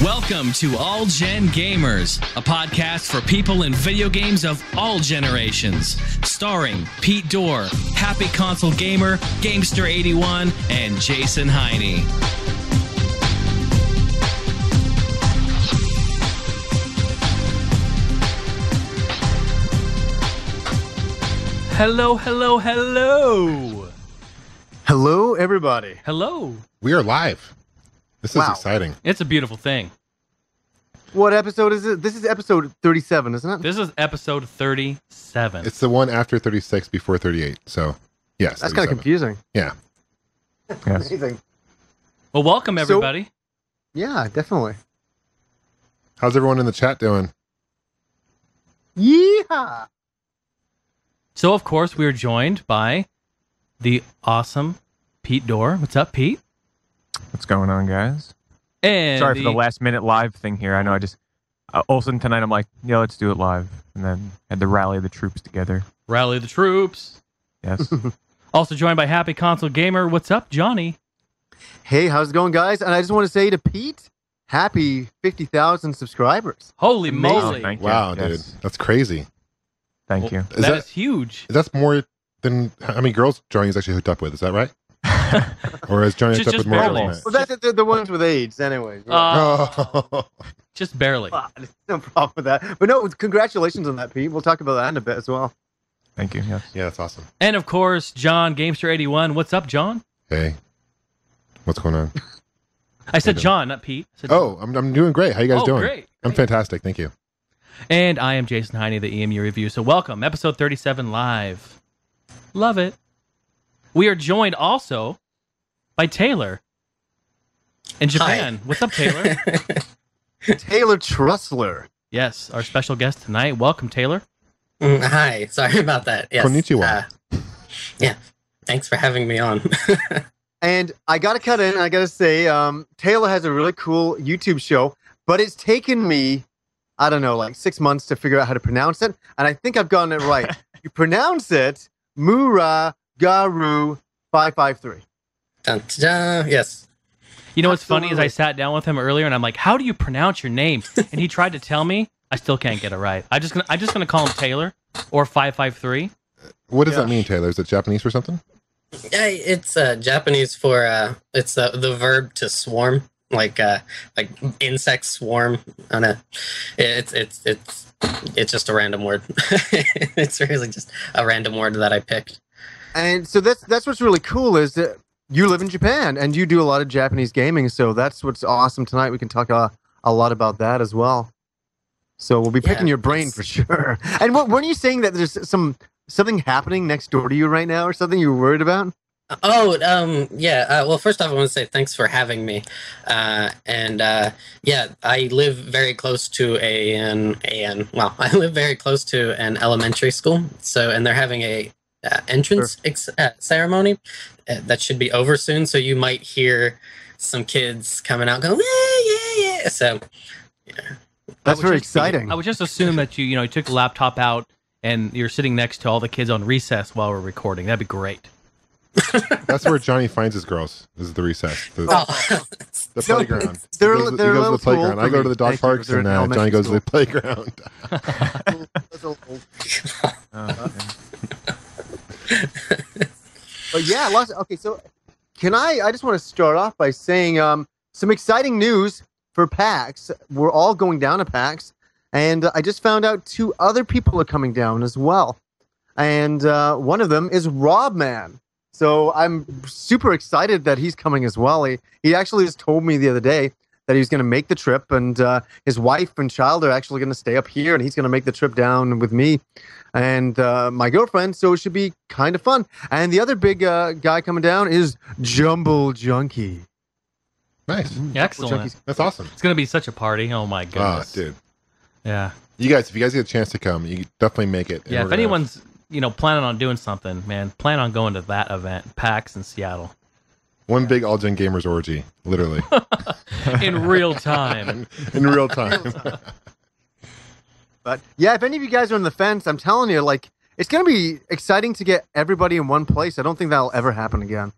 Welcome to All Gen Gamers, a podcast for people in video games of all generations. Starring Pete Dorr, Happy Console Gamer, Gamester81, and Jason Heine. Hello, hello, hello. Hello, everybody. Hello. We are live. This is exciting. It's a beautiful thing. What episode is it? This is episode 37, isn't it? This is episode 37. It's the one after 36 before 38. So, yes. That's kind of confusing. Yeah. Yes. Amazing. Well, welcome, everybody. Yeah, definitely. How's everyone in the chat doing? Yeehaw! So, of course, we're joined by the awesome Pete Dorr. What's up, Pete? What's going on, guys? And sorry for the last minute live thing here. I know I just also tonight I'm like, yeah, let's do it live, and then had to rally the troops together. Rally the troops. Yes. Also joined by Happy Console Gamer. What's up, Johnny? Hey, how's it going, guys? And I just want to say to Pete, happy 50,000 subscribers. Holy moly! Thank you. Wow, Yes. dude, that's crazy. Thank you. That is huge. That's more than how many girls Johnny's actually hooked up with. Is that right? Or has Johnny hooked up Just with more barely. girls? Well, that's the ones with AIDS, anyway. Oh. Just barely. No problem with that. But no, congratulations on that, Pete. We'll talk about that in a bit as well. Thank you. Yes. Yeah, that's awesome. And, of course, John, Gamester81. What's up, John? Hey, what's going on? I said John, not Pete. I said Oh, I'm doing great. How you guys doing? Great. I'm fantastic. Thank you. And I am Jason Heine, the EMU Review. So welcome, episode 37 live. Love it. We are joined also by Taylor in Japan. Hi. What's up, Taylor? Taylor Trussler. Yes, our special guest tonight. Welcome, Taylor. Hi, sorry about that. Yes. Konnichiwa. Yeah, thanks for having me on. And I got to cut in, and I got to say, Taylor has a really cool YouTube show, but it's taken me, I don't know, like 6 months to figure out how to pronounce it, and I think I've gotten it right. You pronounce it Mura Garu 553. Dun, dun, dun. Yes. You know what's funny is Absolutely. I sat down with him earlier and I'm like, "How do you pronounce your name?" And he tried to tell me. I still can't get it right. I'm just gonna call him Taylor or 553. What does that mean, Taylor? Is it Japanese for something? Yeah, it's Japanese for it's the verb to swarm, like insect swarm. On a, it's just a random word. It's really just a random word that I picked. And so that's what's really cool is that you live in Japan and you do a lot of Japanese gaming. So that's what's awesome tonight. We can talk a lot about that as well. So we'll be picking your brain for sure. And weren't you saying that there's something happening next door to you right now or something you were worried about? Oh, yeah. Well, first off, I want to say thanks for having me. Yeah, I live very close to I live very close to an elementary school. So, and they're having a entrance ceremony that should be over soon. So you might hear some kids coming out going, yeah. So, yeah. That's very exciting. I would just assume that you took the laptop out and you're sitting next to all the kids on recess while we're recording. That'd be great. That's where Johnny finds his girls. This is the recess. The playground. They're he a goes to the little playground. too I old go for to the me. dog Thank you, parks, they're and in Johnny elementary goes to the school. playground. But yeah, okay, so I just want to start off by saying some exciting news for PAX. We're all going down to PAX, and I just found out 2 other people are coming down as well. And one of them is Rob Man. So I'm super excited that he's coming as well. He actually just told me the other day that he was going to make the trip, and his wife and child are actually going to stay up here, and he's going to make the trip down with me and my girlfriend, so it should be kind of fun. And the other big guy coming down is Jumble Junkie. Nice. Excellent. That's awesome. It's gonna be such a party. Oh my goodness. Dude. Yeah. If you guys get a chance to come, you definitely make it. Yeah. If anyone's planning on doing something, man, plan on going to that event, PAX in Seattle. One big All Gen Gamers orgy, literally. In real time. In real time. But yeah, if any of you guys are on the fence, I'm telling you, like, it's going to be exciting to get everybody in one place. I don't think that'll ever happen again.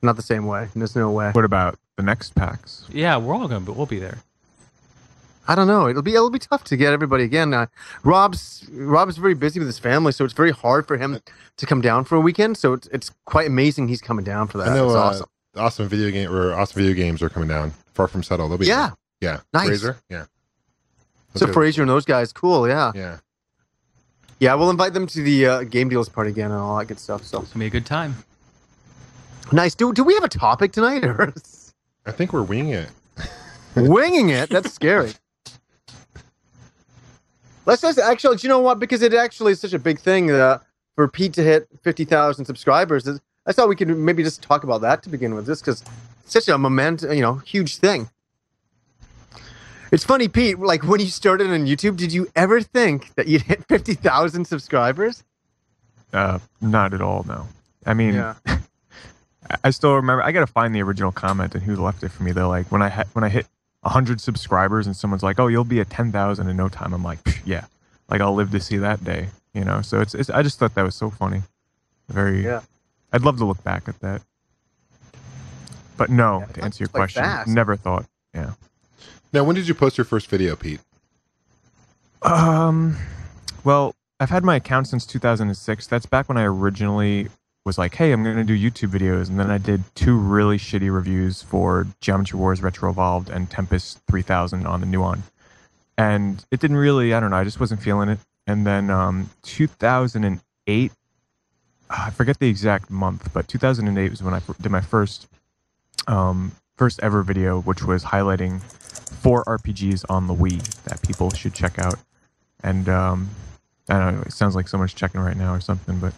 Not the same way. There's no way. What about the next PAX? Yeah, we'll be there. I don't know. It'll be tough to get everybody again. Rob's very busy with his family, so it's very hard for him to come down for a weekend. So it's quite amazing he's coming down for that. I know. It's awesome. Awesome video games are coming down. Far From Settle. They'll be Yeah. there. Yeah. Nice. Fraser. Yeah. So Fraser and those guys, cool. Yeah. Yeah. Yeah. We'll invite them to the game deals party again and all that good stuff. So It's gonna be a good time. nice. Do we have a topic tonight or I think we're winging it. winging it? That's scary. Let's just actually. Do you know what? Because it actually is such a big thing for Pete to hit 50,000 subscribers. I thought we could maybe just talk about that to begin with, just because it's such a huge thing. It's funny, Pete, like when you started on YouTube, did you ever think that you'd hit 50,000 subscribers? Not at all, no. I mean, Yeah. I still remember, I got to find the original comment and who left it for me. They're like, when I hit 100 subscribers and someone's like, oh, you'll be at 10,000 in no time. I'm like, yeah, like I'll live to see that day, you know? So it's I just thought that was so funny. Yeah. I'd love to look back at that. But no, Yeah, to answer your that's, like, question, fast. never thought. Yeah. Now, when did you post your first video, Pete? Well, I've had my account since 2006. That's back when I originally was like, hey, I'm going to do YouTube videos. And then I did 2 really shitty reviews for Geometry Wars Retro Evolved and Tempest 3000 on the Nuon. And it didn't really, I don't know, I just wasn't feeling it. And then 2008, I forget the exact month, but 2008 was when I did my first ever video, which was highlighting 4 RPGs on the Wii that people should check out. And I don't know, it sounds like someone's checking right now or something, but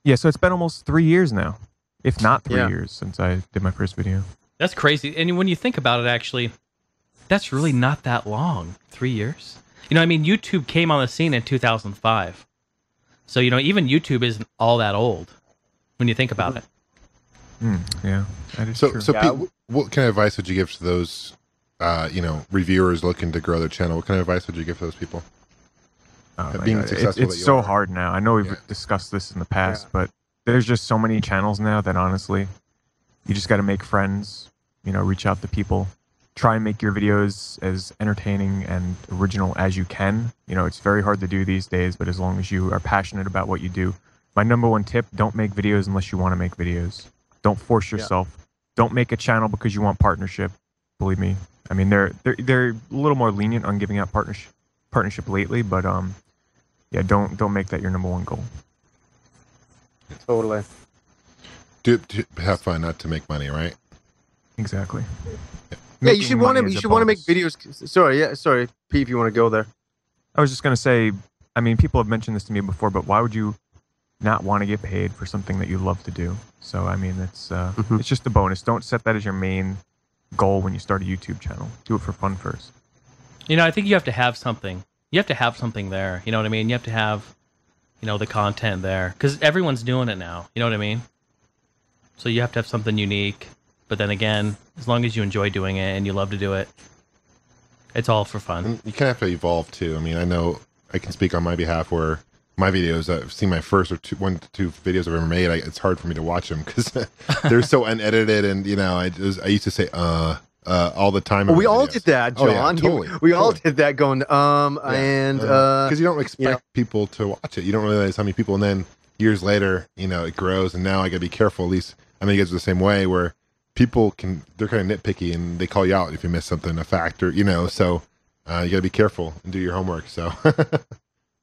yeah, so it's been almost 3 years now, if not 3 years since I did my first video. That's crazy. And when you think about it, actually, that's really not that long. 3 years. You know, I mean, YouTube came on the scene in 2005. So, you know, even YouTube isn't all that old when you think about it. Yeah, that is So, true. so Pete, what kind of advice would you give to those, reviewers looking to grow their channel? What kind of advice would you give to those people? Oh my being God. successful It's that you so are. hard now. I know we've discussed this in the past, but there's just so many channels now that honestly, you just got to make friends, reach out to people, try and make your videos as entertaining and original as you can. It's very hard to do these days, but as long as you are passionate about what you do, my number one tip, don't make videos unless you want to make videos. Don't force yourself. Don't make a channel because you want partnership. Believe me. I mean, they're a little more lenient on giving out partnership lately, but yeah, don't make that your number one goal. Totally. Do have fun, not to make money, right? Exactly. Yeah, you should want to make videos. Sorry, Pete, if you want to go there. I was just gonna say, I mean, people have mentioned this to me before, but why would you not want to get paid for something that you love to do? So I mean, it's just a bonus. Don't set that as your main goal when you start a YouTube channel. Do it for fun first. I think you have to have something. You have to have something there. You know what I mean? You have to have, the content there because everyone's doing it now. You know what I mean? So you have to have something unique. But then again, as long as you enjoy doing it and you love to do it, it's all for fun. And you kind of have to evolve too. I mean, I know I can speak on my behalf where my videos, I've seen my first or one to two videos I've ever made. It's hard for me to watch them because they're so unedited, and I used to say all the time. Well, we all did that, John. Oh, yeah, totally. We all did that, going because you don't expect people to watch it. You don't realize how many people, and then years later, it grows, and now I got to be careful. At least I know you guys are the same way, where people they're kind of nitpicky and they call you out if you miss something, a fact, or so you got to be careful and do your homework. So at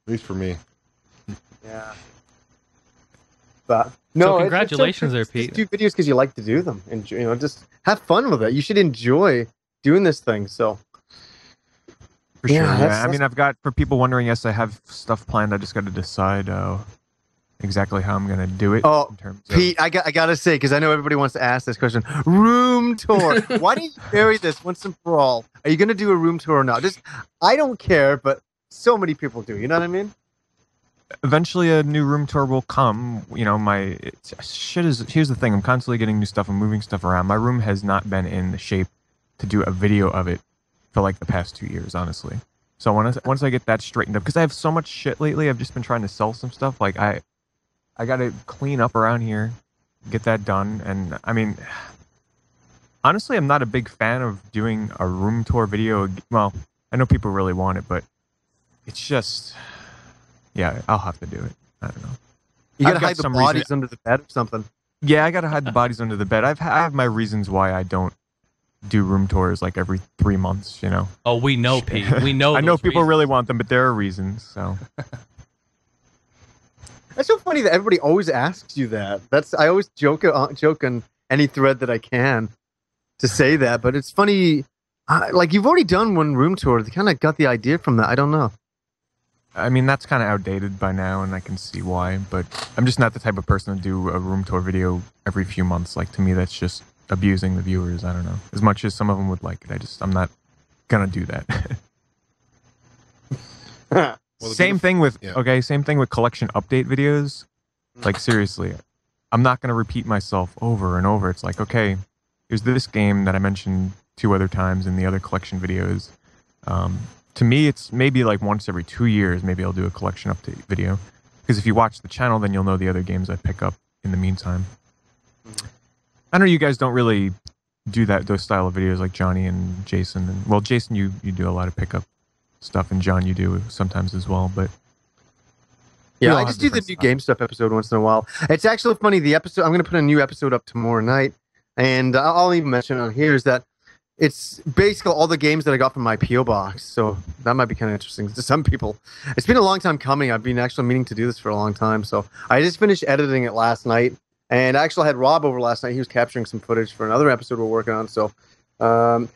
least for me. Yeah. But no, so congratulations there, Pete. Just do videos because you like to do them, and just have fun with it. You should enjoy doing this thing. So for sure. Yeah. I mean, I've got, for people wondering, yes, I have stuff planned. I just got to decide exactly how I'm going to do it. Oh, in terms Pete, I got to say, because I know everybody wants to ask this question. Room tour. Why don't you bury this once and for all? Are you going to do a room tour or not? I don't care, but so many people do. You know what I mean? Eventually a new room tour will come. Here's the thing. I'm constantly getting new stuff and moving stuff around. My room has not been in the shape to do a video of it for like the past 2 years, honestly. So once I get that straightened up, because I have so much shit lately, I've just been trying to sell some stuff. Like I got to clean up around here, get that done. And I mean, Honestly, I'm not a big fan of doing a room tour video. Well, I know people really want it, but it's just, yeah, I'll have to do it. I don't know. You gotta hide the bodies under the bed or something. Yeah, I gotta hide the bodies under the bed. I have my reasons why I don't do room tours like every 3 months, you know. Oh, we know, Pete. We know. I know people reasons. really want them, but there are reasons. So That's so funny that everybody always asks you that. I always joke on any thread that I can to say that, but it's funny. Like you've already done one room tour. They kind of got the idea from that. I don't know. I mean, that's kind of outdated by now, and I can see why. But I'm just not the type of person to do a room tour video every few months. Like to me, that's just abusing the viewers. I don't know. As much as some of them would like it, I'm not gonna do that. Well, same thing with collection update videos. Like seriously, I'm not gonna repeat myself over and over. It's like, okay, here's this game that I mentioned 2 other times in the other collection videos. To me, it's maybe like once every 2 years, maybe I'll do a collection update video. Because if you watch the channel, then you'll know the other games I pick up in the meantime. I know you guys don't really do those style of videos like Johnny and Jason. And well, Jason, you do a lot of pickup stuff, and John, you do sometimes as well. But yeah, I just do the new game stuff episode once in a while. It's actually funny. The episode I'm going to put a new episode up tomorrow night, and I'll even mention on here is that it's basically all the games that I got from my P.O. box. So that might be kind of interesting to some people. It's been a long time coming. I've been actually meaning to do this for a long time. So I just finished editing it last night. And I actually had Rob over last night. He was capturing some footage for another episode we're working on. So, I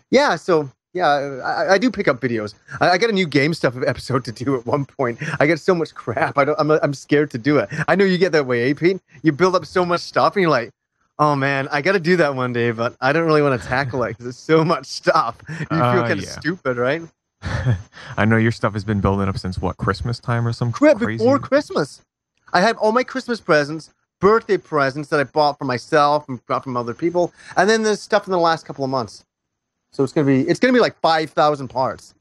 do pick up videos. I got a new game stuff episode to do at one point. I get so much crap. I'm scared to do it. I know you get that way, Pete? You build up so much stuff and you're like, oh man, I got to do that one day, but I don't really want to tackle it because it's so much stuff. You feel kind of stupid, right? I know your stuff has been building up since what, Christmas time or some crazy? Before Christmas. I have all my Christmas presents, birthday presents that I bought for myself and bought from other people, and then there's stuff in the last couple of months. So it's gonna be like 5,000 parts.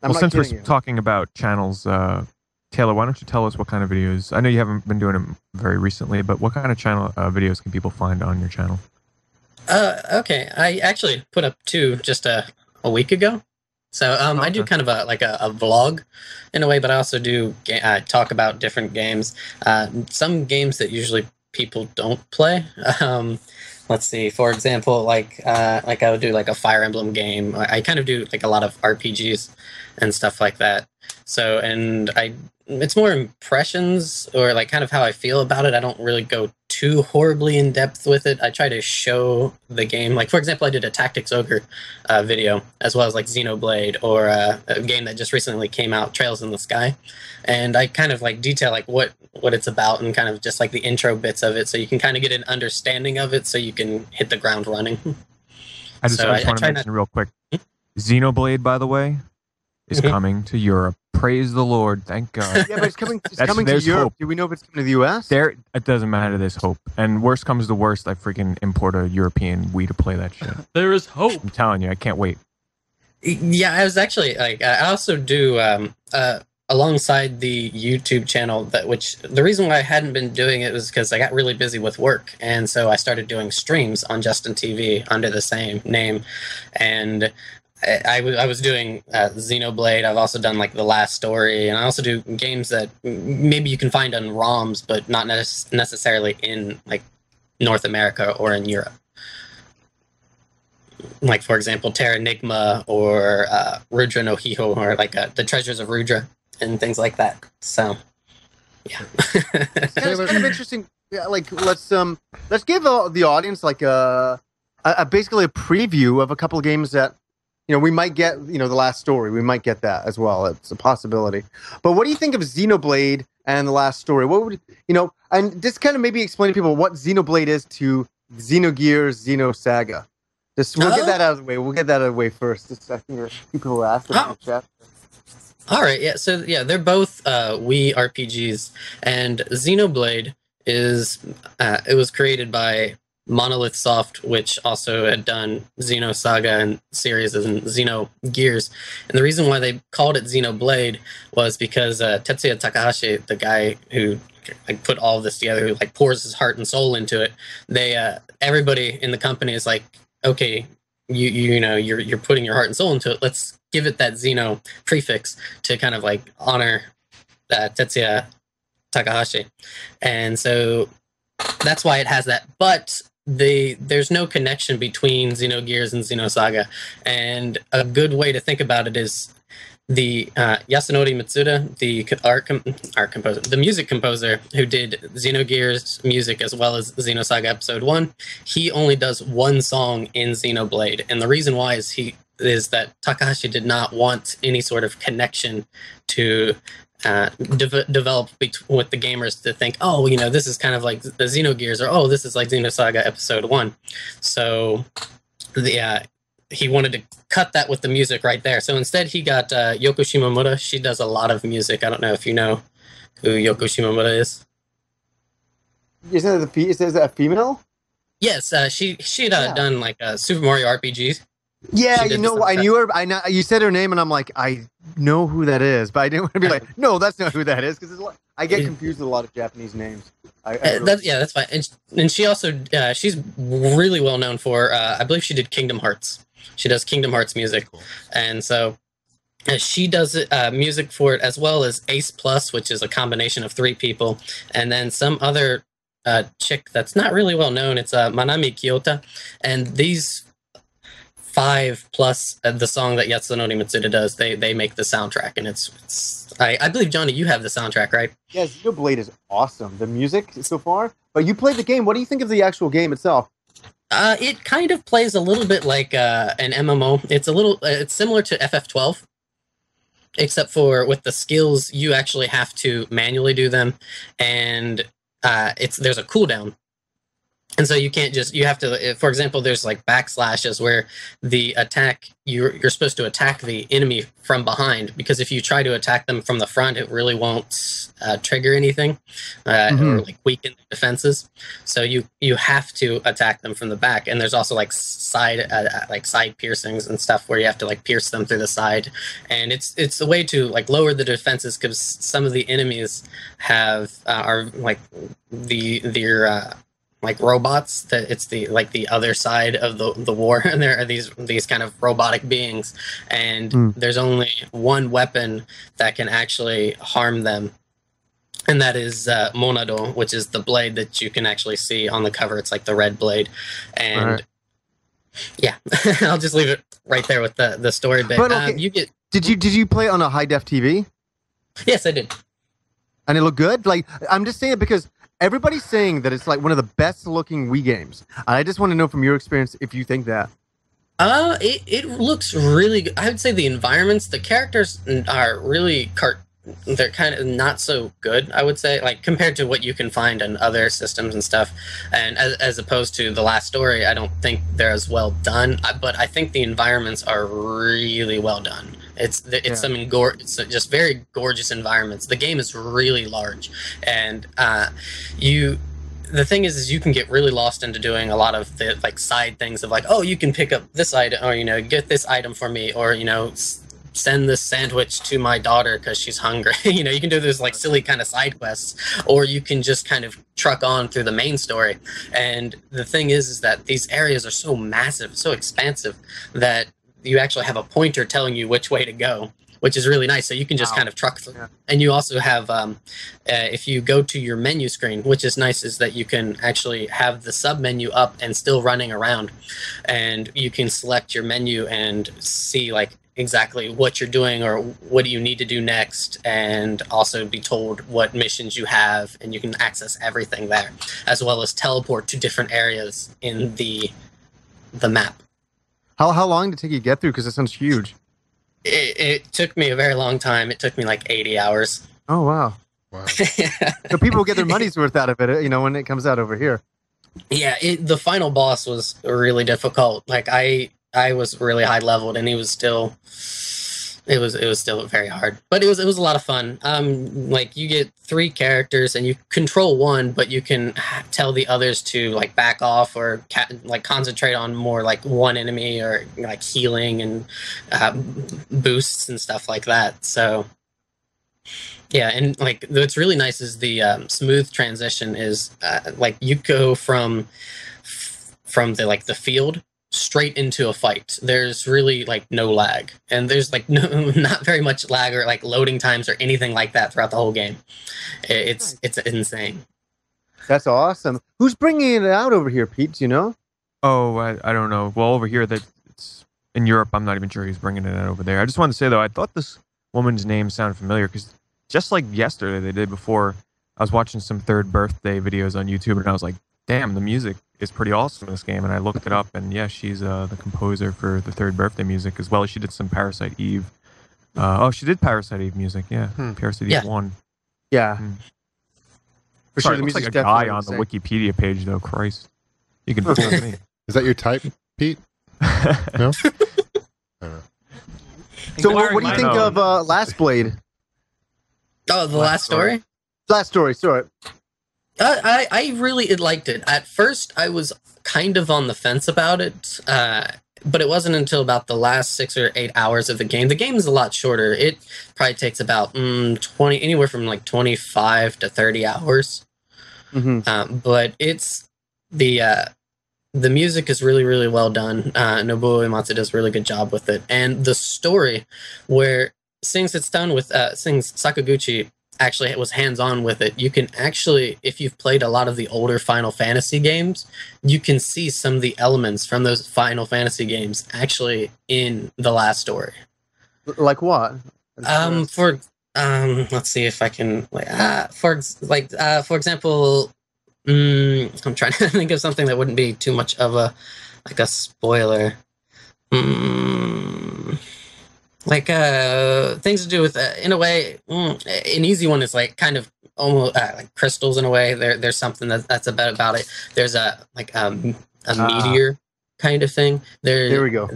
Well, since we're talking about channels, Taylor, why don't you tell us what kind of videos? I know you haven't been doing them very recently, but what kind of channel videos can people find on your channel? Okay, I actually put up 2 just a week ago. So I do kind of a vlog in a way, but I also do talk about different games. Some games that usually people don't play. Let's see, for example, like I would do like a Fire Emblem game. I kind of do like a lot of RPGs and stuff like that. So, and it's more impressions or like kind of how I feel about it. I don't really go too horribly in depth with it. I try to show the game. Like, for example, I did a Tactics Ogre video, as well as like Xenoblade or a game that just recently came out, Trails in the Sky. And I kind of like detail like what it's about and kind of just like the intro bits of it, so you can kind of get an understanding of it so you can hit the ground running. I just want to mention real quick, Xenoblade, by the way, is coming to Europe. Praise the Lord. Thank God. Yeah, but it's coming to Europe. Hope. Do we know if it's coming to the US? It doesn't matter. There's hope. And worst comes to worst, I freaking import a European Wii to play that shit. There is hope. I'm telling you, I can't wait. Yeah, I was actually like, I also do alongside the YouTube channel, which the reason why I hadn't been doing it was because I got really busy with work, and so I started doing streams on Justin TV under the same name, and I was doing Xenoblade. I've also done like The Last Story, and I also do games that maybe you can find on ROMs, but not necessarily in like North America or in Europe. Like, for example, Terranigma or Rudra no Hiho, or like The Treasures of Rudra and things like that. So, yeah. It's kind of interesting. Yeah, like let's give the audience like basically a preview of a couple of games that, you know, we might get. You know, The Last Story, we might get that as well. It's a possibility. But what do you think of Xenoblade and The Last Story? What would, you know, and just kind of maybe explain to people what Xenoblade is to Xenogears Xenosaga. We'll get that out of the way. We'll get that out of the way first. Just I think people who asked about the chat. All right, yeah. So yeah, they're both Wii RPGs, and Xenoblade is it was created by Monolith Soft, which also had done Xenosaga and series and Xenogears. And the reason why they called it Xenoblade was because Tetsuya Takahashi, the guy who like put all of this together, who like pours his heart and soul into it. They everybody in the company is like, okay, you know you're putting your heart and soul into it. Let's give it that Xeno prefix to kind of like honor Tetsuya Takahashi, and so that's why it has that. But there's no connection between Xenogears and Xenosaga, and a good way to think about it is the Yasunori Mitsuda, the art composer, the music composer who did Xenogears music as well as Xenosaga Episode 1. He only does one song in Xenoblade, and the reason why is that Takahashi did not want any sort of connection to develop with the gamers to think, oh, you know, this is kind of like the Xenogears, or oh, this is like Xenosaga Episode 1. So he wanted to cut that with the music right there. So instead he got Yoko Shimomura. She does a lot of music. I don't know if you know who Yoko Shimomura is. Is that a female? Yes, she'd done like Super Mario RPGs. Yeah, you know, I knew her. You said her name, and I'm like, I know who that is, but I didn't want to be like, no, that's not who that is, because I get confused with a lot of Japanese names. That's fine. And she also she's really well known for I believe she did Kingdom Hearts. She does Kingdom Hearts music, and so she does music for it, as well as Ace Plus, which is a combination of 3 people, and then some other chick that's not really well known. It's Manami Kiyota, and these 5 plus the song that Yasunori Mitsuda does, they make the soundtrack, and it's I believe, Johnny, you have the soundtrack, right? Yeah, Xenoblade is awesome. The music so far, but you played the game. What do you think of the actual game itself? It kind of plays a little bit like an MMO. It's similar to FF12, except for with the skills you actually have to manually do them, and there's a cooldown. And so you can't you have to, for example, there's like backslashes where the attack, you're supposed to attack the enemy from behind, because if you try to attack them from the front, it really won't trigger anything or like weaken the defenses. So you have to attack them from the back. And there's also like side piercings and stuff where you have to like pierce them through the side. And it's a way to like lower the defenses, because some of the enemies are like their like robots, that it's the other side of the war, and there are these kind of robotic beings, and there's only one weapon that can actually harm them, and that is Monado, which is the blade that you can actually see on the cover. It's like the red blade, and yeah, I'll just leave it right there with the story bit. But okay, did you play it on a high def TV? Yes, I did. And it looked good? Like, I'm just saying it because everybody's saying that it's like one of the best looking Wii games. I just want to know from your experience if you think that. It looks really good. I would say the environments, the characters are really they're kind of not so good, I would say, like compared to what you can find on other systems and stuff. And as opposed to the last story, I don't think they're as well done, but I think the environments are really well done. It's just very gorgeous environments. The game is really large, and the thing is you can get really lost into doing a lot of the like side things of like, oh, you can pick up this item, or get this item for me, or send this sandwich to my daughter because she's hungry. You can do those like silly kind of side quests, or you can just kind of truck on through the main story. And the thing is that these areas are so massive, so expansive, that you actually have a pointer telling you which way to go, which is really nice. So you can just kind of truck through. Yeah. And you also have, if you go to your menu screen, which is nice, is that you can actually have the sub menu up and still running around, and you can select your menu and see like exactly what you're doing or what do you need to do next, and also be told what missions you have, and you can access everything there, as well as teleport to different areas in the map. How long did it take you to get through? Because it sounds huge. It took me a very long time. It took me like 80 hours. Oh, wow. So people will get their money's worth out of it, when it comes out over here. Yeah, the final boss was really difficult. Like I was really high leveled, and he was still. It was still very hard, but it was a lot of fun. Like you get 3 characters and you control one, but you can tell the others to like back off or like concentrate on more like one enemy, or like healing and boosts and stuff like that. So Yeah, and like what's really nice is the smooth transition is like you go from the like the field straight into a fight. There's really like no lag, and there's like no not very much lag or like loading times or anything like that throughout the whole game. It's insane. That's awesome. Who's bringing it out over here, Pete? Do you know? Oh, I don't know. Well, over here, that it's in Europe. I'm not even sure who's bringing it out over there. I just wanted to say though, I thought this woman's name sounded familiar because just like yesterday, the day before, I was watching some third birthday videos on YouTube, and I was like, "Damn, the music is pretty awesome in this game." And I looked it up, and yeah, she's the composer for the third birthday music, as well as she did some Parasite Eve. She did Parasite Eve music. Yeah, Parasite Eve 1. Yeah. For Sorry, sure, the looks like music's a guy definitely on the insane. Wikipedia page, though. Christ, you can fool me. Is that your type, Pete? No. I don't know. So, what do you think of Last Blade? Oh, the last story? Last story, sorry. I really liked it. At first, I was kind of on the fence about it, but it wasn't until about the last 6 or 8 hours of the game. The game is a lot shorter. It probably takes about 20, anywhere from like 25 to 30 hours. Mm-hmm. But it's the music is really, really well done. Nobuo Uematsu does a really good job with it, and the story, where since it's done with since Sakaguchi actually was hands-on with it, you can actually, if you've played a lot of the older Final Fantasy games, you can see some of the elements from those Final Fantasy games actually in the last story. Like what? Let's see if I can for example, I'm trying to think of something that wouldn't be too much of a spoiler. Like things to do with in a way, an easy one is like kind of almost like crystals in a way. There's something that's about it. There's a meteor kind of thing. There we go.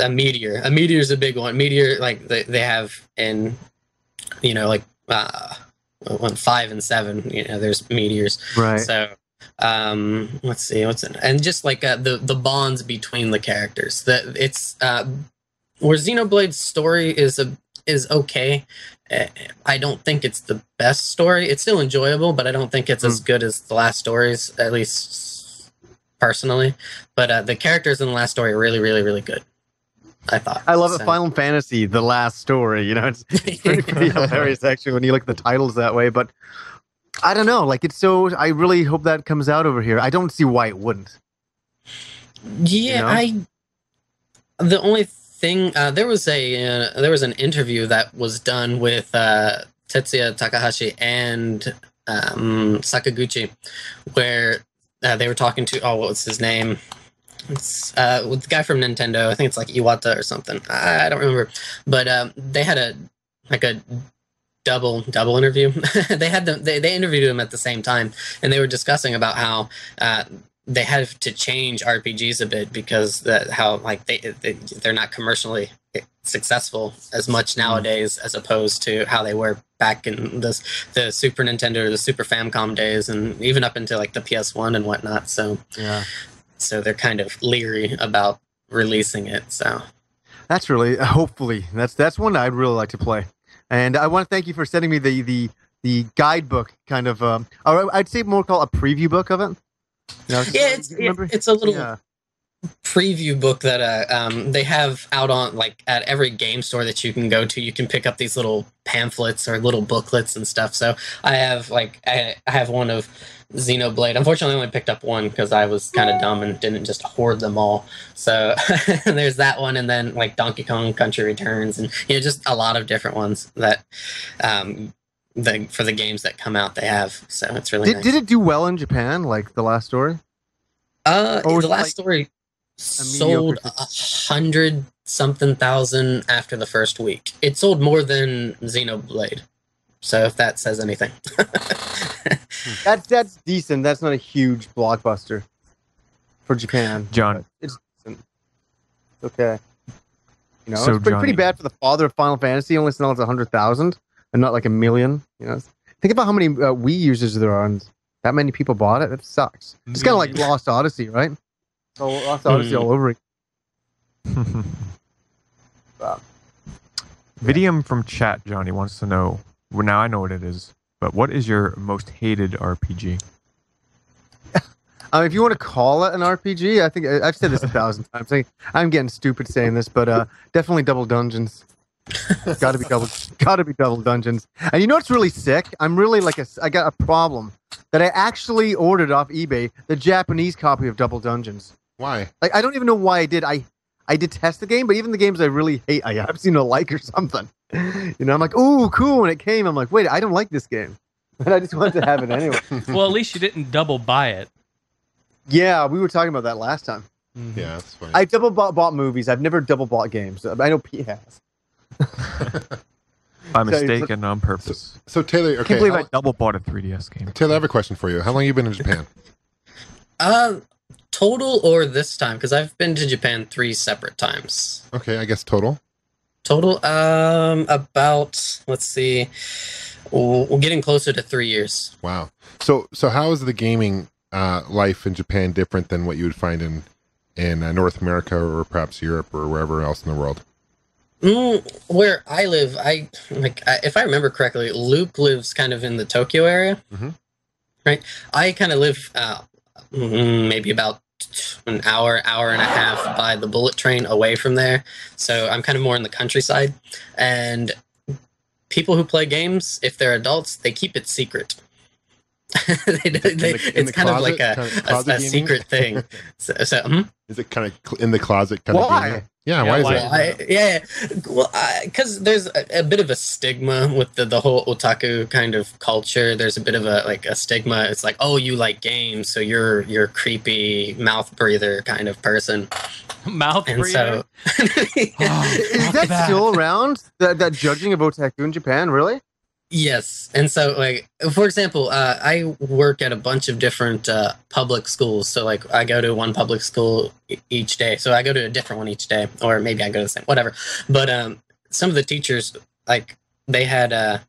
A meteor. A meteor is a big one. Meteor, like they have in, like 5 and 7. There's meteors. Right. So let's see what's in, and just like the bonds between the characters. That it's where Xenoblade's story is okay. I don't think it's the best story. It's still enjoyable, but I don't think it's as good as the last stories, at least personally. But the characters in the last story are really, really, really good, I thought. I love it. Final Fantasy, the last story. It's pretty hilarious, actually, when you look at the titles that way. But I don't know. Like, it's so... I really hope that comes out over here. I don't see why it wouldn't. Yeah, the only thing... there was an interview that was done with Tetsuya Takahashi and Sakaguchi, where they were talking to... Oh, what's his name? It's with the guy from Nintendo. I think it's like Iwata or something. I don't remember. But they had a double interview. They interviewed him at the same time, and they were discussing about how they have to change RPGs a bit because they're not commercially successful as much nowadays as opposed to how they were back in the Super Nintendo or the Super Famicom days, and even up into like the PS1 and whatnot. So yeah. So they're kind of leery about releasing it. So that's really, hopefully, that's one I'd really like to play. And I want to thank you for sending me the guidebook, kind of. I'd say more called a preview book of it. It's a little preview book that they have out on at every game store that you can go to. You can pick up these little pamphlets or little booklets and stuff. So I have I have one of Xenoblade. Unfortunately, I only picked up one because I was kind of dumb and didn't just hoard them all. So there's that one, and then Donkey Kong Country Returns, and just a lot of different ones that for the games that come out they have. So it's really nice. Did it do well in Japan, like the last story? The last story sold 100-something thousand after the first week. It sold more than Xenoblade. So if that says anything. That's decent. That's not a huge blockbuster for Japan. John. It's decent. Okay. So it's pretty bad for the father of Final Fantasy. Only sells 100,000 and not like 1 million. Think about how many Wii users there are, and that many people bought it. It sucks. It's kind of like Lost Odyssey, right? So Lost Odyssey all over again. Vidium from chat, Johnny, wants to know, Well, now I know what it is. But what is your most hated RPG? If you want to call it an RPG, I think I've said this 1,000 times. I'm getting stupid saying this, but definitely Double Dungeons. Gotta be double dungeons. And you know what's really sick? I'm really I got a problem that I actually ordered off eBay the Japanese copy of Double Dungeons. Why? Like I don't even know why I did. I detest the game, but even the games I really hate, I have seen a like or something. You know, I'm like, ooh, cool. When it came, I'm like, wait, I don't like this game, but I just wanted to have it anyway. Well, at least you didn't double buy it. Yeah, we were talking about that last time. Mm-hmm. Yeah, that's funny. I double bought movies. I've never double bought games. I know Pete has. By mistake and on purpose. So Taylor, okay. I can't believe I double bought a 3DS game. Taylor, I have a question for you. How long have you been in Japan? Total or this time? Because I've been to Japan 3 separate times. Okay, I guess total. Total, about, let's see, we're getting closer to 3 years. Wow. So how is the gaming life in Japan different than what you would find in North America or perhaps Europe or wherever else in the world? Where I live, if I remember correctly, Luke lives kind of in the Tokyo area, right? I kind of live maybe about an hour and a half by the bullet train away from there. So I'm kind of more in the countryside. And people who play games, if they're adults, they keep it secret. It's kind of like a secret thing. Is it kind of in the closet? Kind Why? Of yeah, why is it? Well, because there's a bit of a stigma with the whole otaku kind of culture. There's a bit of a stigma. It's like, oh, you like games, so you're a creepy mouth breather kind of person. Mouth breather? So, is that still around? That judging of otaku in Japan, really? Yes. And so, like, for example, I work at a bunch of different public schools. So, like, I go to one public school each day. So I go to a different one each day. Or maybe I go to the same, whatever. But some of the teachers, like, they had,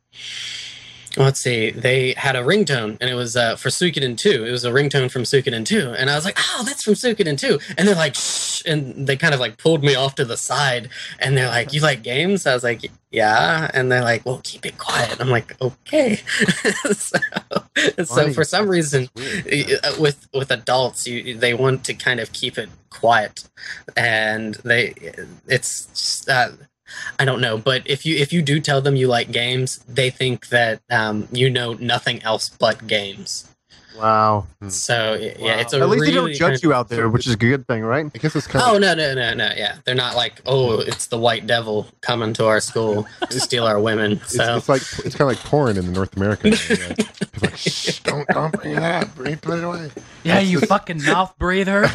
let's see, they had a ringtone. And it was for Suikoden 2. It was a ringtone from Suikoden 2. And I was like, oh, that's from Suikoden 2. And they're like, shh. And they kind of, like, pulled me off to the side. And they're like, you like games? I was like, yeah. And they're like, well, keep it quiet. I'm like, okay. so for some reason, with adults, they want to kind of keep it quiet. And it's just, I don't know. But if you do tell them you like games, they think that you know nothing else but games. Wow. So yeah, it's at least they don't judge you out there, which is a good thing, right? I guess it's kind of. Oh no! Yeah, they're not like, oh, it's the white devil coming to our school to steal our women. So it's kind of like porn in the North America. Like, shh, don't bring it up. Put it away. Yeah, you fucking mouth breather.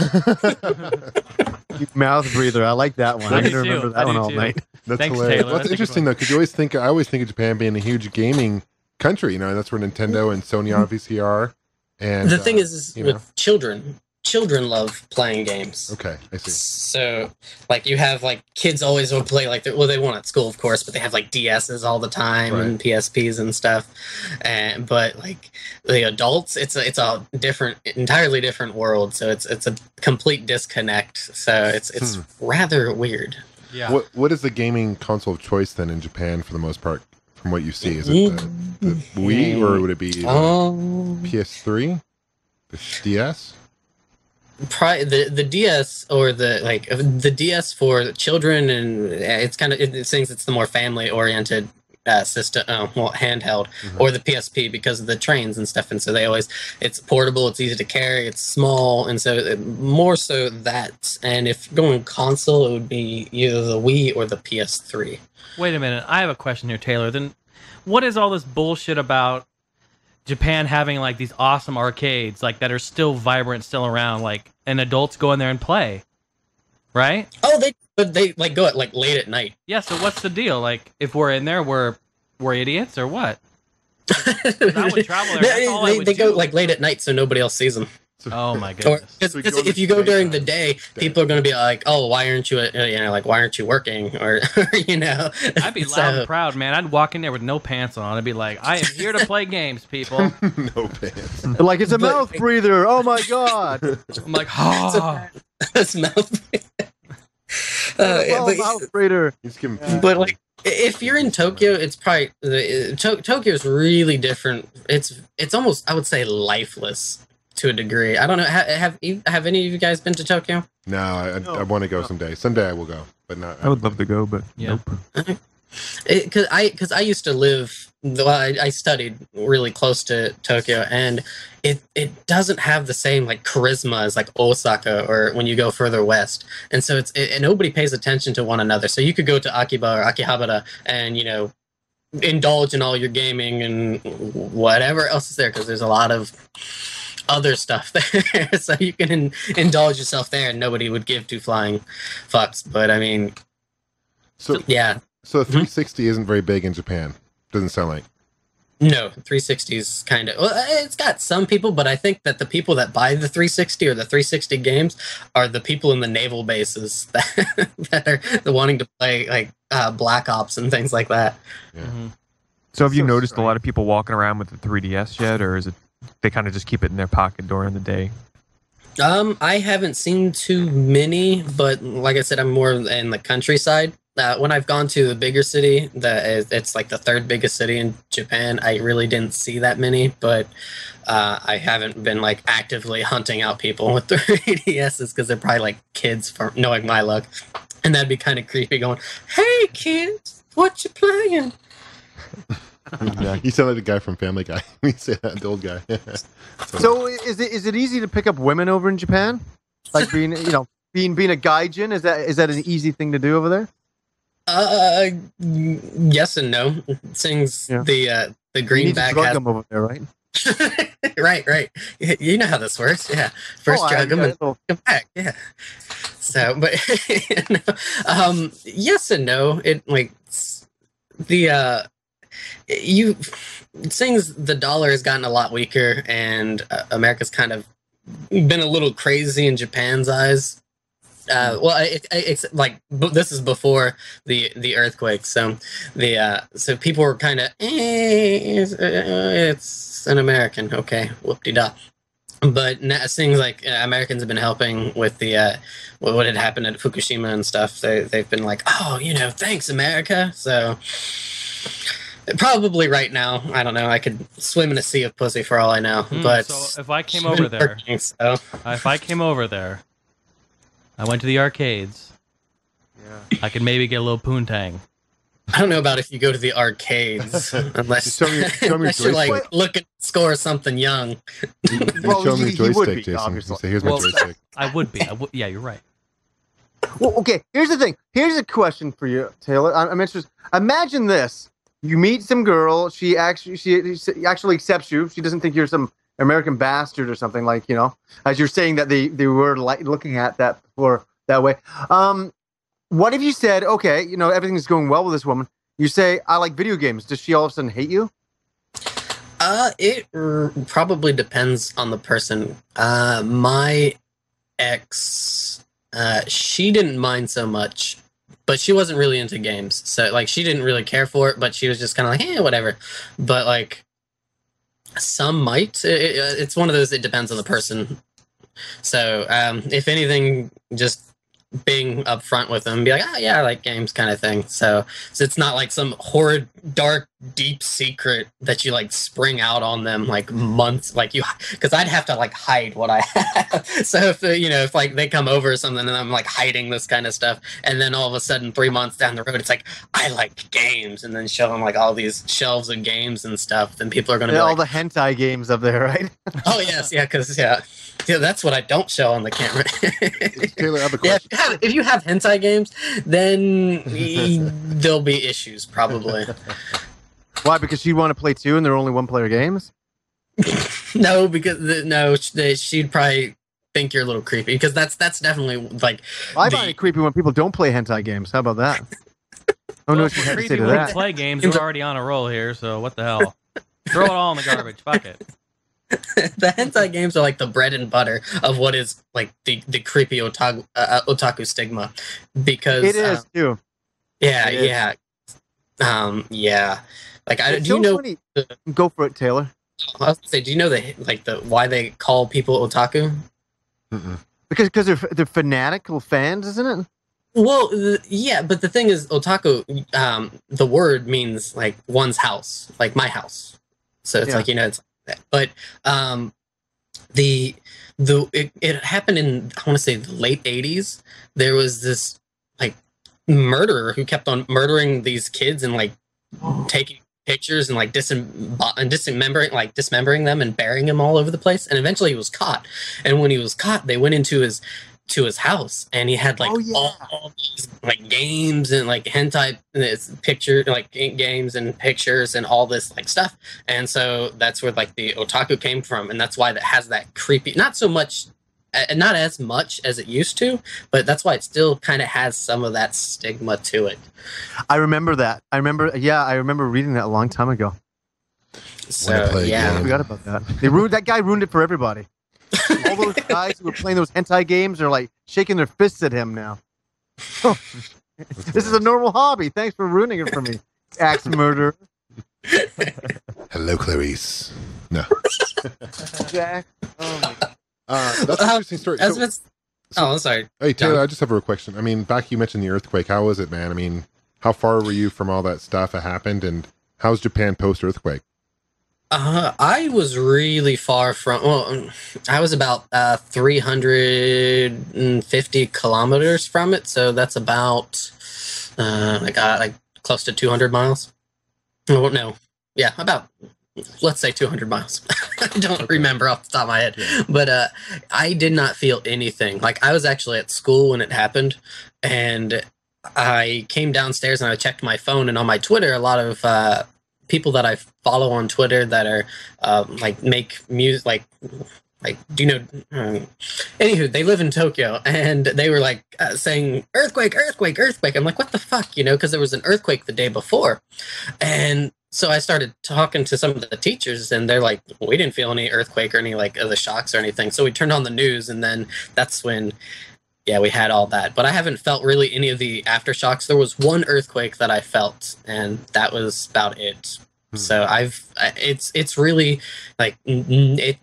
You mouth breather. I like that one. I'm gonna remember that one all night. That's Thanks, hilarious. Taylor. That's interesting though, because I always think of Japan being a huge gaming country. You know, and that's where Nintendo and Sony obviously are. And the thing is with children love playing games. Okay, I see. So, like, you have, like, kids always will play, like, they want at school, of course, but they have, like, DSs all the time and PSPs and stuff. But, like, the adults, it's a entirely different world. So it's a complete disconnect. So it's rather weird. Yeah. What is the gaming console of choice then in Japan for the most part? From what you see, is it the Wii or would it be PS3, the DS? Probably the DS or the DS for children, and it's kind of it thinks it's the more family oriented system, handheld, or the PSP because of the trains and stuff, and so it's portable, it's easy to carry, it's small, and so more so that. And if going console, it would be either the Wii or the PS3. Wait a minute, I have a question here, Taylor. Then, what is all this bullshit about Japan having like these awesome arcades, like that are still vibrant, still around, like, and adults go in there and play, right? Oh, they like go at like late at night. Yeah. So what's the deal? Like, if we're in there, we're idiots or what? I would travel there. That's all I would they do. go like late at night so nobody else sees them. Oh my goodness! Because if you go during the day, people are going to be like, "Oh, why aren't you? Why aren't you working?" Or I'd be loud and proud, man. I'd walk in there with no pants on. I'd be like, "I am here to play games, people." No pants. Like, it's a mouth breather. Oh my god! I'm like, oh. It's mouth. Freighter. He's giving But like, if you're in Tokyo, it's probably Tokyo is really different. It's almost, I would say, lifeless to a degree. I don't know. Have any of you guys been to Tokyo? No, I want to go someday. Someday I will go, but not. I would love to go, but Yeah. nope. Because I used to live, I studied really close to Tokyo, and it doesn't have the same like charisma as like Osaka or when you go further west, and so and nobody pays attention to one another. So you could go to Akiba or Akihabara and indulge in all your gaming and whatever else is there, because there's a lot of other stuff there. So you can indulge yourself there, and nobody would give two flying fucks. But I mean, So yeah. So 360 isn't very big in Japan. Doesn't sound like. No, 360 is kind of, well, it's got some people, but I think that the people that buy the 360 or the 360 games are the people in the naval bases that are wanting to play like Black Ops and things like that. Yeah. Mm-hmm. So have you So noticed strange. a lot of people walking around with the 3DS yet, or is it they kind of just keep it in their pocket during the day? I haven't seen too many, but like I said, I'm more in the countryside. When I've gone to the bigger city, it's like the third biggest city in Japan, I really didn't see that many, but I haven't been like actively hunting out people with 3DSs because they're probably like kids, for knowing my luck. And that'd be kind of creepy going, "Hey kids, what you playing?" You sound like the guy from Family Guy. We say that, the old guy. So is it easy to pick up women over in Japan? Like being a gaijin, is that an easy thing to do over there? Yes and no. Sings the You greenback need to drug has them over there, right? right. You know how this works, yeah. First drug them and come back, yeah. So, but yes and no. It like things. The dollar has gotten a lot weaker, and America's kind of been a little crazy in Japan's eyes. Well, it's like this is before the earthquake, so so people were kind of it's an American, okay, whoop-de-da. But things like Americans have been helping with the what had happened at Fukushima and stuff. They've been like, oh, thanks America. So probably right now, I don't know. I could swim in a sea of pussy for all I know. But so if I came over there, I went to the arcades. Yeah. I could maybe get a little poontang. I don't know about if you go to the arcades unless, show me your unless you're like joystick. looking to score something young. Well, show me he your would joystick, be, Jason. obviously. You say, here's my joystick. I would be. Yeah, you're right. Well, okay. Here's the thing. Here's a question for you, Taylor. I'm interested. Imagine this: you meet some girl. She actually accepts you. She doesn't think you're some American bastard or something, like, as you're saying that they were like looking at that before that way. What if you said, okay, everything's going well with this woman. You say, I like video games. Does she all of a sudden hate you? It probably depends on the person. My ex, she didn't mind so much, but she wasn't really into games. So like, she didn't really care for it, but she was just kind of like, whatever. But like, some might. It's one of those, it depends on the person. So if anything, just being upfront with them, be like, yeah, I like games, kind of thing. So it's not like some horrid, dark, deep secret that you like spring out on them like months, like because I'd have to like hide what I have. So if like they come over or something and I'm like hiding this kind of stuff, and then all of a sudden 3 months down the road it's like, I like games, and then show them like all these shelves of games and stuff, then people are gonna be all like, the hentai games up there, right? oh yes, yeah, because yeah, that's what I don't show on the camera. Taylor, I have a Yeah, question. if you have hentai games, then there'll be issues probably. Why? Because she'd want to play too, and they're only one-player games. No, because she'd probably think you're a little creepy, because that's definitely like. I find it creepy when people don't play hentai games. How about that? Oh no, she had to say to When we that. play games, we're already on a roll here, so what the hell? Throw it all in the garbage. Fuck it. The hentai games are like the bread and butter of what is like the creepy otaku stigma, because It is too. yeah, It is. yeah, yeah. Like, It's do you so know? funny. Go for it, Taylor. I was gonna say, do you know the why they call people otaku? Mm-mm. Because they're fanatical fans, isn't it? Well, yeah, but the thing is, otaku, the word means like one's house, like my house. So it's like, it's like that. But it happened in, I want to say, the late 80s. There was this like murderer who kept on murdering these kids and like taking pictures and like dismembering them and burying them all over the place. And eventually he was caught. And when he was caught, they went into his house, and he had like all these like games and like hentai picture, like games and pictures and all this like stuff. And so that's where like the otaku came from, and that's why that has that creepy, not as much as it used to, but that's why it still kind of has some of that stigma to it. I remember that. I remember reading that a long time ago. So yeah, I forgot about that. That guy ruined it for everybody. All those guys who were playing those hentai games are like shaking their fists at him now. This is a normal hobby. Thanks for ruining it for me, axe murderer. Hello, Clarice. No. Jack. Oh my God. That's an interesting story. I'm sorry. Hey, Taylor, I just have a question. I mean, back you mentioned the earthquake. How was it, man? I mean, how far were you from all that stuff that happened, and how's Japan post-earthquake? I was really far from. Well, I was about 350 kilometers from it, so that's about like close to 200 miles. Oh, no, yeah, about, let's say 200 miles. I don't remember off the top of my head, but I did not feel anything. Like, I was actually at school when it happened, and I came downstairs and I checked my phone, and on my Twitter, a lot of people that I follow on Twitter that are like make music, like do you know? Anywho, they live in Tokyo, and they were like saying earthquake, earthquake, earthquake. I'm like, what the fuck, because there was an earthquake the day before, and so I started talking to some of the teachers, and they're like, we didn't feel any earthquake or any like other shocks or anything. So we turned on the news, and then that's when. Yeah, we had all that, but I haven't felt really any of the aftershocks. There was one earthquake that I felt, and that was about it. So it's really like it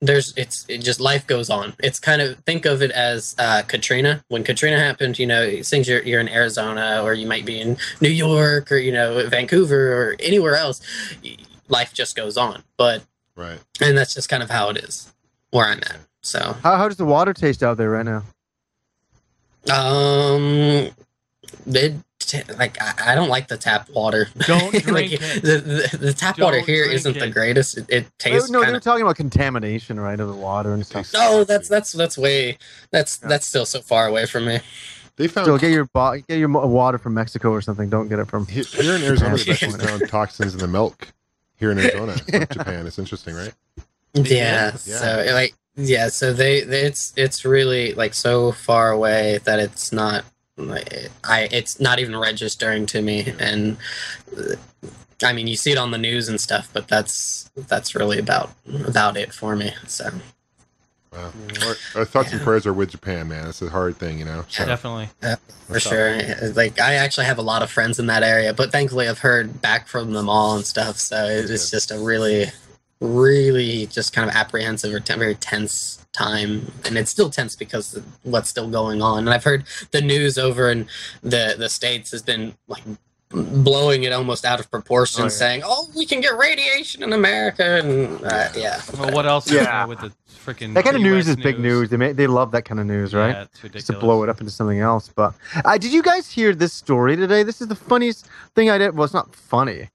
just life goes on. It's kind of, think of it as Katrina. When Katrina happened, things you're in Arizona, or you might be in New York, or Vancouver, or anywhere else. Life just goes on, but right, and that's just kind of how it is where I'm at. So how does the water taste out there right now? I don't like the tap water. Don't drink like, it. The tap water here isn't the greatest. It tastes. No, they were talking about contamination, right, of the water and stuff. No, that's still so far away from me. They found. So get your water from Mexico or something. Don't get it from here in Arizona. They actually found toxins in the milk here in Arizona from Japan. It's interesting, right? Yeah. So it's really like so far away that it's not. It's not even registering to me, and I mean, you see it on the news and stuff, but that's really about it for me. So, wow. Our thoughts and prayers are with Japan, man. It's a hard thing, So, definitely, for sure. Like, I actually have a lot of friends in that area, but thankfully, I've heard back from them all and stuff. So it's just a really just kind of apprehensive or very tense time, and it's still tense because of what's still going on. And I've heard the news over in the States has been like blowing it almost out of proportion, saying, "Oh, we can get radiation in America," and yeah. Well, what else? Yeah. With the freaking that kind of news is big news. They love that kind of news, right? Yeah, it's ridiculous. Just to blow it up into something else. But did you guys hear this story today? This is the funniest thing I did. Well, it's not funny,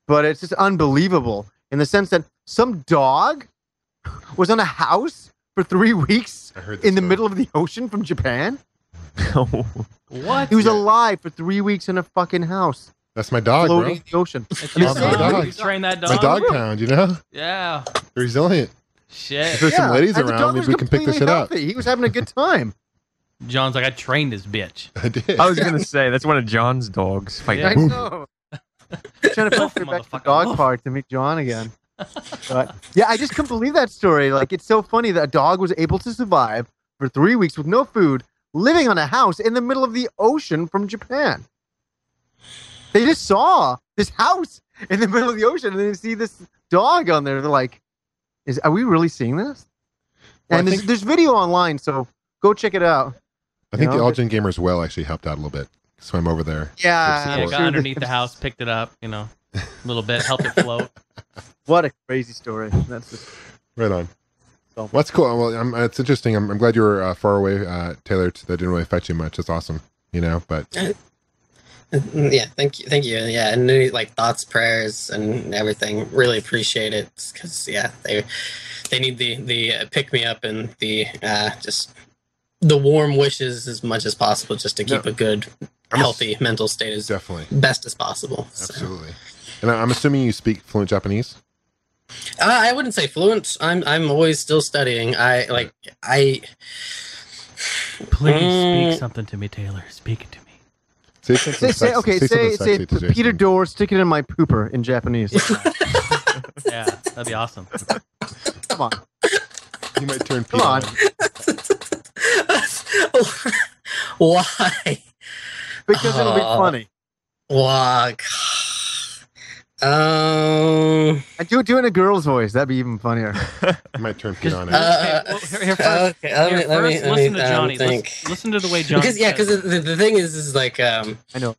but it's just unbelievable in the sense that some dog was on a house for 3 weeks in the middle of the ocean from Japan. What? He was alive for 3 weeks in a fucking house. That's my dog, floating in the ocean. It's your my dog. You train that dog. My dog pound, Yeah. Resilient. Shit. If there's some ladies and the around, dog maybe was we can pick this shit up. healthy. He was having a good time. John's like, I trained this bitch. I did. I was gonna say that's one of John's dogs fighting. Yeah. I know. Trying to Woof, put back to the motherfucker, dog woof. park to meet John again. But yeah, I just couldn't believe that story. Like, it's so funny that a dog was able to survive for 3 weeks with no food, living on a house in the middle of the ocean from Japan. They just saw this house in the middle of the ocean, and they see this dog on there. They're like, "Are we really seeing this?" Well, And there's video online, so go check it out. I think You know? the All Gen Gamers well actually helped out a little bit. Swam over there. Yeah, Yeah, I'm got sure underneath the house, picked it up, a little bit, helped it float. What a crazy story. That's just, Right on. So- Well, that's cool. Well, it's interesting. I'm glad you were far away, Taylor. That didn't really affect you much. That's awesome. But Yeah, thank you. Yeah, and like thoughts, prayers, and everything. Really appreciate it because they need the pick me up and the just the warm wishes as much as possible just to keep a good, healthy mental state as definitely best as possible. So. Absolutely. And I'm assuming you speak fluent Japanese. I wouldn't say fluent. I'm always still studying. Please speak something to me, Taylor. Speak it to me. Say Peter Door, stick it in my pooper in Japanese. Yeah, that'd be awesome. Come on. You might turn Come on. Why? Because it'll be funny. Why? And do it in a girl's voice. That'd be even funnier. You might turn Pete on it. Here first, okay, let me listen to Johnny. think. Listen to the way Johnny. Because the thing is like I know.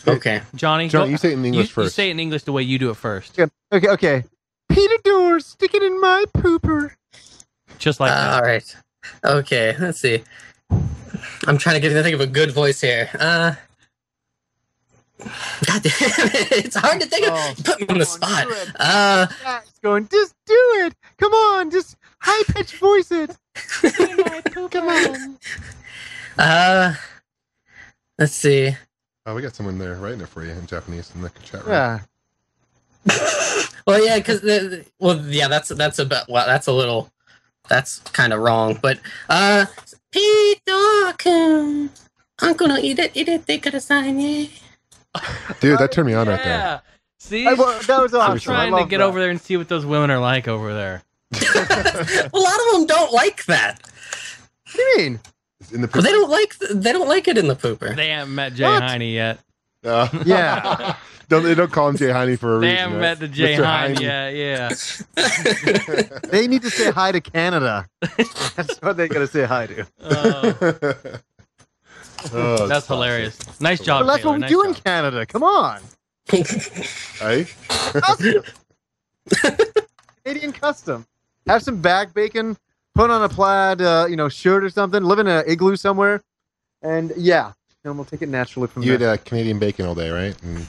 Okay, Johnny, You say it in English first. You say it in English the way you do it first. Okay. Peter Door, stick it in my pooper. Just like that. all right. Okay, let's see. I'm trying to think of a good voice here. God damn it. It's hard to think of. You put me on the spot. It's going, just do it. Come on, just high pitched voice it. Come on. Let's see. Oh, we got someone there writing it for you in Japanese in the chat room. Yeah. Well, yeah, because that's kind of wrong. But Pito-kun, uncle no irete kudasai ne. Dude, that turned me on right there. Yeah. See, That was awesome. I'm trying I to love get that. over there and see what those women are like over there. A lot of them don't like that. What do you mean? In the Well, they don't like it in the pooper. They haven't met Jay What? Heine yet. Yeah. They don't call him Jay Heine for a They reason. haven't right? met the Jay Mr. Heine yet. Yeah. They need to say hi to Canada. That's what they gotta say hi to. Oh, That's hilarious. Nice job, Well, that's Taylor. what we Nice do in job. Canada. Come on. Hey? Canadian custom. Have some back bacon, put on a plaid, shirt or something, live in an igloo somewhere, and and we'll take it naturally from You there. had Canadian bacon all day, right? And,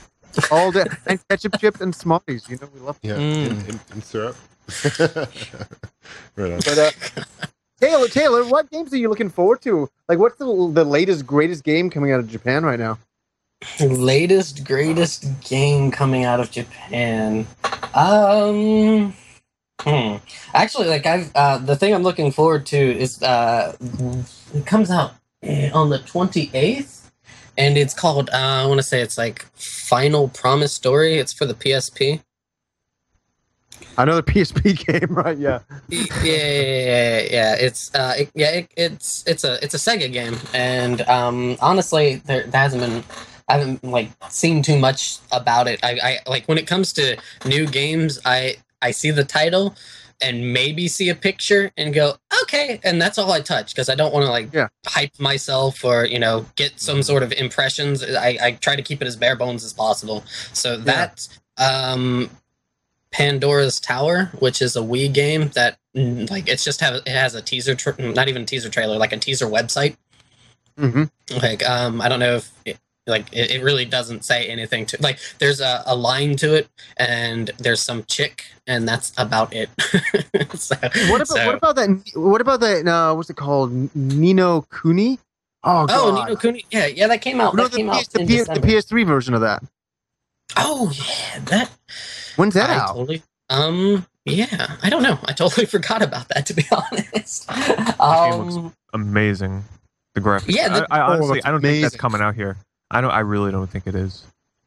All day, and ketchup chips and Smarties. We love. yeah, Mm. and syrup. Right on. But Taylor, what games are you looking forward to? Like, what's the latest, greatest game coming out of Japan right now? Latest, greatest game coming out of Japan. Actually, like the thing I'm looking forward to is it comes out on the 28th, and it's called I want to say it's like Final Promise Story. It's for the PSP. Another PSP game, right? Yeah. Yeah. It's it's a Sega game, and honestly, there hasn't been. I haven't like seen too much about it. I like when it comes to new games, I see the title and maybe see a picture and go, okay, and that's all I touch because I don't want to hype myself or get some sort of impressions. I try to keep it as bare bones as possible. So that Pandora's Tower, which is a Wii game that like it has a teaser, not even a teaser trailer, like a teaser website. Mm-hmm. Like I don't know if it really doesn't say anything to like. There's a line to it, and there's some chick, and that's about it. What about that? What about that? What's it called? Nino Kuni? Oh, God. Nino Kuni. Yeah, that came out. No, That came out the in December. PS3 version of that. Oh yeah, that. When's that I out? totally. Yeah, I don't know. I totally forgot about that, to be honest. Game looks amazing. The graphics. Yeah, I honestly, that's I don't think that's amazing. coming out here. I really don't think it is.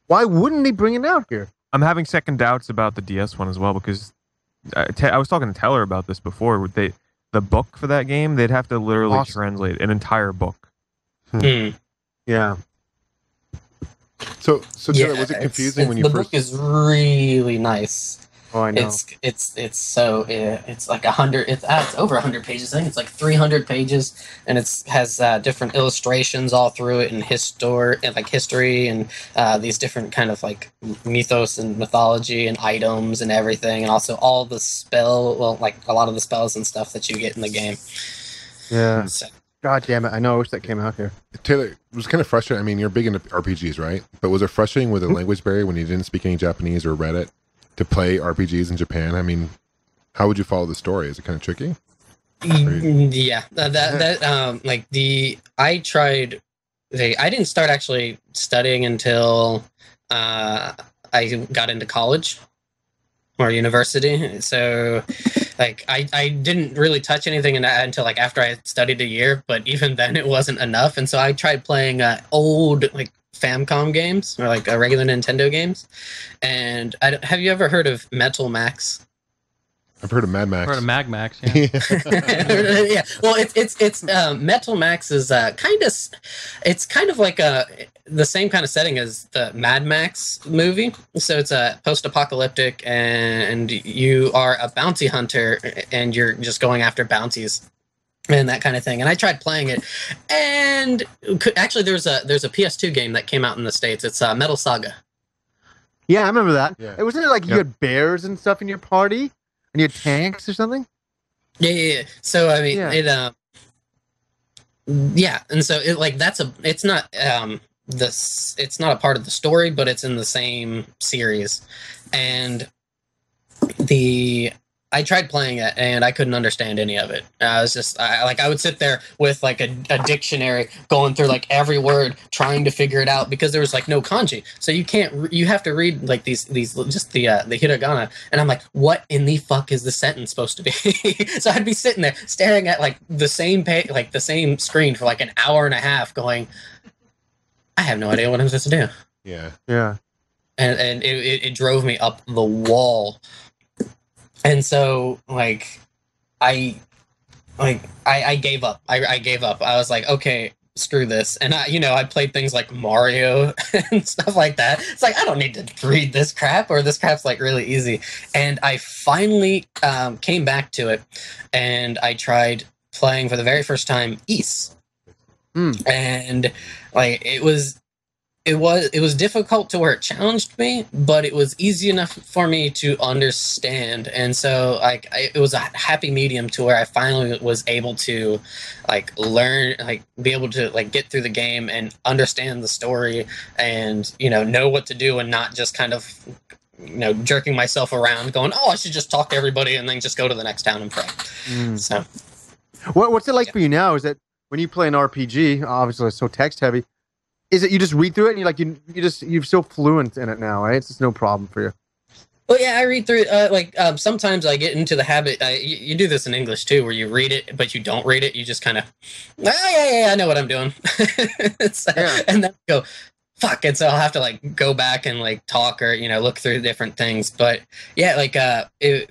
Why wouldn't they bring it out here? I'm having second doubts about the DS one as well because I was talking to Taylor about this before. The book for that game, they'd have to literally translate an entire book. Yeah. So Taylor, was it confusing when you the first? book is really nice. Oh, I know. It's like 100. It's over 100 pages. I think it's like 300 pages, and has different illustrations all through it, and history, and these different kind of like mythos and mythology and items and everything, and also all the like a lot of the spells and stuff that you get in the game. Yeah. So, God damn it! I know. I wish that came out here. Taylor, it was kind of frustrating. I mean, you're big into RPGs, right? But was it frustrating with a language barrier when you didn't speak any Japanese or read it to play RPGs in Japan? I mean, how would you follow the story? Is it kind of tricky? yeah, I didn't start actually studying until I got into college or university. So like I didn't really touch anything until like after I had studied a year, but even then it wasn't enough. And so I tried playing old like Famicom games or like regular Nintendo games. And have you ever heard of Metal Max? I've heard of Mad Max. I've heard of Mag Max, yeah. Yeah. Well, it's Metal Max is kind of like the same kind of setting as the Mad Max movie. So it's a post-apocalyptic, and you are a bounty hunter, and you're just going after bounties and that kind of thing. And I tried playing it, and actually there's a PS2 game that came out in the States. It's Metal Saga. Yeah, I remember that. Yeah. It wasn't it like you had bears and stuff in your party, and you had tanks or something. Yeah. So I mean, Yeah. and so it's not it's not a part of the story, but it's in the same series. And I tried playing it and I couldn't understand any of it. I was just I would sit there with like a dictionary going through like every word trying to figure it out, because there was like no kanji. So you have to read like these just the hiragana, and I'm like, what in the fuck is the sentence supposed to be? So I'd be sitting there staring at like the same page, like the same screen for like an hour and a half going, I have no idea what I'm supposed to do. Yeah. Yeah. And it drove me up the wall. And so, like, I gave up. I gave up. I was like, okay, screw this. And I played things like Mario and stuff like that. It's like, I don't need to read this crap, or this crap's like really easy. And I finally came back to it, and I tried playing for the very first time Ys. And like it was difficult to where it challenged me, but it was easy enough for me to understand. And so like it was a happy medium to where I finally was able to like learn, like be able to like get through the game and understand the story, and know what to do, and not just kind of jerking myself around going, oh, I should just talk to everybody and then just go to the next town and pray. So what's it like for you now? Is that when you play an RPG, obviously it's so text heavy, is it you just read through it and you're so fluent in it now, right? It's just no problem for you. Well, yeah, I read through it. Sometimes I get into the habit. You do this in English too, where you read it, but you don't read it. You just kind of, yeah, I know what I'm doing. And then go, fuck. And so I'll have to like go back and like talk or look through different things. But yeah, like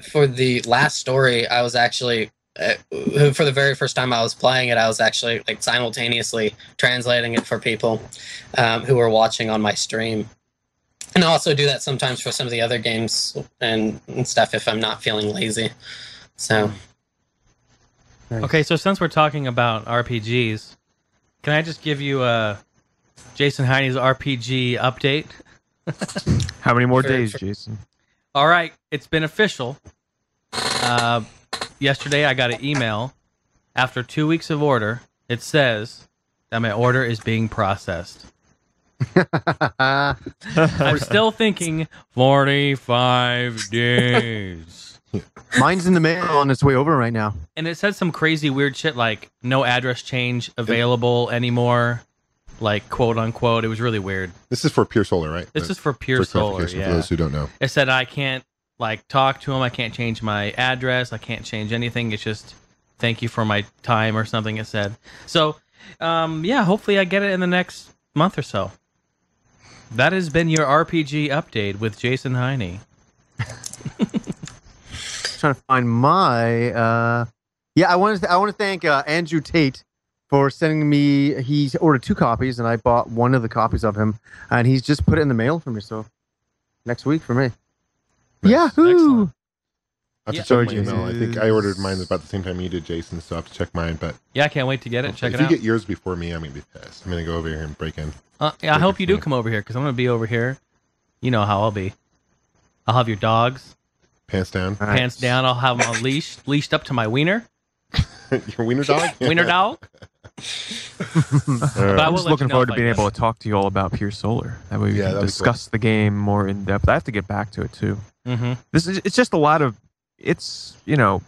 for the last story, I was actually. For the very first time I was playing it, I was actually like simultaneously translating it for people who were watching on my stream. And I also do that sometimes for some of the other games and stuff if I'm not feeling lazy. So. Okay, so since we're talking about RPGs, can I just give you Jason Heine's RPG update? How many more days, Jason? All right, it's been official. Yesterday, I got an email. After 2 weeks of order, it says that my order is being processed. I'm still thinking 45 days. Mine's in the mail on its way over right now. And it said some crazy weird shit like no address change available anymore, like quote unquote. It was really weird. This is for Pure Solar, right? This is for Pure Solar, clarification, yeah. for those who don't know. It said I can't like talk to him. I can't change my address. I can't change anything. It's just thank you for my time or something it said. So, yeah, hopefully I get it in the next month or so. That has been your RPG update with Jason Heine. Trying to find my I want to thank Andrew Tate for sending me. He's ordered 2 copies and I bought one of the copies of him, and he's just put it in the mail for me, so next week for me. Yahoo! Excellent. I have Yeah. to check my Jesus. email. I think I ordered mine about the same time you did, Jason. So I have to check mine. But Yeah, I can't wait to get it. Check if it you out. get yours before me, I'm gonna be pissed. I'm gonna go over here and break in. Yeah, I hope you do come over here because I'm going to be over here. You know how I'll be. I'll have your dogs Pants down. pants down. I'll have them on leashed up to my wiener. Your wiener dog. Wiener dog. But I I'm will just let looking you know forward if to I being get able it. to talk to you all about Pure Solar. That way we Yeah, can that'd be discuss the game more in depth. I have to get back to it too. Mm-hmm. It's just a lot of, it's, you know,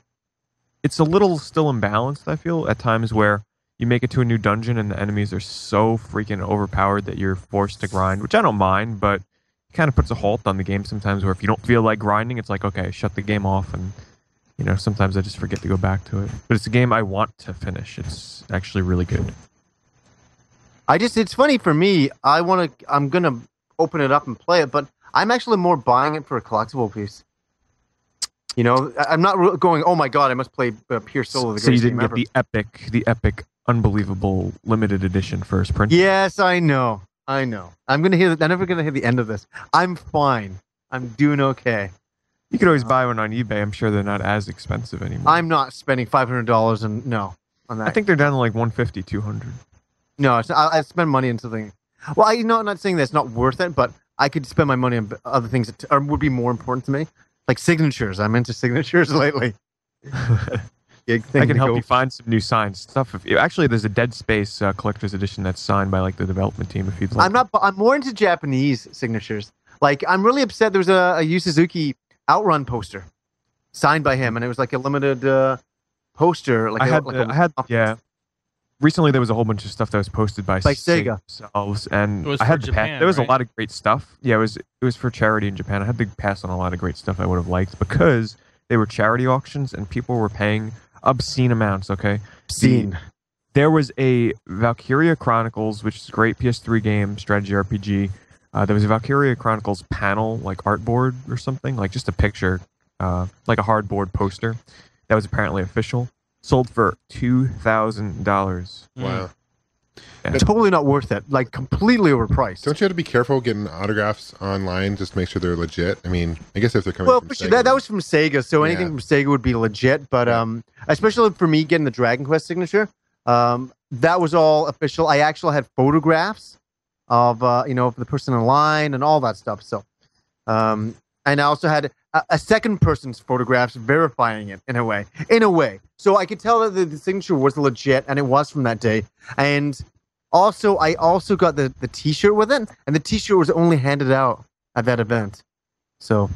it's a little still imbalanced, I feel, at times where you make it to a new dungeon and the enemies are so freaking overpowered that you're forced to grind, which I don't mind, but it kind of puts a halt on the game sometimes where if you don't feel like grinding, it's like, okay, shut the game off. And, you know, sometimes I just forget to go back to it. But it's a game I want to finish. It's actually really good. It's funny for me. I'm going to open it up and play it, but I'm actually more buying it for a collectible piece. You know, I'm not going, oh my God, I must play Pure Solar. The So you greatest didn't game get ever. the epic, unbelievable limited edition first print? Yes, I know. I'm going to hear that. I'm never going to hear the end of this. I'm fine. I'm doing okay. You could always buy one on eBay. I'm sure they're not as expensive anymore. I'm not spending $500 on that. I think they're down to like 150, 200. No, I spend money on something. Well, I'm not saying that it's not worth it, but I could spend my money on other things that would be more important to me, like signatures. I'm into signatures lately. I can help you find some new signed stuff. Actually, there's a Dead Space collector's edition that's signed by like the development team. If you'd like, I'm more into Japanese signatures. Like, I'm really upset. There was a Yu Suzuki Outrun poster signed by him, and it was like a limited poster. Like Recently, there was a whole bunch of stuff that was posted by Sega themselves, and It was I had for to Japan, pass. There was right? a lot of great stuff. Yeah, it was for charity in Japan. I had to pass on a lot of great stuff I would have liked because they were charity auctions and people were paying obscene amounts. Okay, There was a Valkyria Chronicles, which is a great PS3 game, strategy RPG. There was a Valkyria Chronicles panel, like artboard or something, like just a picture, like a hardboard poster that was apparently official. Sold for $2,000. Wow. Yeah. Totally not worth it. Like, completely overpriced. Don't you have to be careful getting autographs online just to make sure they're legit? I mean, I guess if they're coming from for sure, Sega, that was from Sega, so anything Yeah. from Sega would be legit. But especially for me getting the Dragon Quest signature, that was all official. I actually had photographs of the person in line and all that stuff. So, and I also had a second person's photographs verifying it in a way. So I could tell that the signature was legit, and it was from that day. And also, I also got the T-shirt with it, and the T-shirt was only handed out at that event. So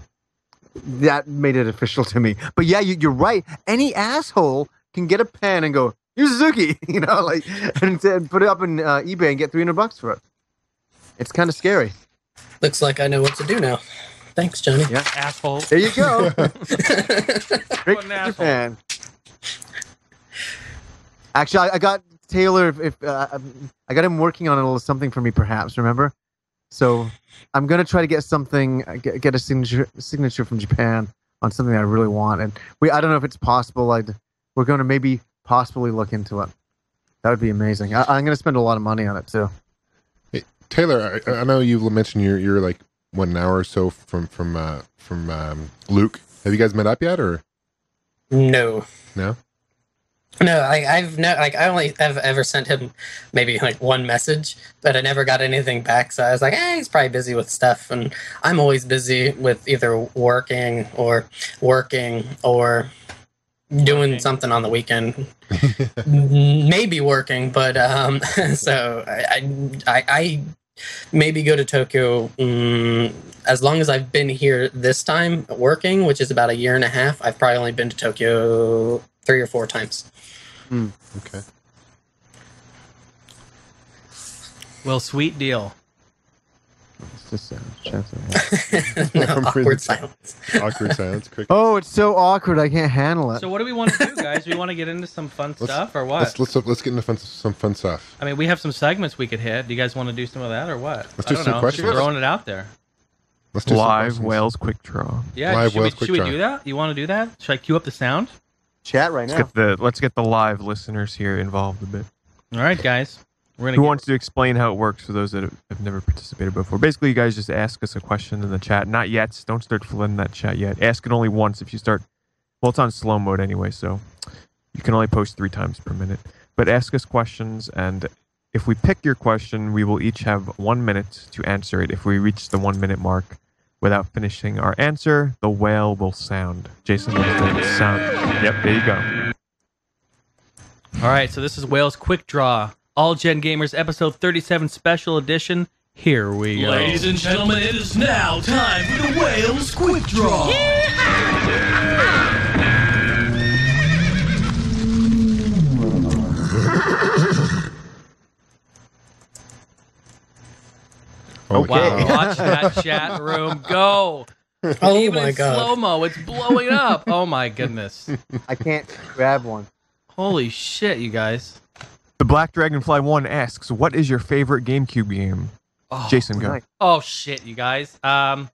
that made it official to me. But yeah, you're right. Any asshole can get a pen and go, "Yu Suzuki," and put it up in eBay and get $300 for it. It's kind of scary. Looks like I know what to do now. Thanks, Johnny. Yeah. Asshole. There you go. Great What an asshole. Japan. Actually, I got Taylor. I got him working on a little something for me, perhaps. Remember? So I'm gonna try to get something, get a signature from Japan on something I really want, and I don't know if it's possible. We're gonna maybe possibly look into it. That would be amazing. I'm gonna spend a lot of money on it too. Hey, Taylor, I know you mentioned you're like an hour or so from Luke. Have you guys met up yet, or No. no? No, I only have ever sent him maybe like one message, but I never got anything back. So I was like, he's probably busy with stuff, and I'm always busy with either working or doing something on the weekend. Maybe working, but so I maybe go to Tokyo. As long as I've been here this time working, which is about a year and a half, I've probably only been to Tokyo 3 or 4 times. Okay. Well, sweet deal. It's just chance. No, awkward silence. Awkward silence. Cricket. Oh, it's so awkward. I can't handle it. So what do we want to do, guys? Do we want to get into some fun stuff or what? Let's get into some fun stuff. I mean, we have some segments we could hit. Do you guys want to do some of that or what? Let's do some questions. Just throwing it out there. Let's do some Live questions. Whales quick draw. Yeah, Live Whales should quick we draw. do that? You want to do that? Should I cue up the sound? Chat right now. Let's get the live listeners here involved a bit. All right, guys. Who wants to explain how it works for those that have never participated before? Basically, you guys just ask us a question in the chat. Not yet. Don't start flooding that chat yet. Ask it only once. If you start... Well, it's on slow mode anyway, so you can only post 3 times per minute. But ask us questions, and if we pick your question, we will each have 1 minute to answer it. If we reach the 1 minute mark without finishing our answer, the whale will sound. Jason, what does the sound? Yep, there you go. All right, so this is Whale's Quick Draw. All Gen Gamers episode 37 special edition. Here we go. Ladies and gentlemen, it is now time for the Whale's Quick Draw. Oh, wow. Watch that chat room go. Oh Even my in god. slow-mo, it's blowing up. Oh my goodness. I can't grab one. Holy shit, you guys. The Black Dragonfly 1 asks, what is your favorite GameCube game? Oh, Jason, go. Nice. Oh shit, you guys. Well,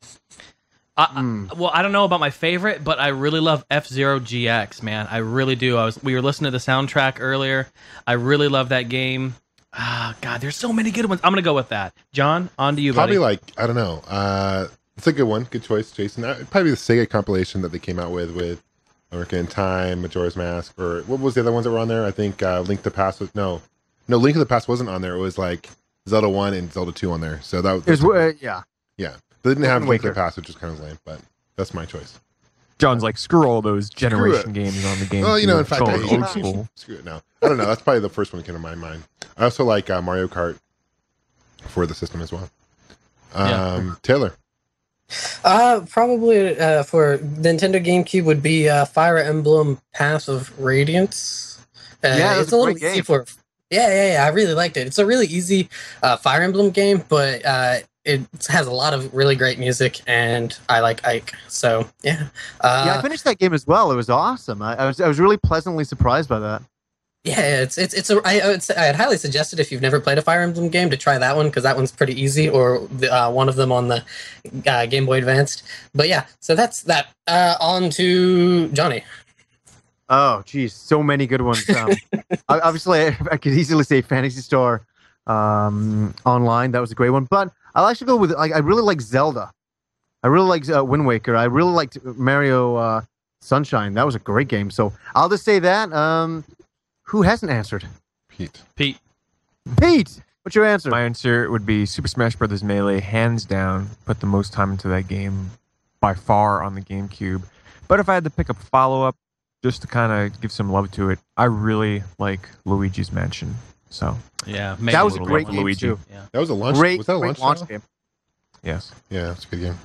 I don't know about my favorite, but I really love F-Zero GX, man. I really do. We were listening to the soundtrack earlier. I really love that game. God, there's so many good ones. I'm gonna go with that. John, on to you, buddy. Probably I don't know. It's a good one. Good choice, Jason. Probably the Sega compilation that they came out with American in Time, Majora's Mask, or what was the other ones that were on there? I think Link to the Past was no, Link to the Past wasn't on there. It was like Zelda 1 and Zelda 2 on there. So that was yeah. They didn't have Link to Waker. the Past, which is kind of lame, but that's my choice. John's like, screw all those generation games on the game. Well, in fact, old school. Screw it now. I don't know. That's probably the first one that came to my mind. I also like Mario Kart for the system as well. Taylor. Probably for Nintendo GameCube would be Fire Emblem Path of Radiance. Yeah, it's a little easy for. Yeah. I really liked it. It's a really easy Fire Emblem game, but it has a lot of really great music, and I like Ike. So yeah. I finished that game as well. It was awesome. I was really pleasantly surprised by that. Yeah, I'd highly suggest it if you've never played a Fire Emblem game to try that one, because that one's pretty easy, or one of them on the Game Boy Advanced. But yeah, so that's that. On to Johnny. Oh, geez, so many good ones. Obviously, I could easily say Phantasy Star Online. That was a great one. But I'll actually go with, I really like Zelda. I really like Wind Waker. I really liked Mario Sunshine. That was a great game. So I'll just say that. Who hasn't answered? Pete. What's your answer? My answer would be Super Smash Bros. Melee, hands down. Put the most time into that game by far on the GameCube. But if I had to pick a follow-up, just to kind of give some love to it, I really like Luigi's Mansion. So Yeah, that was a little great love game Luigi. too. Yeah. That was a launch. Great, Was that a great launch launch title? game. Yes. Yeah, it's a good game.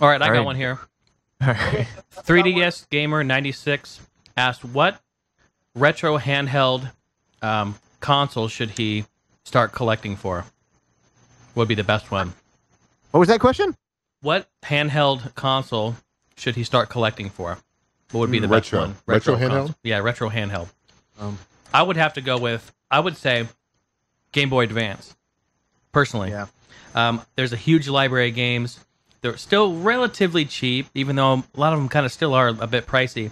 All right, I All got right. one here. All right. 3DS Gamer 96 asked, what retro handheld console should he start collecting for? Would be the best one. What was that question? What handheld console should he start collecting for? What would be the best Retro. one? Retro console. handheld? Yeah, retro handheld. Um, I would have to go with, I would say, Game Boy Advance. Personally. Yeah. There's a huge library of games. They're still relatively cheap, even though a lot of them kind of still are a bit pricey.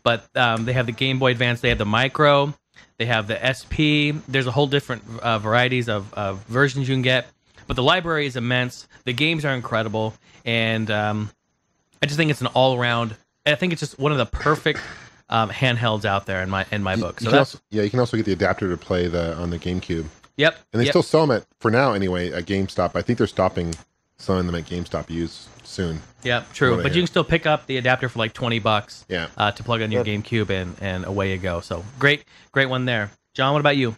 But they have the Game Boy Advance. They have the Micro. They have the SP. There's a whole different varieties of versions you can get. But the library is immense. The games are incredible. And I just think it's an all-around... I think it's just one of the perfect handhelds out there in my book. So you can also get the adapter to play on the GameCube. Yep. And they still sell them for now anyway at GameStop. I think they're stopping selling them at GameStop used soon. Yeah, true. But you can still pick up the adapter for like $20 Yeah. to plug in your GameCube and away you go. So great one there. John, what about you?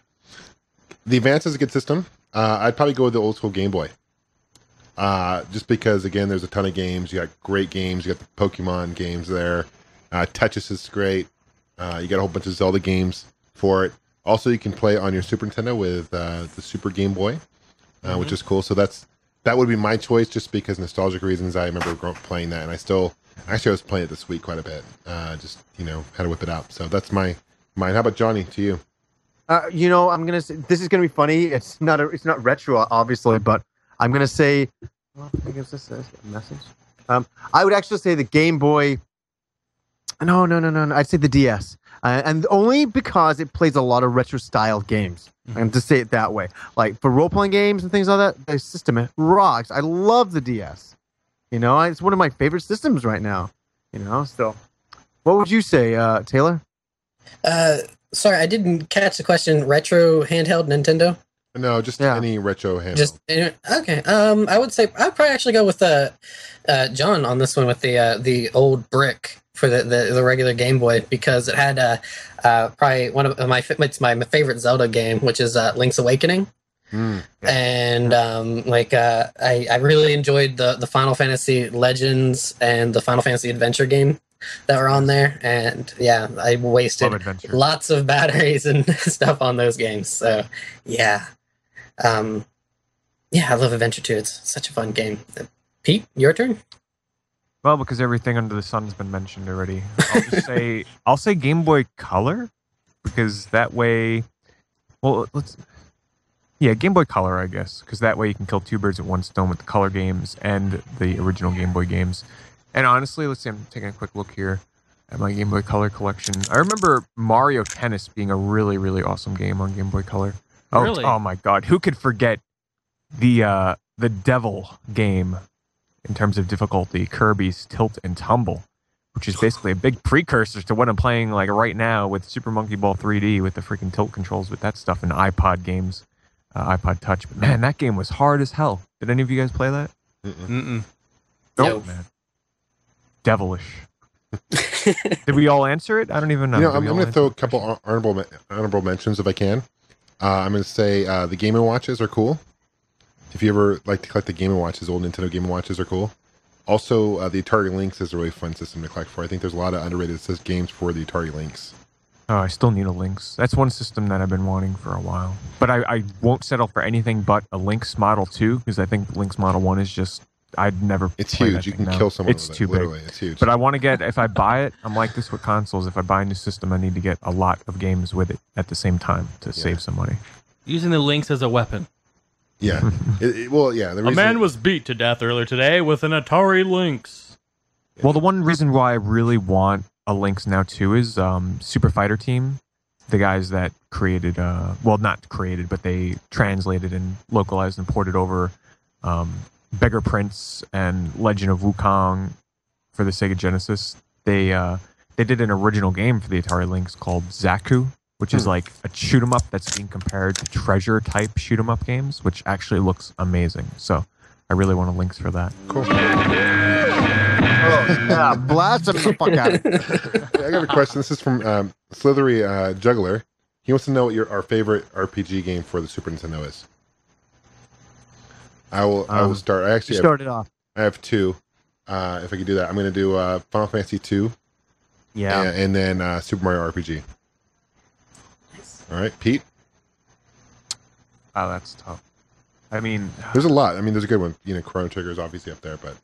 The Advance is a good system. I'd probably go with the old school Game Boy. Just because, again, there's a ton of games. You got great games. You got the Pokemon games there. Tetris is great. You got a whole bunch of Zelda games for it. Also, you can play on your Super Nintendo with the Super Game Boy, which is cool. So that would be my choice, just because nostalgic reasons. I remember playing that, and I was playing it this week quite a bit. Just had to whip it out. So that's mine. How about Johnny? To you? I'm gonna say this is gonna be funny. It's not retro, obviously, but I'm gonna say. Well, I guess this is a message. I would actually say the Game Boy. No. I'd say the DS, and only because it plays a lot of retro style games. And to say it that way, like for role-playing games and things like that, the system rocks. I love the DS. You know, it's one of my favorite systems right now. You know, so what would you say, Taylor? Sorry, I didn't catch the question. Retro handheld Nintendo? No, just any retro handheld. Just okay. I would say I'd probably actually go with John on this one with the old brick for the regular Game Boy, because it had probably one of my favorite Zelda game, which is Link's Awakening. And I really enjoyed the Final Fantasy Legends and the Final Fantasy Adventure game that were on there, and yeah, I wasted lots of batteries and stuff on those games. So yeah, I love Adventure 2. It's such a fun game. Pete, your turn. Well, because everything under the sun has been mentioned already, I'll just say Game Boy Color, because that way, Game Boy Color, I guess, because that way you can kill two birds with one stone with the color games and the original Game Boy games. And honestly, let's see, I'm taking a quick look here at my Game Boy Color collection. I remember Mario Tennis being a really, really awesome game on Game Boy Color. Oh, really? Oh my God, who could forget the Devil game in terms of difficulty, Kirby's Tilt and Tumble, which is basically a big precursor to what I'm playing like right now with Super Monkey Ball 3D with the freaking tilt controls with that stuff and iPod games, iPod Touch. But man, that game was hard as hell. Did any of you guys play that? Mm-mm. Nope. Man. Devilish. Did we all answer it? I don't even know. You know, I'm going to throw a couple honorable mentions if I can. I'm going to say the Game & Watches are cool. If you ever like to collect the Game & Watches, old Nintendo Game & Watches are cool. Also, the Atari Lynx is a really fun system to collect for. I think there's a lot of underrated games for the Atari Lynx. Oh, I still need a Lynx. That's one system that I've been wanting for a while. But I won't settle for anything but a Lynx Model 2, because I think Lynx Model 1 is just... I'd never... It's huge. You can kill someone with it. It's too Literally, big. it's huge. But I want to get... If I buy it, I'm like this with consoles. If I buy a new system, I need to get a lot of games with it at the same time to save some money. Using the Lynx as a weapon. Yeah. A man was beat to death earlier today with an Atari Lynx. Well, the one reason why I really want a Lynx now, too, is Super Fighter Team. The guys that created... not created, but they translated and localized and ported over... Beggar Prince and Legend of Wukong for the Sega Genesis. They did an original game for the Atari Lynx called Zaku, which is like a shoot 'em up that's being compared to treasure type shoot 'em up games, which actually looks amazing. So I really want a Lynx for that. Cool. Blast him the fuck out. I got a question. This is from Slithery Juggler. He wants to know what our favorite RPG game for the Super Nintendo is. I will start. I actually started off. I have two. If I could do that, I'm going to do Final Fantasy 2. Yeah. And then Super Mario RPG. Nice. All right, Pete? Oh, that's tough. I mean... There's a lot. I mean, there's a good one. You know, Chrono Trigger is obviously up there, but...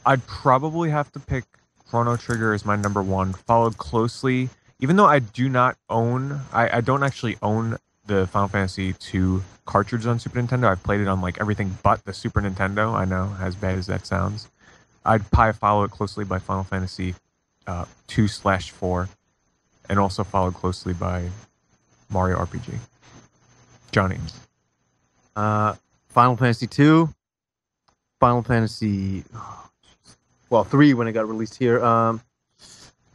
I'd probably have to pick Chrono Trigger as my number one, followed closely... Even though I do not own... I don't actually own the Final Fantasy 2 cartridge on Super Nintendo. I've played it on like everything but the Super Nintendo. I know, as bad as that sounds. I'd probably follow it closely by Final Fantasy 2/4, and also followed closely by Mario RPG. Johnny. Final Fantasy 2, Final Fantasy 3 when it got released here,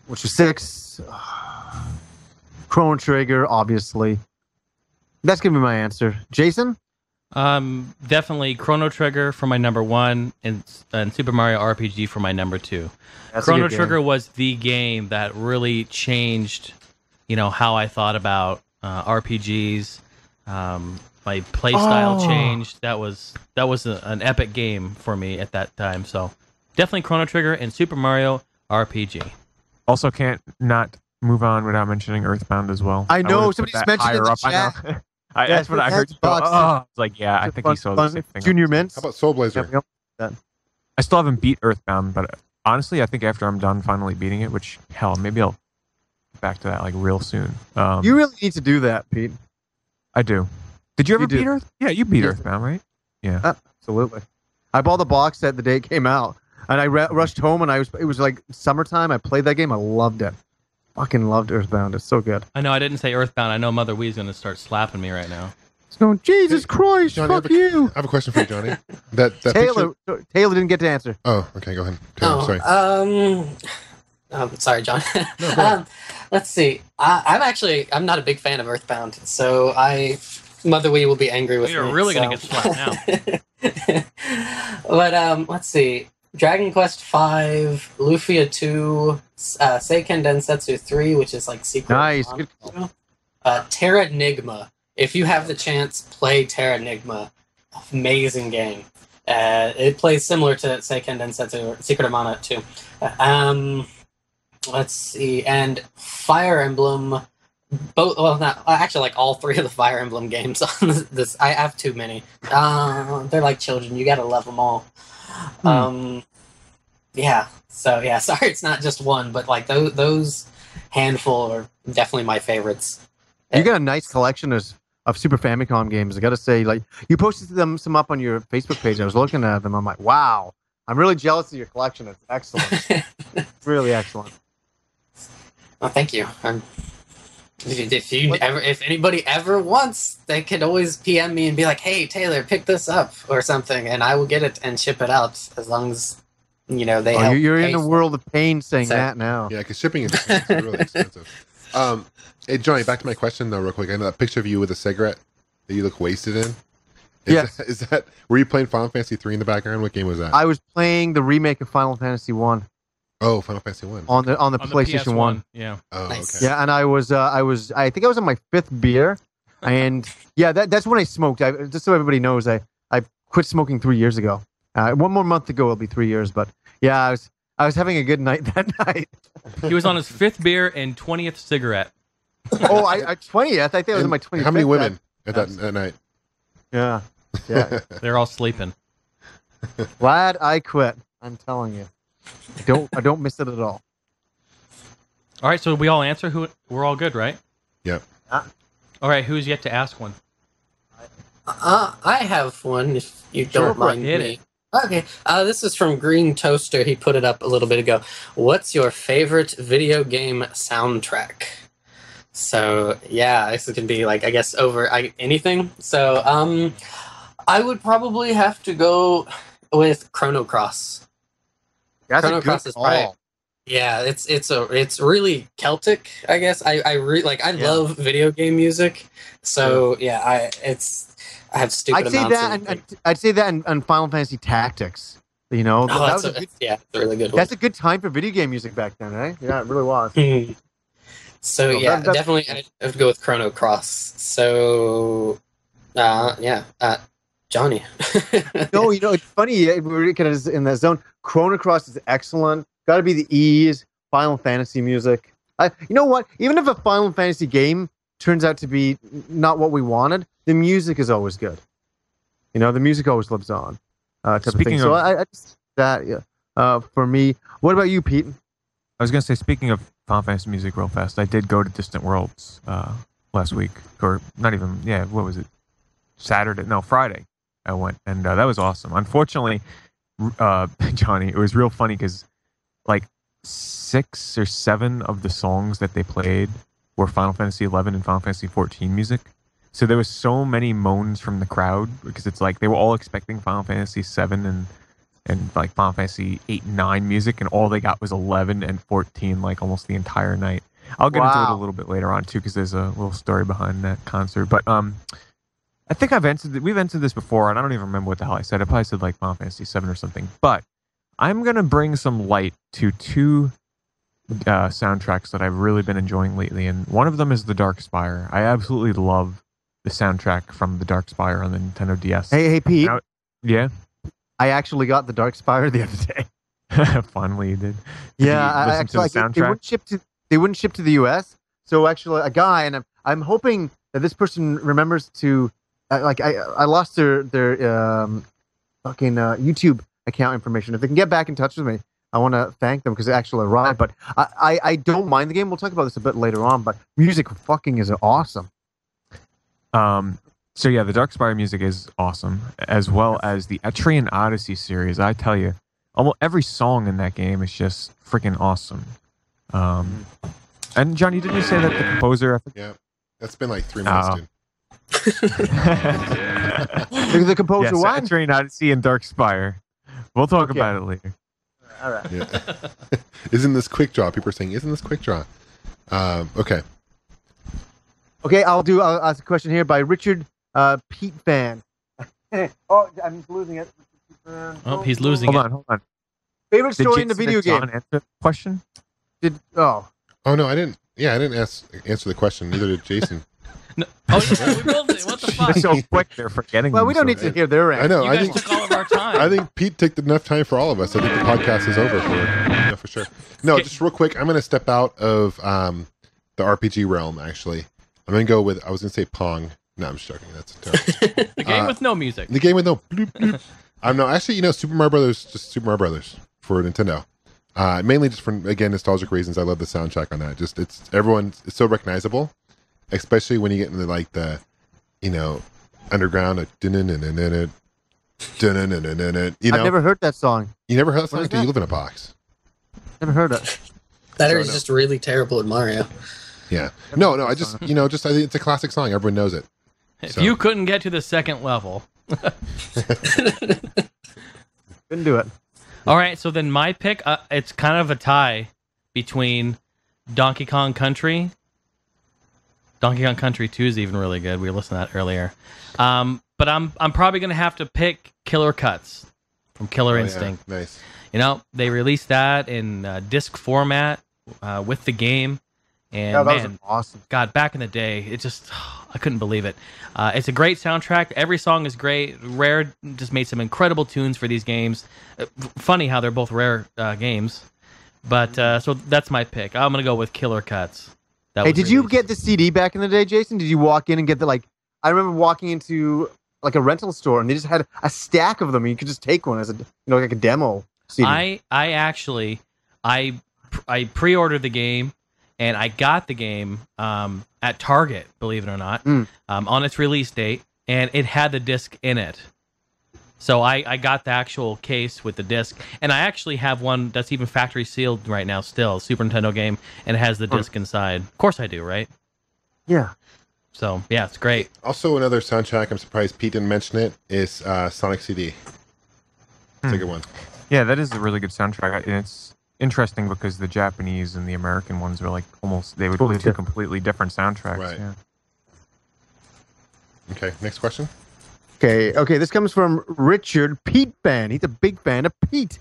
which was 6, Chrono Trigger, obviously. That's going to be my answer. Jason? Definitely Chrono Trigger for my number one, and Super Mario RPG for my number two. That's Chrono Trigger was the game that really changed, how I thought about RPGs. My play style changed. That was an epic game for me at that time. So definitely Chrono Trigger and Super Mario RPG. Also, can't not move on without mentioning Earthbound as well. I know somebody's mentioned it in the chat. I know. That's what I heard. It's like, yeah, I think he saw the same thing. Junior Mints. How about Soul Blazer? I still haven't beat Earthbound, but honestly, I think after I'm done finally beating it, which, hell, maybe I'll get back to that like real soon. You really need to do that, Pete. I do. Did you ever beat Earth? Yeah, you beat Earthbound, right? Yeah. Absolutely. I bought the box set the day it came out, and I rushed home, and it was like summertime. I played that game. I loved it. Fucking loved Earthbound. It's so good. I know I didn't say Earthbound. I know Mother Wee's going to start slapping me right now. It's going, Jesus Christ, Johnny, fuck you. I have a question for you, Johnny. That Taylor didn't get to answer. Oh, okay, go ahead. Taylor, sorry. Sorry, John. No, let's see. I'm not a big fan of Earthbound, so Mother Wii will be angry with me. You're really going to get slapped now. But let's see. Dragon Quest V, Lufia 2, Seiken Densetsu 3, which is like Secret. Nice. Terranigma. If you have the chance, play Terranigma. Amazing game. It plays similar to Seiken Densetsu, Secret of Mana 2. Let's see. And Fire Emblem. Not actually, like all three of the Fire Emblem games on this. I have too many. They're like children. You gotta love them all. Yeah. So yeah, sorry, it's not just one, but like those handful are definitely my favorites. You got a nice collection of Super Famicom games. I got to say, like, you posted some up on your Facebook page. I was looking at them. I'm like, wow. I'm really jealous of your collection. It's excellent. It's really excellent. Well, thank you. If anybody ever wants, they could always PM me and be like, "Hey, Taylor, pick this up" or something, and I will get it and ship it out as long as they help. You're in a world of pain saying that now. Yeah, because shipping is really expensive. Hey, Johnny, back to my question though, real quick. I know that picture of you with a cigarette that you look wasted in. Is that were you playing Final Fantasy 3 in the background? What game was that? I was playing the remake of Final Fantasy 1. Oh, Final Fantasy 1 on the PlayStation 1. Yeah. Oh, nice. Okay. Yeah, and I think I was on my 5th beer, and yeah, that's when I smoked. Just so everybody knows, I quit smoking 3 years ago. 1 more month to go, it'll be 3 years. But yeah, I was having a good night that night. He was on his 5th beer and 20th cigarette. Oh, I 20th. I think I was in my 25th. How many women at that night? Yeah. They're all sleeping. Glad I quit. I'm telling you. I don't miss it at all. All right, so we all answer who we're all good, right? Yep. Yeah. All right, who's yet to ask one? I have one if you don't mind hit me. it. Okay. This is from Green Toaster. He put it up a little bit ago. What's your favorite video game soundtrack? So yeah, this can be like, I guess, over anything. So I would probably have to go with Chrono Cross. That's Chrono a good Cross is probably, call. yeah, it's really Celtic, I guess. I love video game music. So yeah, I have stupid I'd say that and Final Fantasy Tactics. You know, that's a really good one. That's a good time for video game music back then, eh? Yeah, it really was. So yeah, definitely I have to go with Chrono Cross. So Johnny. No, it's funny. We're kind of in that zone. Chrono Cross is excellent. Got to be the E's. Final Fantasy music. You know what? Even if a Final Fantasy game turns out to be not what we wanted, the music is always good. The music always lives on. Speaking of, so I just for me. What about you, Pete? I was going to say, speaking of Final Fantasy music real fast, I did go to Distant Worlds last week. Or not even, what was it? Friday I went. And that was awesome. Unfortunately, Johnny, it was real funny because like 6 or 7 of the songs that they played were Final Fantasy 11 and Final Fantasy 14 music. So there was so many moans from the crowd because it's like they were all expecting Final Fantasy 7 and like Final Fantasy 8 and 9 music, and all they got was 11 and 14 like almost the entire night. I'll get into it a little bit later on too because there's a little story behind that concert. But I think we've answered this before, and I don't even remember what the hell I said. I probably said like Final Fantasy 7 or something. But I'm gonna bring some light to 2 soundtracks that I've really been enjoying lately, and one of them is The Dark Spire. I absolutely love the soundtrack from The Dark Spire on the Nintendo DS. Hey, Pete. Yeah? I actually got The Dark Spire the other day. Finally, you did. Yeah, I actually, they wouldn't ship to the US. So actually, a guy, and I'm hoping that this person remembers to, I lost their fucking YouTube account information. If they can get back in touch with me, I want to thank them because it actually arrived. But I don't mind the game. We'll talk about this a bit later on. But music fucking is awesome. So yeah, the Dark Spire music is awesome, as well as the Etrian Odyssey series. I tell you, almost every song in that game is just freaking awesome. And Johnny, didn't you say that the composer? Yeah, that's been like 3 months, dude. The composer one? Entering Odyssey and Darkspire. We'll talk about it later. All right. Yeah. Isn't this quick draw? People are saying, isn't this quick draw? Okay. Okay, I'll ask a question here by Richard Pete Fan. Oh, I'm just losing it. Oh, he's losing it. Hold on. Favorite story in the video game? John answer the question? Oh no, I didn't. Yeah, I didn't answer the question. Neither did Jason. No. Oh, we both did. What the fuck? So quick, they're forgetting. well, we don't need to hear their answer. I know. You guys took all of our time. I think Pete took enough time for all of us. I think the podcast is over for sure. No, just real quick. I'm going to step out of the RPG realm. Actually, I'm going to go with. I was going to say Pong. No, I'm just joking. That's terrible. The game with no music. The game with no bloop bloop. I'm no. Actually, Super Mario Brothers. Just Super Mario Brothers for Nintendo. Mainly just for, again, nostalgic reasons. I love the soundtrack on that. Just it's so recognizable, especially when you get into like the, underground. I've never heard that song. You never heard that song until you live in a box. Never heard it. That is just really terrible at Mario. Yeah. No. I just I think it's a classic song. Everyone knows it. If you couldn't get to the second level. Couldn't do it. All right, so then my pick, it's kind of a tie between Donkey Kong Country. Donkey Kong Country 2 is even really good. We were listening to that earlier. But I'm probably going to have to pick Killer Cuts from Killer Instinct. Yeah. Nice. They released that in disc format with the game. And that was awesome. God, back in the day, it just, I couldn't believe it. It's a great soundtrack. Every song is great. Rare just made some incredible tunes for these games. Funny how they're both Rare games. But, so that's my pick. I'm going to go with Killer Cuts. Hey, did you get the CD back in the day, Jason? Did you walk in and get I remember walking into like a rental store and they just had a stack of them and you could just take one as a, like a demo CD. I pre-ordered the game. And I got the game at Target, believe it or not, on its release date, and it had the disc in it. So I got the actual case with the disc, and I actually have one that's even factory sealed right now still, Super Nintendo game, and it has the disc inside. Of course I do, right? Yeah. So, yeah, it's great. Also, another soundtrack, I'm surprised Pete didn't mention it, is Sonic CD. It's a good one. Yeah, that is a really good soundtrack. And it's interesting because the Japanese and the American ones are like they would play two completely different soundtracks. Right. Yeah. Okay, next question. Okay, this comes from Richard Pete Fan. He's a big fan of Pete.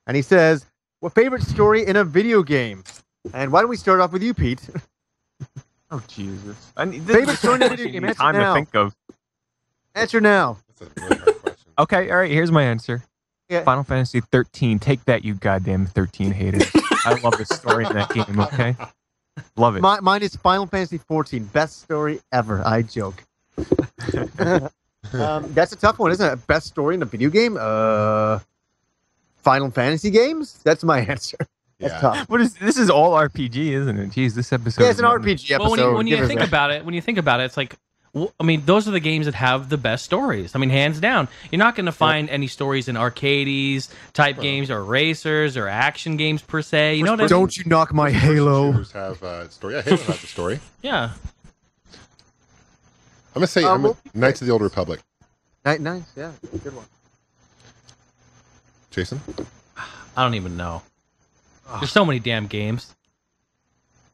And he says, what favorite story in a video game? And why don't we start off with you, Pete? Oh, Jesus. Favorite story in a video game? Answer Time now. to think of. Answer now. That's a really hard question. Okay, all right, here's my answer. Yeah. Final Fantasy 13. Take that, you goddamn 13 haters. I love the story in that game, okay? Love it. Mine is Final Fantasy 14. Best story ever. I joke. That's a tough one, isn't it? Best story in a video game? Final Fantasy games? That's my answer. That's tough. This is all RPG, isn't it? Jeez, this episode. Yeah, it's an RPG episode. Well, when you think about it, it's like, those are the games that have the best stories. Hands down. You're not going to find any stories in arcades type games or racers or action games per se. You know what I mean? Don't you knock my Halo. Shooters have a story. Yeah, Halo has a story. Yeah. I'm going to say Knights of the Old Republic. Nice, yeah. Good one. Jason? I don't even know. There's so many damn games.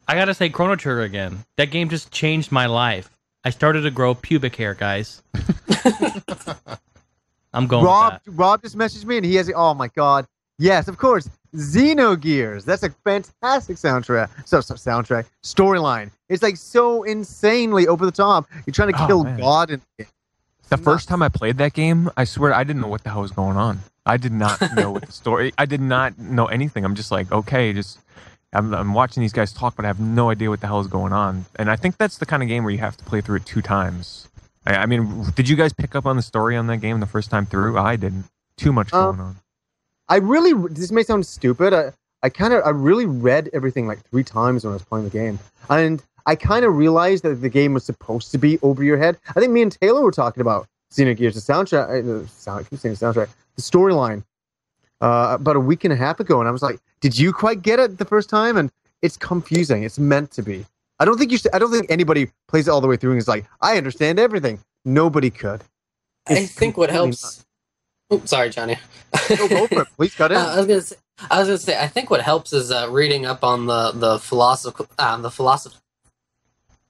I got to say Chrono Trigger again. That game just changed my life. I started to grow pubic hair, guys. I'm going with that. Rob just messaged me and he has, oh my God. Yes, of course. Xenogears. That's a fantastic soundtrack. Soundtrack. Storyline. It's like so insanely over the top. You're trying to kill God. And the first time I played that game, I swear I didn't know what the hell was going on. I did not know what the story. I did not know anything. I'm just like, okay, I'm watching these guys talk, but I have no idea what the hell is going on. And I think that's the kind of game where you have to play through it 2 times. I mean, did you guys pick up on the story on that game the first time through? I didn't. Too much going on. This may sound stupid. I really read everything like 3 times when I was playing the game. And I kind of realized that the game was supposed to be over your head. I think me and Taylor were talking about Xenogears, the soundtrack. I keep saying the soundtrack. The storyline. About a week and a half ago, and I was like, "Did you quite get it the first time?" And it's confusing. It's meant to be. I don't think anybody plays it all the way through and is like, I understand everything. Nobody could. I think what helps. Oops, sorry, Johnny. Go for it. Please cut in. I was gonna say. I think what helps is reading up on the philosophical.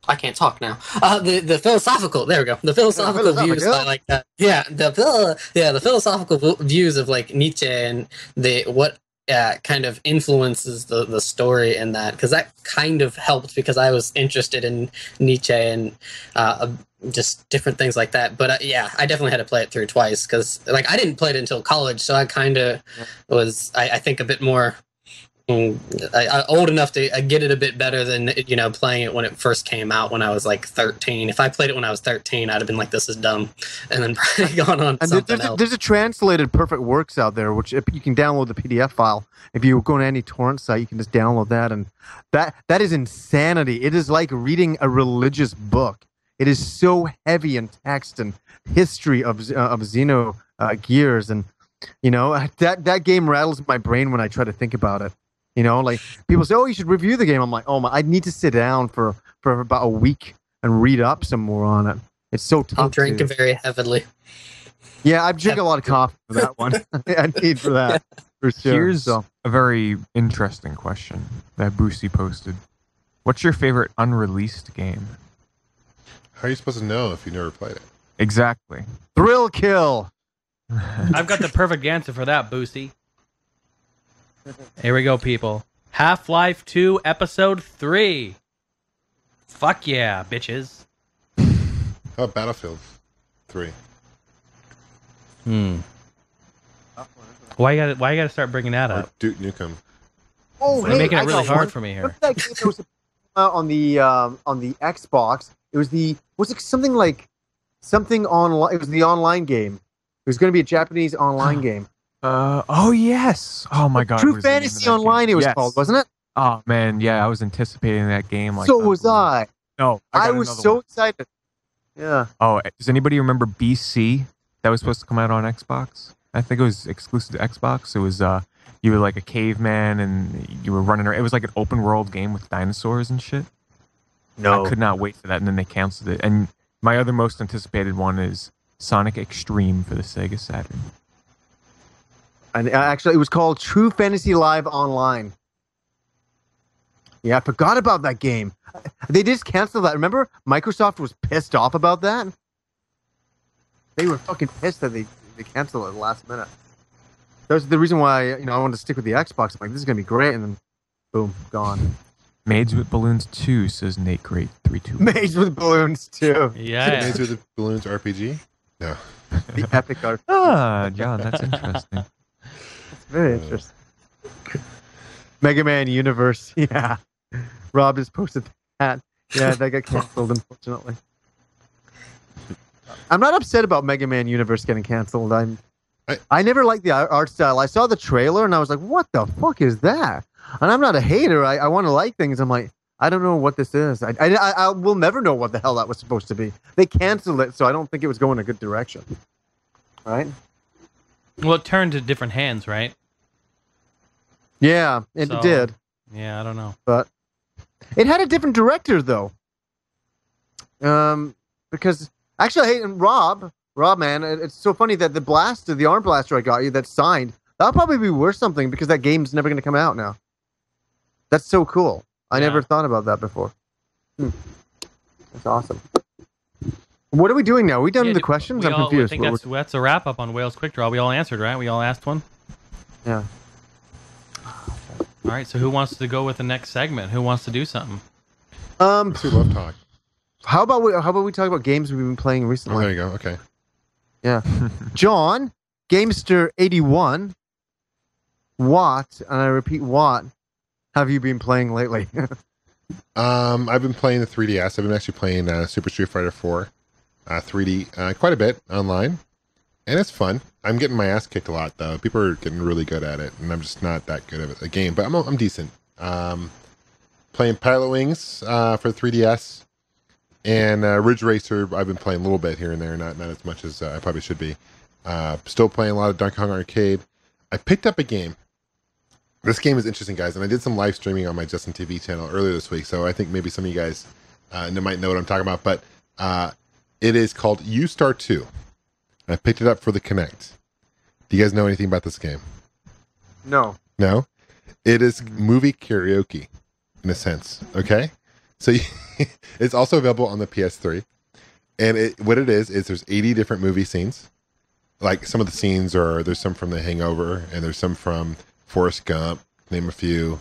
I can't talk now. The philosophical. There we go. The philosophical views by like the philosophical views of like Nietzsche and what kind of influences the story in that, because that kind of helped because I was interested in Nietzsche and just different things like that. But yeah, I definitely had to play it through twice because like I didn't play it until college, so I kind of was I think a bit more old enough to get it a bit better than playing it when it first came out when I was like 13. If I played it when I was 13, I'd have been like, this is dumb, and then probably gone on to something else. There's a translated Perfect Works out there, which you can download the PDF file. If you go to any torrent site, you can just download that, and that is insanity. It is like reading a religious book. It is so heavy in text and history of Xeno gears, and that game rattles my brain when I try to think about it. Like people say, oh, you should review the game. I'm like, oh my, I need to sit down for about a week and read up some more on it. It's so tough. I'm drinking very heavily. Yeah, I drink a lot of coffee for that one. I need for that. For sure. Here's a very interesting question that Boosie posted. What's your favorite unreleased game? How are you supposed to know if you never played it? Exactly. Thrill Kill. I've got the perfect answer for that, Boosie. Here we go, people. Half-Life 2 Episode 3. Fuck yeah, bitches. How about Battlefield 3? Why you gotta start bringing that up? Duke Nukem. Oh, You're making it really hard for me here. That game was on the Xbox. It was something online. It was the online game. It was going to be a Japanese online game. Oh yes. Oh my god. True Fantasy Online. It was called, wasn't it? Oh man, yeah. I was anticipating that game. Like so was I. No, I was so excited. Yeah. Oh, does anybody remember BC? That was supposed to come out on Xbox. I think it was exclusive to Xbox. It was you were like a caveman and you were running around. It was like an open world game with dinosaurs and shit. No. I could not wait for that, and then they canceled it. And my other most anticipated one is Sonic Extreme for the Sega Saturn. And actually, it was called True Fantasy Live Online. Yeah, I forgot about that game. They just canceled that. Remember, Microsoft was pissed off about that. They were fucking pissed that they canceled it at the last minute. That was the reason why I wanted to stick with the Xbox. I'm like, this is gonna be great, and then boom, gone. Maids with Balloons 2, says Nate Great 32. Maids with Balloons 2. Yeah. Maids with Balloons RPG? No. The epic art. Ah, John, that's interesting. That's very interesting. Mega Man Universe. Yeah. Rob just posted that. Yeah, that got canceled, unfortunately. I'm not upset about Mega Man Universe getting canceled. I never liked the art style. I saw the trailer and I was like, what the fuck is that? And I'm not a hater. I want to like things. I'm like, I don't know what this is. I will never know what the hell that was supposed to be. They canceled it, so I don't think it was going a good direction. Right? Well, it turned to different hands, right? Yeah, it did. Yeah, I don't know. But it had a different director, though. Because, actually, hey, and Rob, man, it's so funny that the arm blaster I got you that's signed, that'll probably be worth something because that game's never going to come out now. That's so cool. I never thought about that before. That's awesome. What are we doing now? Are we done with the questions? I'm confused. I think that's a wrap up on Wales Quick Draw. We all answered, right? We all asked one? Yeah. All right, so who wants to go with the next segment? Who wants to do something? We love talk. How about we talk about games we've been playing recently? Oh, there you go. Okay. Yeah. John, Gamester81, what, and I repeat, what have you been playing lately? I've been playing the 3DS. I've been actually playing Super Street Fighter 4 3D quite a bit online, and it's fun. I'm getting my ass kicked a lot, though. People are getting really good at it, and I'm just not that good at a game, but I'm decent. Playing Pilot Wings for 3DS, and Ridge Racer I've been playing a little bit here and there, not as much as I probably should be. Still playing a lot of Donkey Kong Arcade. I picked up a game This game is interesting, guys, and I did some live streaming on my Justin TV channel earlier this week, so I think maybe some of you guys might know what I'm talking about, but it is called U-Star 2. I picked it up for the Kinect. Do you guys know anything about this game? No. No? It is movie karaoke, in a sense, okay? So it's also available on the PS3, and what it is there's 80 different movie scenes. Like, some of the scenes there's some from The Hangover, and there's some from Forrest Gump, name a few.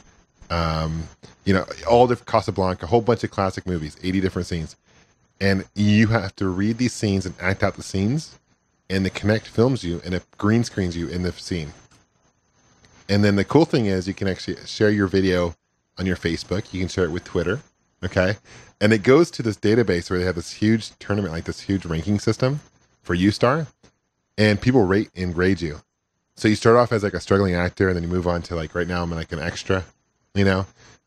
All different, Casablanca, a whole bunch of classic movies, 80 different scenes. And you have to read these scenes and act out the scenes, and the Kinect films you, and it green screens you in the scene. And then the cool thing is you can actually share your video on your Facebook. You can share it with Twitter, okay? And it goes to this database where they have this huge tournament, like this huge ranking system for U-Star, and people rate and grade you. So you start off as like a struggling actor, and then you move on to like, right now I'm like an extra,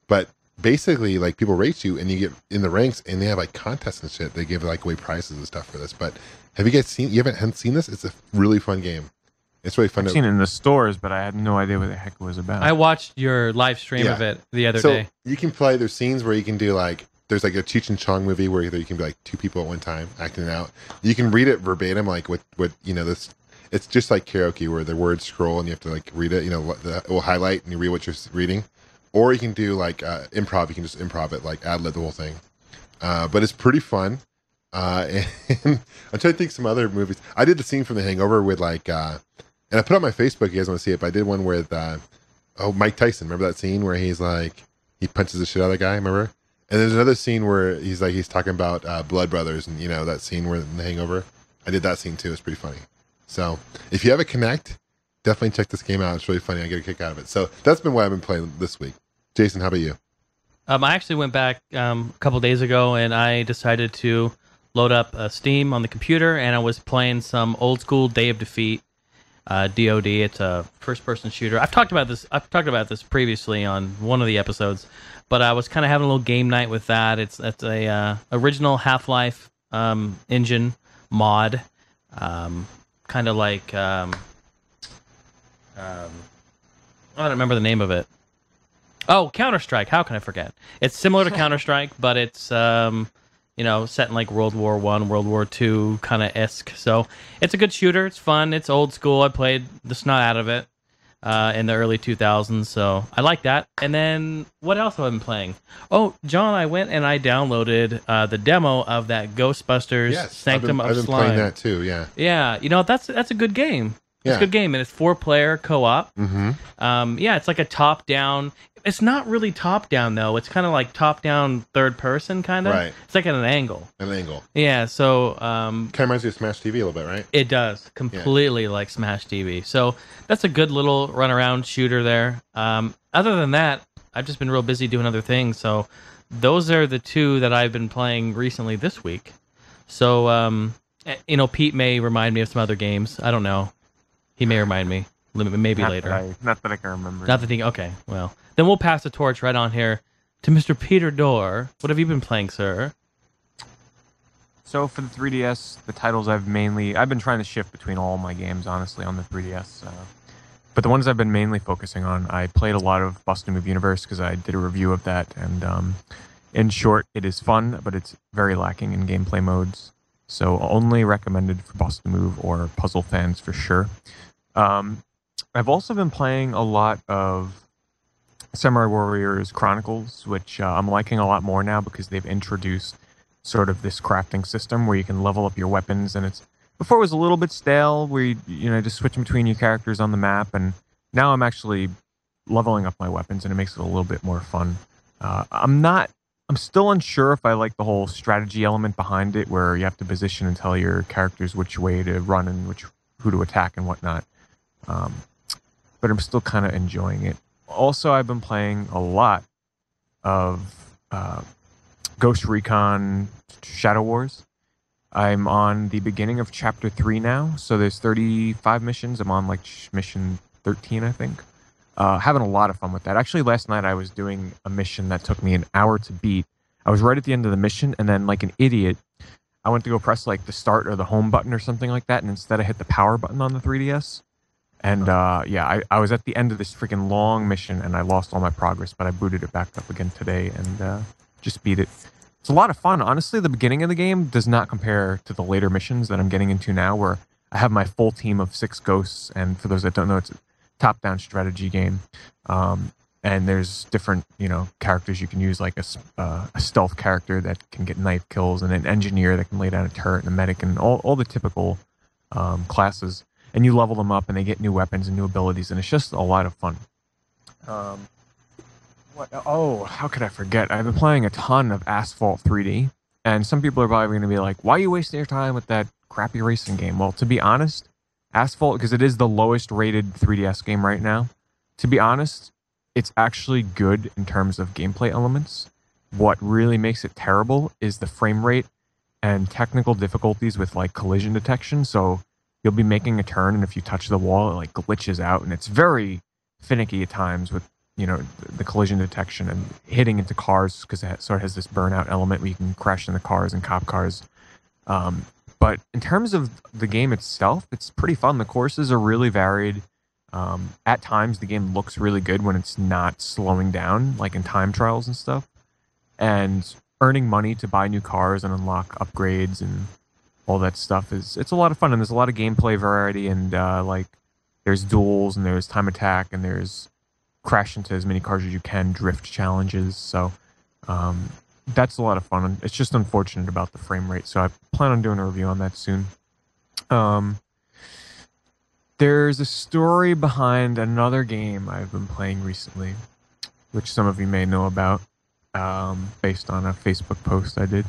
but basically like people rate you and you get in the ranks, and they have like contests and shit. They give like away prizes and stuff for this. But have you guys haven't seen this? It's a really fun game. It's really fun. I've seen it in the stores, but I had no idea what the heck it was about. I watched your live stream of it the other day. You can play, there's scenes where you can do like, there's like a Cheech and Chong movie where you can be like two people at one time acting it out. You can read it verbatim, like what this. It's just like karaoke where the words scroll and you have to like read it. It will highlight and you read what you're reading. Or you can do like improv. You can just improv it, like ad lib the whole thing. But it's pretty fun. And I'm trying to think some other movies. I did the scene from The Hangover with like, and I put on my Facebook. You guys want to see it? But I did one with Mike Tyson. Remember that scene where he's like he punches the shit out of the guy? Remember? And there's another scene where he's talking about Blood Brothers, and that scene where in The Hangover. I did that scene too. It's pretty funny. So if you have a Kinect, definitely check this game out. It's really funny. I get a kick out of it. So that's been what I've been playing this week. Jason, how about you? I actually went back a couple days ago, and I decided to load up Steam on the computer, and I was playing some old school Day of Defeat, DoD. It's a first-person shooter. I've talked about this previously on one of the episodes, but I was kind of having a little game night with that. It's a original Half-Life engine mod, kind of like I don't remember the name of it. Oh, Counter-Strike. How can I forget? It's similar to Counter-Strike, but it's set in like World War I, World War II kind of esque. So it's a good shooter. It's fun. It's old school. I played the snot out of it in the early 2000s, so I like that. And then what else have I been playing? Oh, John, I went and I downloaded the demo of that Ghostbusters Sanctum of Slime. I've been playing that too. Yeah. Yeah. That's a good game. It's a good game, and it's 4-player co-op. Mm-hmm. It's like a top-down. It's not really top-down, though. It's kind of like top-down third-person, kind of. Right. It's like at an angle. Yeah, so... kind of reminds you of Smash TV a little bit, right? It does. Completely like Smash TV. So that's a good little run-around shooter there. Other than that, I've just been real busy doing other things. So those are the two that I've been playing recently this week. So, Pete may remind me of some other games. I don't know. He may remind me. Maybe later. Not that I can remember. Okay, well. Then we'll pass the torch right on here to Mr. Peter Dorr. What have you been playing, sir? So for the 3DS, the titles I've been trying to shift between all my games, honestly, on the 3DS. But the ones I've been mainly focusing on, I played a lot of Bust a Move Universe because I did a review of that. And in short, it is fun, but it's very lacking in gameplay modes. So only recommended for Bust a Move or puzzle fans for sure. I've also been playing a lot of Samurai Warriors Chronicles, which I'm liking a lot more now because they've introduced sort of this crafting system where you can level up your weapons, and before it was a little bit stale where you just switch between your characters on the map, and now I'm actually leveling up my weapons and it makes it a little bit more fun. I'm still unsure if I like the whole strategy element behind it where you have to position and tell your characters which way to run and who to attack and whatnot. But I'm still kind of enjoying it. Also, I've been playing a lot of Ghost Recon Shadow Wars. I'm on the beginning of Chapter 3 now, so there's 35 missions. I'm on mission 13, I think. Having a lot of fun with that. Actually, last night I was doing a mission that took me an hour to beat. I was right at the end of the mission, and then like an idiot, I went to go press the start or the home button or something like that, and instead I hit the power button on the 3DS. And yeah, I was at the end of this freaking long mission, and I lost all my progress, but I booted it back up again today and just beat it. It's a lot of fun. Honestly, the beginning of the game does not compare to the later missions that I'm getting into now, where I have my full team of 6 ghosts. And for those that don't know, it's a top-down strategy game. And there's different, characters you can use, like a stealth character that can get knife kills, and an engineer that can lay down a turret, and a medic, and all the typical classes. And you level them up, and they get new weapons and new abilities, and it's just a lot of fun. How could I forget? I've been playing a ton of Asphalt 3D, and some people are probably going to be like, why are you wasting your time with that crappy racing game? Well, to be honest, Asphalt, because it is the lowest rated 3DS game right now, to be honest, it's actually good in terms of gameplay elements. What really makes it terrible is the frame rate and technical difficulties with like collision detection. So you'll be making a turn, and if you touch the wall, it like glitches out, and it's very finicky at times with the collision detection and hitting into cars, because it sort of has this burnout element where you can crash into cars and cop cars. But in terms of the game itself, it's pretty fun. The courses are really varied. At times, the game looks really good when it's not slowing down, like in time trials and stuff. And earning money to buy new cars and unlock upgrades and all that stuff it's a lot of fun, and there's a lot of gameplay variety, and like there's duels, and there's time attack, and there's crash into as many cars as you can, drift challenges. So that's a lot of fun. It's just unfortunate about the frame rate, so I plan on doing a review on that soon. There's a story behind another game I've been playing recently, which some of you may know about, based on a Facebook post I did.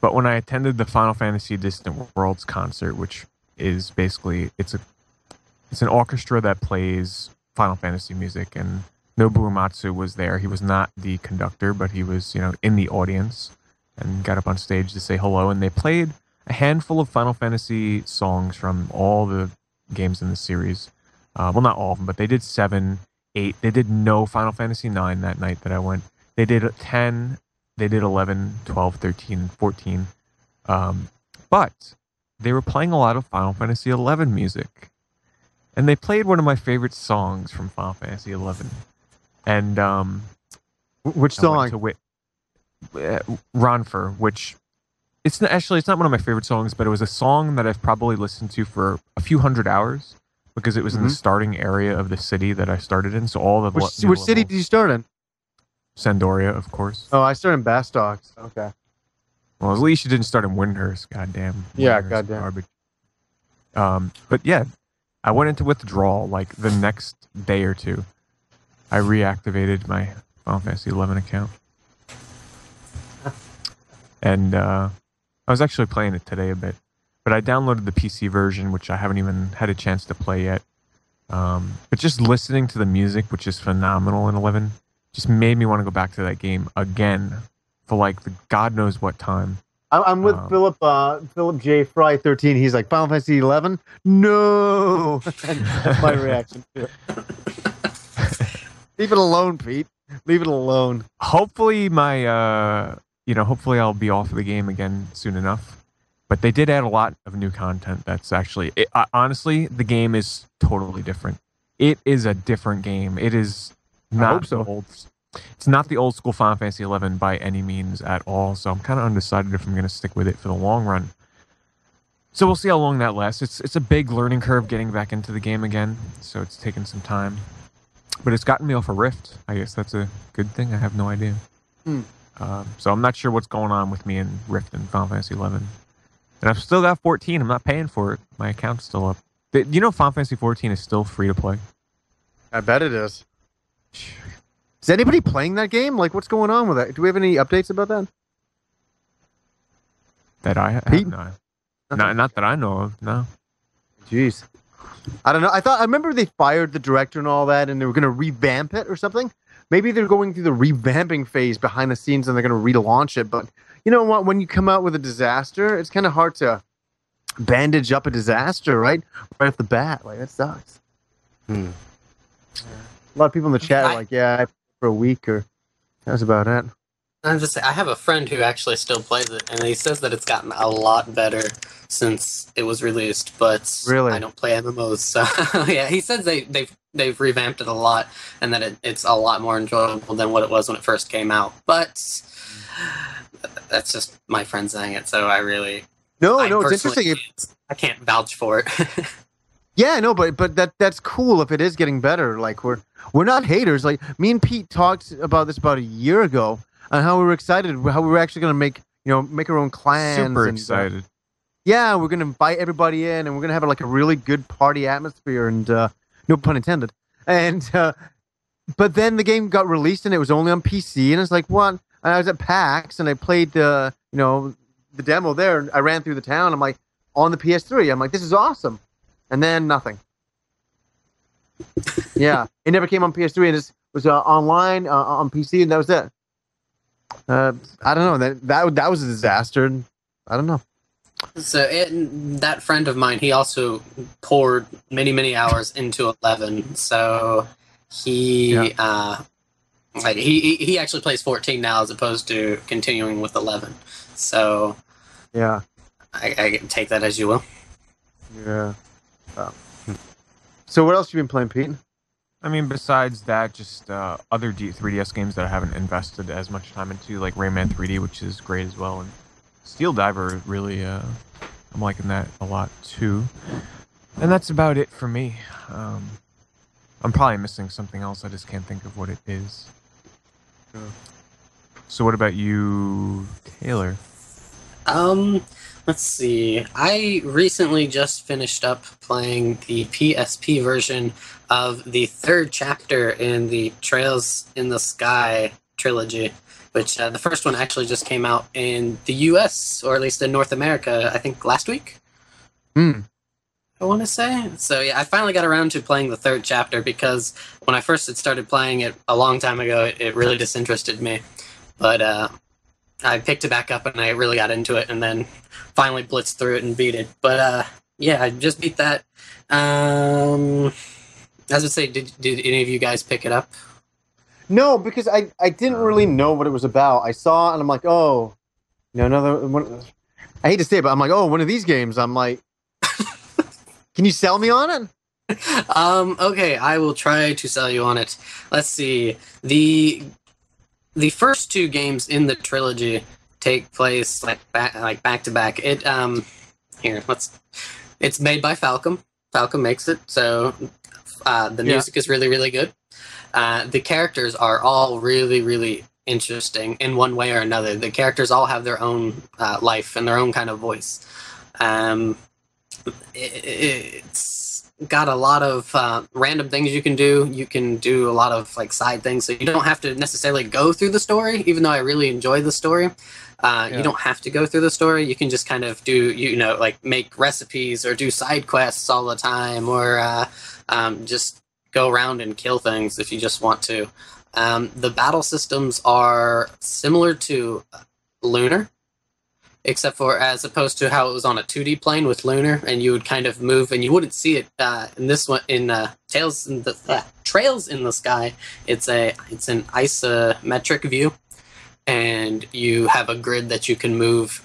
But when I attended the Final Fantasy Distant Worlds concert, which is basically, it's an orchestra that plays Final Fantasy music, and Nobuo Uematsu was there. He was not the conductor, but he was, in the audience and got up on stage to say hello. And they played a handful of Final Fantasy songs from all the games in the series. Well, not all of them, but they did 7, 8. They did no Final Fantasy 9 that night that I went. They did 10. They did 11, 12, 13, 14. But they were playing a lot of Final Fantasy 11 music. And they played one of my favorite songs from Final Fantasy 11. And which song? Ranfer, which it's not one of my favorite songs, but it was a song that I've probably listened to for a few hundred hours, because it was in the starting area of the city that I started in. So all the which city did you start in? Sandoria, of course. Oh, I started in Bastock. Okay. Well, at least you didn't start in Windhurst. Goddamn. Yeah, Windhurst goddamn. Garbage. But yeah, I went into withdrawal like the next day or two. I reactivated my Final Fantasy 11 account. And I was actually playing it today a bit. But I downloaded the PC version, which I haven't even had a chance to play yet. But just listening to the music, which is phenomenal in 11, just made me want to go back to that game again for like the God knows what time. I'm with Philip J. Fry 13. He's like, Final Fantasy 11? No! That's my reaction to it. Leave it alone, Pete. Leave it alone. Hopefully hopefully I'll be off of the game again soon enough. But they did add a lot of new content that's actually... honestly, the game is totally different. It is a different game. It is not it's not the old school Final Fantasy 11 by any means at all. So I'm kind of undecided if I'm going to stick with it for the long run. So we'll see how long that lasts. It's a big learning curve getting back into the game again. So it's taken some time. But it's gotten me off a Rift. I guess that's a good thing. I have no idea. So I'm not sure what's going on with me in Rift and Final Fantasy 11. And I've still got 14. I'm not paying for it. My account's still up. You know Final Fantasy 14 is still free to play? I bet it is. Is anybody playing that game? Like, what's going on with that? Do we have any updates about that? That I have? Pete? No. Not that I know of, no. Jeez. I don't know. I remember they fired the director and all that, and they were going to revamp it or something. Maybe they're going through the revamping phase behind the scenes, and they're going to relaunch it. But you know what? When you come out with a disaster, it's kind of hard to bandage up a disaster, right? Right off the bat. Like, that sucks. A lot of people in the chat are like, yeah, for a week, or that's about it. I'm just saying, I have a friend who actually still plays it, and he says that it's gotten a lot better since it was released. But Really? I don't play MMOs, so yeah. He says they've revamped it a lot, and that it's a lot more enjoyable than what it was when it first came out. But that's just my friend saying it, so I really No, I it's personally interesting. I can't vouch for it. Yeah, no, but that's cool if it is getting better. Like we're not haters. Like me and Pete talked about this about a year ago on how we were excited, how we were actually going to make our own clans. Super and, excited. yeah, we're going to invite everybody in, and we're going to have like a really good party atmosphere, and no pun intended. And but then the game got released, and it was only on PC, and it's like what? And I was at PAX, and I played the demo there, and I ran through the town. I'm like on the PS3. I'm like, this is awesome. And then nothing. Yeah, it never came on PS3, and it was online on PC, and that was it. I don't know. That was a disaster. I don't know. So that friend of mine, he also poured many hours into 11. So he he actually plays 14 now as opposed to continuing with 11. So yeah, I take that as you will. Yeah. So what else have you been playing, Pete? I mean, besides that, just other 3DS games that I haven't invested as much time into, like Rayman 3D, which is great as well, and Steel Diver, really, I'm liking that a lot too. And that's about it for me. I'm probably missing something else. I just can't think of what it is. So what about you, Taylor? Let's see. I recently just finished up playing the PSP version of the third chapter in the Trails in the Sky trilogy, which the first one actually just came out in the US, or at least in North America, I think last week. I want to say. So yeah, I finally got around to playing the third chapter because when I first had started playing it a long time ago, it really disinterested me. But I picked it back up and I really got into it, and then finally blitzed through it and beat it. But yeah, I just beat that. As I say, did any of you guys pick it up? No, because I didn't really know what it was about. I saw it and I'm like, oh, another one. I hate to say it, but I'm like, oh, one of these games. I'm like, can you sell me on it? Okay, I will try to sell you on it. Let's see. The first two games in the trilogy take place back to back. It's made by Falcom. Falcom makes it, so the music is really good. The characters are all really interesting in one way or another. The characters all have their own life and their own kind of voice. It's got a lot of random things you can do. You can do a lot of side things, so you don't have to necessarily go through the story. Even though I really enjoy the story, you don't have to go through the story. You can just kind of do make recipes or do side quests all the time, or just go around and kill things if you just want to. The battle systems are similar to Lunar, except for as opposed to how it was on a 2D plane with Lunar, and you would kind of move, and you wouldn't see it in this one in Trails in the Sky. It's an isometric view, and you have a grid that you can move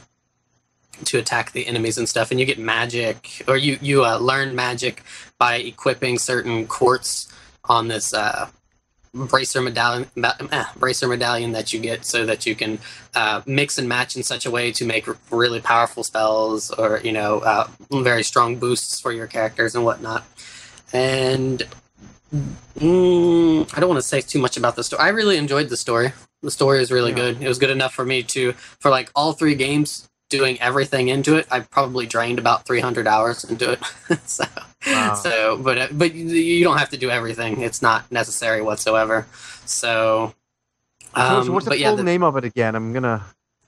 to attack the enemies and stuff, and you get magic, or you learn magic by equipping certain quartz on this bracer medallion that you get, so that you can mix and match in such a way to make really powerful spells, or very strong boosts for your characters and whatnot. And I don't want to say too much about the story. I really enjoyed the story. The story is really good. It was good enough for me for all three games, doing everything into it. I probably drained about 300 hours into it. But you don't have to do everything. It's not necessary whatsoever. So, so what's the full name of it again? I'm gonna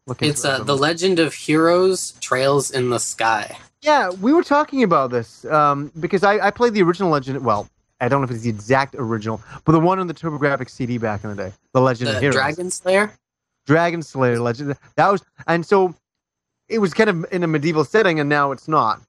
look into it. It's The Legend of Heroes: Trails in the Sky. Yeah, we were talking about this because I played the original Legend. Well, I don't know if it's the exact original, but the one on the TurboGrafx CD back in the day, The Legend of Heroes. Dragon Slayer Legend. That was, and so it was kind of in a medieval setting, and now it's not.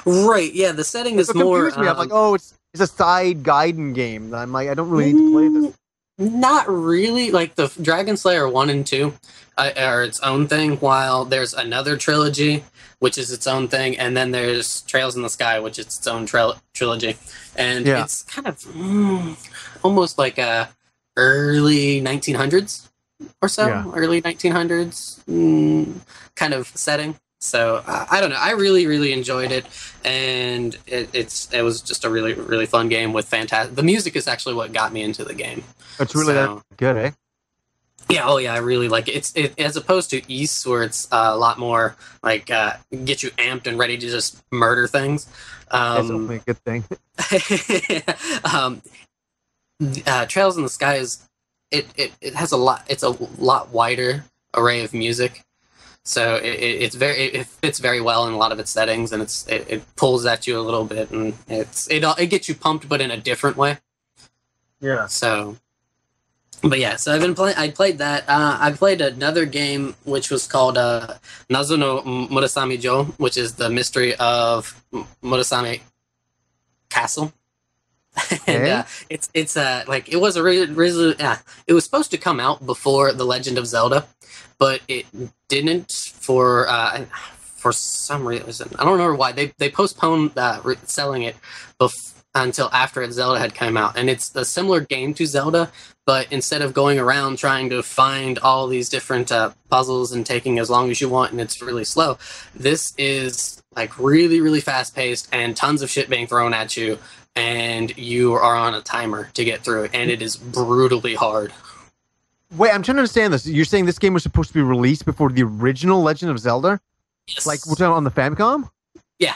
Right, yeah, the setting is more... confused me. I'm like, oh, it's a side Gaiden game. I'm like, I don't really need to play this. Not really. Like the Dragon Slayer 1 and 2 are its own thing, while there's another trilogy, which is its own thing, and then there's Trails in the Sky, which is its own trilogy. And it's kind of almost like a early 1900s or so, early 1900s kind of setting. So I don't know. I really, really enjoyed it, and it was just a really, really fun game with fantastic. The music is actually what got me into the game. It's really that good, eh? Yeah. Oh, yeah. I really like it. It's as opposed to East, where it's a lot more like get you amped and ready to just murder things. That's only a good thing. Trails in the Sky is it has a lot. It's a lot wider array of music. So it fits very well in a lot of its settings, and it pulls at you a little bit, and it gets you pumped, but in a different way. Yeah. So, but yeah, so I played that. I played another game which was called Nazo no Murasame Jo, which is the mystery of Murasame Castle. And it's like it was it was supposed to come out before The Legend of Zelda, but it didn't for some reason. I don't remember why. They postponed selling it until after Zelda had come out. And it's a similar game to Zelda, but instead of going around trying to find all these different puzzles and taking as long as you want, and it's really slow, this is like really, really fast paced and tons of shit being thrown at you, and you are on a timer to get through it, and it is brutally hard. Wait, I'm trying to understand this. You're saying this game was supposed to be released before the original Legend of Zelda? Yes. Like, we're talking on the Famicom? Yeah.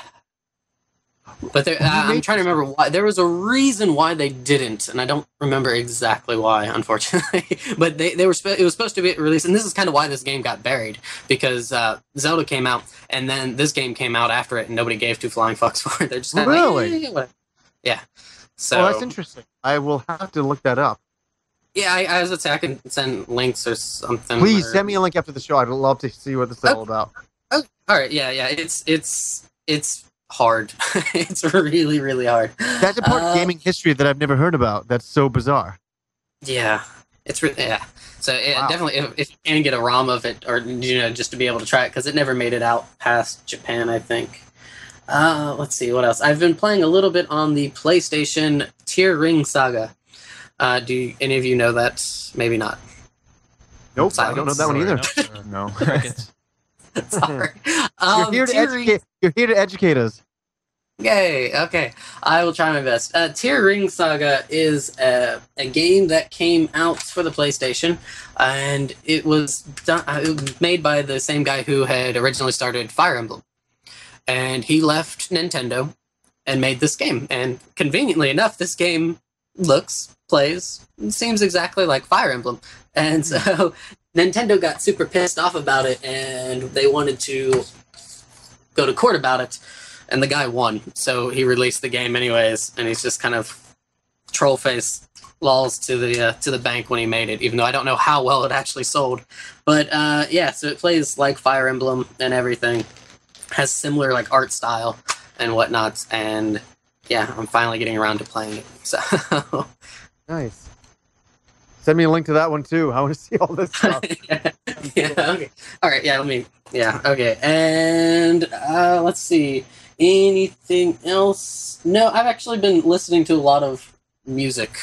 But I'm trying to remember why. There was a reason why they didn't, and I don't remember exactly why, unfortunately. But it was supposed to be released, and this is kind of why this game got buried, because Zelda came out, and then this game came out after it, and nobody gave two flying fucks for it. They're just kind of like, yeah. So that's interesting. I will have to look that up. Yeah, I was gonna say I can send links or something. Please send me a link after the show. I'd love to see what this is all about. Oh, all right, yeah. It's hard. It's really, really hard. That's a part of gaming history that I've never heard about. That's so bizarre. Yeah, it's really So definitely, if you can get a ROM of it, or just to be able to try it, because it never made it out past Japan, I think. Let's see what else. I've been playing a little bit on the PlayStation Tier Ring Saga. Do any of you know that? Maybe not. Nope, I don't know that one either. No. Sorry. You're here to educate us. Yay, okay. I will try my best. Tier Ring Saga is a game that came out for the PlayStation, and it was made by the same guy who had originally started Fire Emblem. And he left Nintendo and made this game. And conveniently enough, this game plays, seems exactly like Fire Emblem. And so Nintendo got super pissed off about it, and they wanted to go to court about it. And the guy won, so he released the game anyways. And he's just kind of troll face lols to the bank when he made it, even though I don't know how well it actually sold. But yeah, so it plays like Fire Emblem and everything. Has similar like art style and whatnot, and yeah, I'm finally getting around to playing it. So nice. Send me a link to that one too. I want to see all this stuff. Yeah. Okay. All right. Yeah. Okay. And let's see. Anything else? No, I've actually been listening to a lot of music.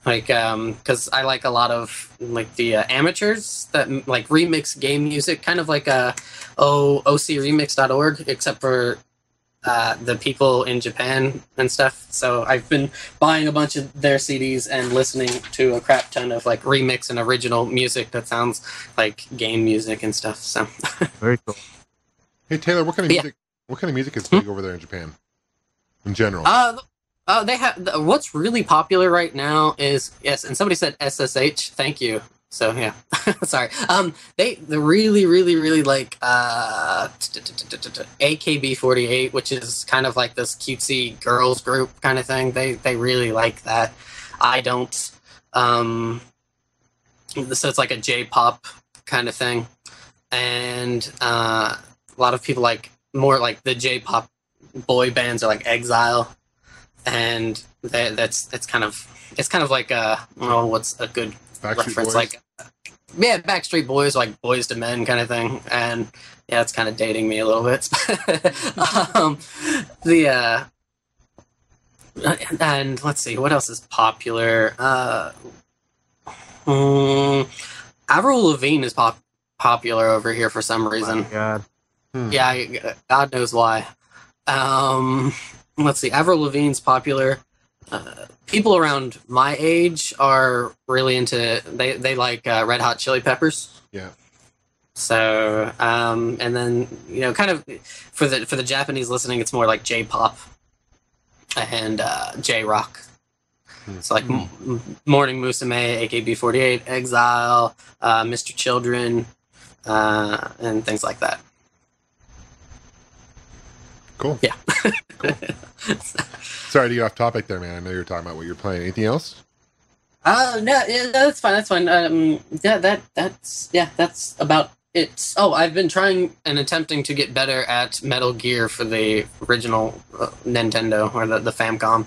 Like, because I like a lot of like the amateurs that like remix game music, kind of like ocremix.org, except for the people in Japan and stuff. So I've been buying a bunch of their CDs and listening to a crap ton of like remix and original music that sounds like game music and stuff. So very cool. Hey Taylor, what kind of music? What kind of music is big over there in Japan, in general? They have what's really popular right now is and somebody said SSH. Thank you. So yeah, sorry. They really, really, really like AKB48, which is kind of like this cutesy girls group kind of thing. They really like that. I don't. So it's like a J-pop kind of thing, and a lot of people like more like the J-pop boy bands are like Exile. and that's kind of like what's a good Backstreet reference Boys? like. Yeah, Backstreet Boys, like Boys to Men kind of thing, and yeah, it's kind of dating me a little bit. And let's see, what else is popular? Avril Lavigne is popular over here for some reason. Oh, God. Yeah, God knows why. Let's see, Avril Lavigne's popular. People around my age are really into they like Red Hot Chili Peppers. Yeah. So and then kind of for the Japanese listening, it's more like J-pop and J-rock. It's like Morning Musume, AKB48, Exile, Mr. Children, and things like that. Cool. Yeah. Cool. Sorry to get off topic there, man. I know you were talking about what you're playing. Anything else? No, yeah, that's fine. That's fine. That's about it. Oh, I've been trying and attempting to get better at Metal Gear for the original Nintendo or the Famicom,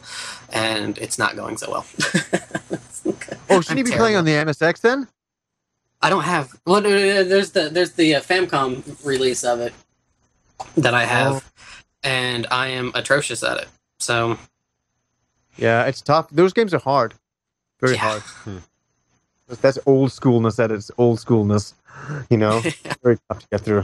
and it's not going so well. Oh, shouldn't you be playing on the MSX then? I don't have. Well, there's the Famicom release of it that I have, and I am atrocious at it. So. Yeah, it's tough. Those games are hard. Very hard. That's old schoolness at its old schoolness. Very tough to get through.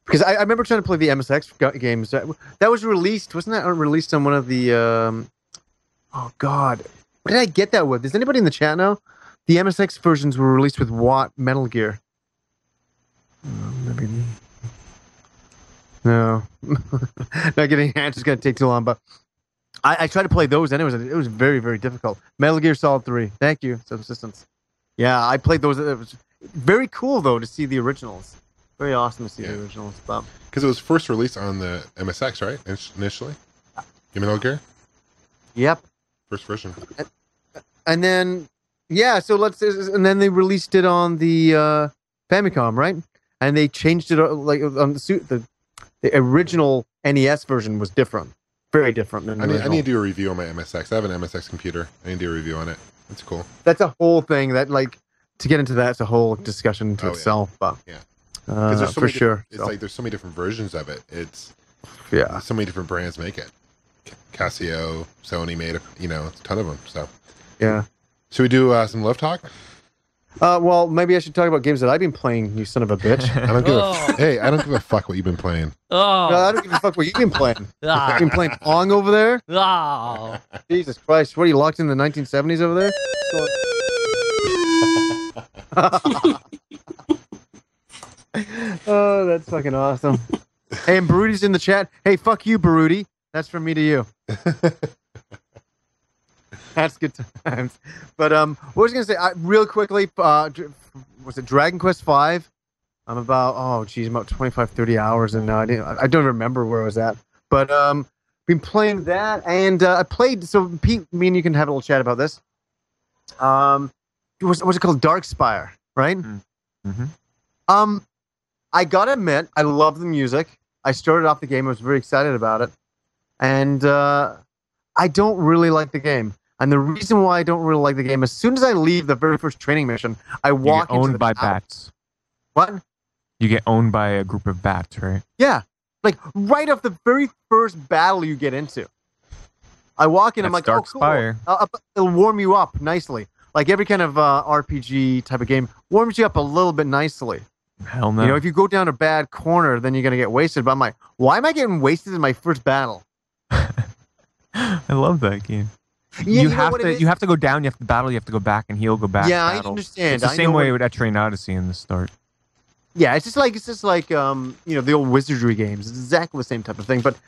Because I remember trying to play the MSX games. That was released. Wasn't that released on one of the... oh, God. What did I get that with? Does anybody in the chat know? The MSX versions were released with what Metal Gear? Maybe... No. Not getting answers is going to take too long, but... I tried to play those, and it was very, very difficult. Metal Gear Solid 3. Thank you, Subsistence. Yeah, I played those. It was very cool, though, to see the originals. Very awesome to see the originals. Because it was first released on the MSX, right? Initially? Metal Gear? Yep. First version. And then, and then they released it on the Famicom, right? And they changed it, like, on the original NES version was different. Very different than I need to do a review on my MSX. I have an MSX computer. I need to do a review on it. That's cool. That's a whole thing that, like, to get into that, it's a whole discussion to itself. But there's so for sure. It's like there's so many different versions of it. It's so many different brands make it. Casio, Sony made a ton of them. So yeah. Should we do some love talk? Well, maybe I should talk about games that I've been playing, you son of a bitch. I don't give a fuck what you've been playing. Oh. No, I don't give a fuck what you've been playing. You've been playing Pong over there? Oh. Jesus Christ. What, are you locked in the 1970s over there? Oh, that's fucking awesome. Hey, and Barudi's in the chat. Hey, fuck you, Barudi. That's from me to you. That's good times. But what was I going to say? Real quickly, was it Dragon Quest V? I'm about 25, 30 hours, and I don't remember where I was at. But been playing that, and I played, so Pete, me and you can have a little chat about this. What's it called? Darkspire, right? Mm-hmm. I gotta admit, I love the music. I started off the game, I was very excited about it. And I don't really like the game. And the reason why I don't really like the game, as soon as I leave the very first training mission, I walk into the by house. bats. What? You get owned by a group of bats, right? Yeah. Like, right off the very first battle you get into. I walk in, I'm like, Darkspire. Oh, cool. It'll warm you up nicely. Like every kind of RPG type of game warms you up a little bit nicely. Hell no. If you go down a bad corner, then you're going to get wasted. But I'm like, why am I getting wasted in my first battle? I love that game. Yeah, you have to go down, you have to battle, you have to go back and heal, go back. Yeah, battle. I understand. It's the same way with Etrian Odyssey in the start. Yeah, it's just like the old wizardry games. It's exactly the same type of thing, but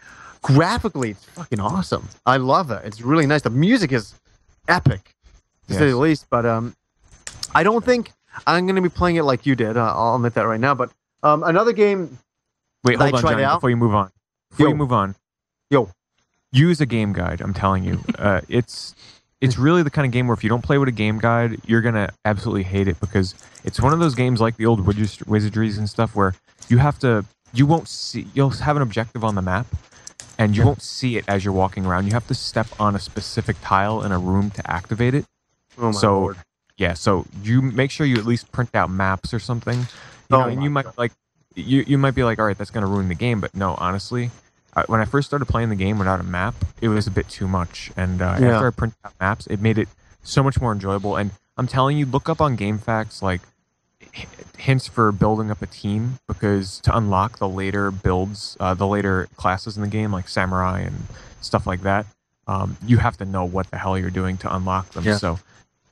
graphically it's fucking awesome. I love it. It's really nice. The music is epic, to say the least. But I don't think I'm going to be playing it like you did. I'll admit that right now. But another game. Wait, hold on, Johnny, before you move on. Use a game guide. I'm telling you, it's really the kind of game where if you don't play with a game guide, you're gonna absolutely hate it, because it's one of those games like the old wizardries and stuff where you'll have an objective on the map, and you won't see it as you're walking around. You have to step on a specific tile in a room to activate it. Oh my lord. Yeah, so you make sure you at least print out maps or something. And you might you might be like, all right, that's going to ruin the game, but no, honestly, when I first started playing the game without a map, it was a bit too much. And after I printed out maps, it made it so much more enjoyable. And I'm telling you, look up on GameFAQs like hints for building up a team, because to unlock the later builds, the later classes in the game, like samurai and stuff like that, you have to know what the hell you're doing to unlock them. So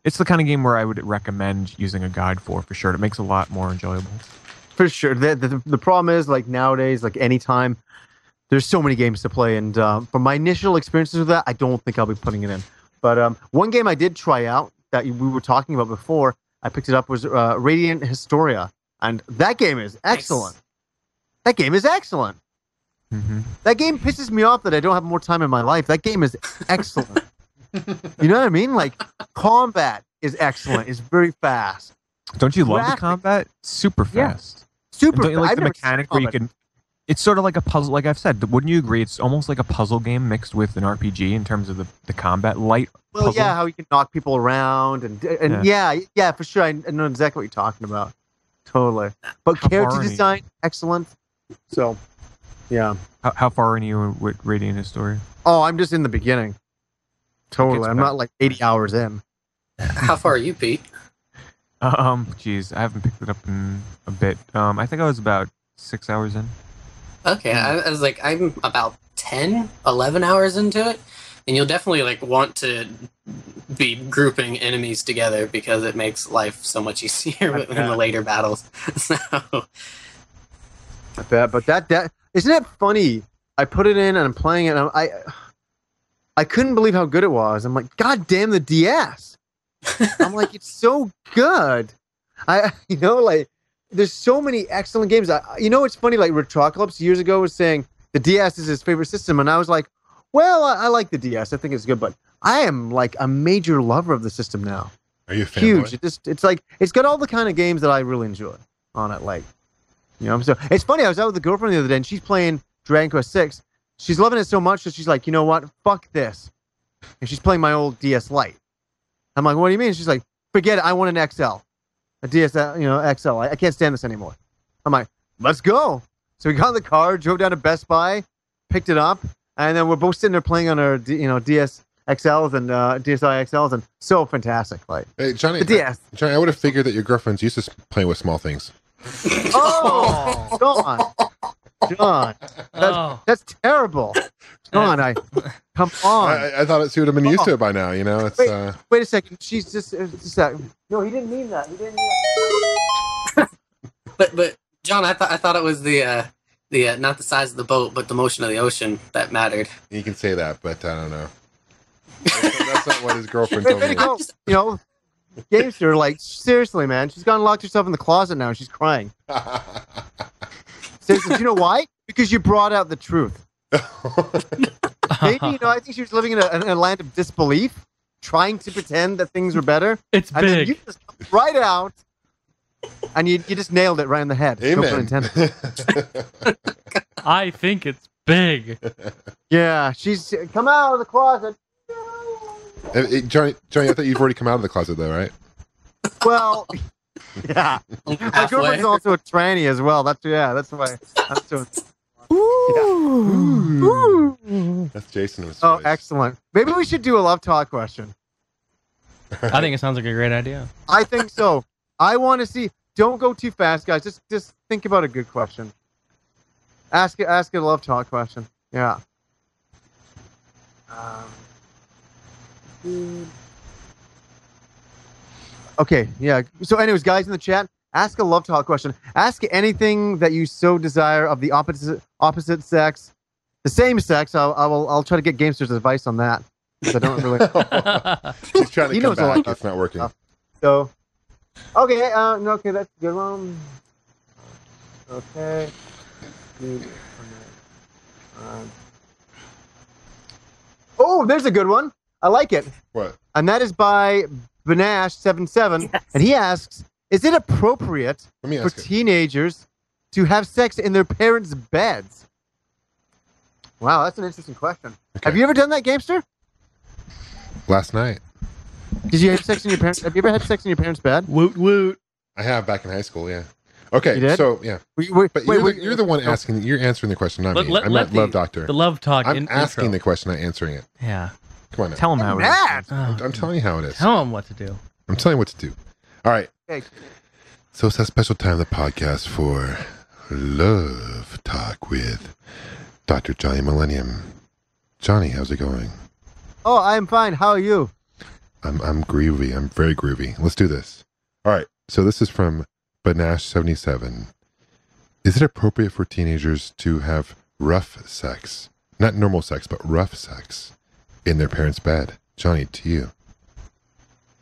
it's the kind of game where I would recommend using a guide for sure. It makes it a lot more enjoyable. For sure. The problem is, like, nowadays, like, anytime, there's so many games to play, and from my initial experiences with that, I don't think I'll be putting it in. But one game I did try out that we were talking about before, I picked it up, was Radiant Historia, and that game is excellent. Nice. That game is excellent. Mm-hmm. That game pisses me off that I don't have more time in my life. That game is excellent. You know what I mean? Like, combat is excellent. It's very fast. Don't you love the combat? Super fast. Super. Don't you like the mechanic where you can? It's sort of like a puzzle. Like I've said, wouldn't you agree? It's almost like a puzzle game mixed with an RPG in terms of the combat. Light. Well, puzzle. Yeah, how you can knock people around and yeah, for sure. I know exactly what you're talking about. Totally. But character design, excellent. So, yeah. How far are you with Radiant Historia? Oh, I'm just in the beginning. Totally. I'm not like 80 hours in. How far are you, Pete? Geez, I haven't picked it up in a bit. I think I was about 6 hours in. Okay, I was like, I'm about 10, 11 hours into it, and you'll definitely like want to be grouping enemies together because it makes life so much easier in the later battles. So, I bet, but that isn't it funny? I put it in and I'm playing it, and I couldn't believe how good it was. I'm like, God damn the DS! I'm like, it's so good. Like, there's so many excellent games. It's funny, like Retroclops years ago was saying the DS is his favorite system, and I was like, well, I like the DS. I think it's good, but I am like a major lover of the system now. Are you a fanboy? Huge. It's like, it's got all the kind of games that I really enjoy on it. Like, so it's funny. I was out with a girlfriend the other day, and she's playing Dragon Quest VI. She's loving it so much that she's like, you know what? Fuck this. And she's playing my old DS Lite. I'm like, what do you mean? She's like, forget it. I want an XL. A DS, XL. I can't stand this anymore. I'm like, let's go. So we got in the car, drove down to Best Buy, picked it up, and then we're both sitting there playing on our, DS XLs and DSi XLs, and so fantastic. Like, hey, Johnny, the DS. Johnny, I would have figured that your girlfriend's used to playing with small things. Oh, John. That's terrible. John, come on. I thought she would have been used to it by now. It's. Wait a second. She's just a second. No, he didn't mean that. He didn't mean that. but John, I thought it was the not the size of the boat, but the motion of the ocean that mattered. You can say that, but I don't know. That's not what his girlfriend told me. Gamester, like, seriously, man, she's gone and locked herself in the closet now, and she's crying. Says, you know why? Because you brought out the truth. Maybe, I think she was living in a land of disbelief, trying to pretend that things were better. It's and big. Then you just come right out, and you just nailed it right in the head. Amen. No pun intended. I think it's big. Yeah, she's come out of the closet. Johnny, I thought you've already come out of the closet, though, right? Well, yeah. My girlfriend's also a tranny as well. That's why I'm so. Ooh. That's Jason's Oh, voice. excellent. Maybe we should do a love talk question. I think it sounds like a great idea. I think so. I want to see. Don't go too fast, guys. Just think about a good question. Ask a love talk question. Yeah. Okay. Yeah. So, anyways, guys in the chat, ask a love talk question. Ask anything that you so desire of the opposite sex, the same sex. I'll try to get Gamester's advice on that. I don't really. He's trying to He come knows a lot. back. It's not working. So, okay. Okay, that's a good one. Okay. Oh, there's a good one. I like it. What? And that is by Banash77. Yes. And he asks, is it appropriate Let me for ask it. teenagers to have sex in their parents' beds? Wow, that's an interesting question. Okay. Have you ever done that, Gamester? Last night. Did you have sex in your parents? Have you ever had sex in your parents' bed? Woot woot. I have back in high school, yeah. Okay, You did? so, yeah. But you're the one asking, you're answering the question, not me. I'm not Love Doctor. The Love Talk I'm asking intro. the question, not answering it. Yeah. Come on now. Tell him how it Matt! is. I'm telling you how it is. Tell them what to do. I'm telling you what to do. All right. Okay. So it's that special time of the podcast for Love Talk with Dr. Johnny Millennium. Johnny, how's it going? Oh, I'm fine. How are you? I'm groovy. I'm very groovy. Let's do this. All right. So this is from Banash77. Is it appropriate for teenagers to have rough sex, not normal sex, but rough sex in their parents' bed? Johnny, to you.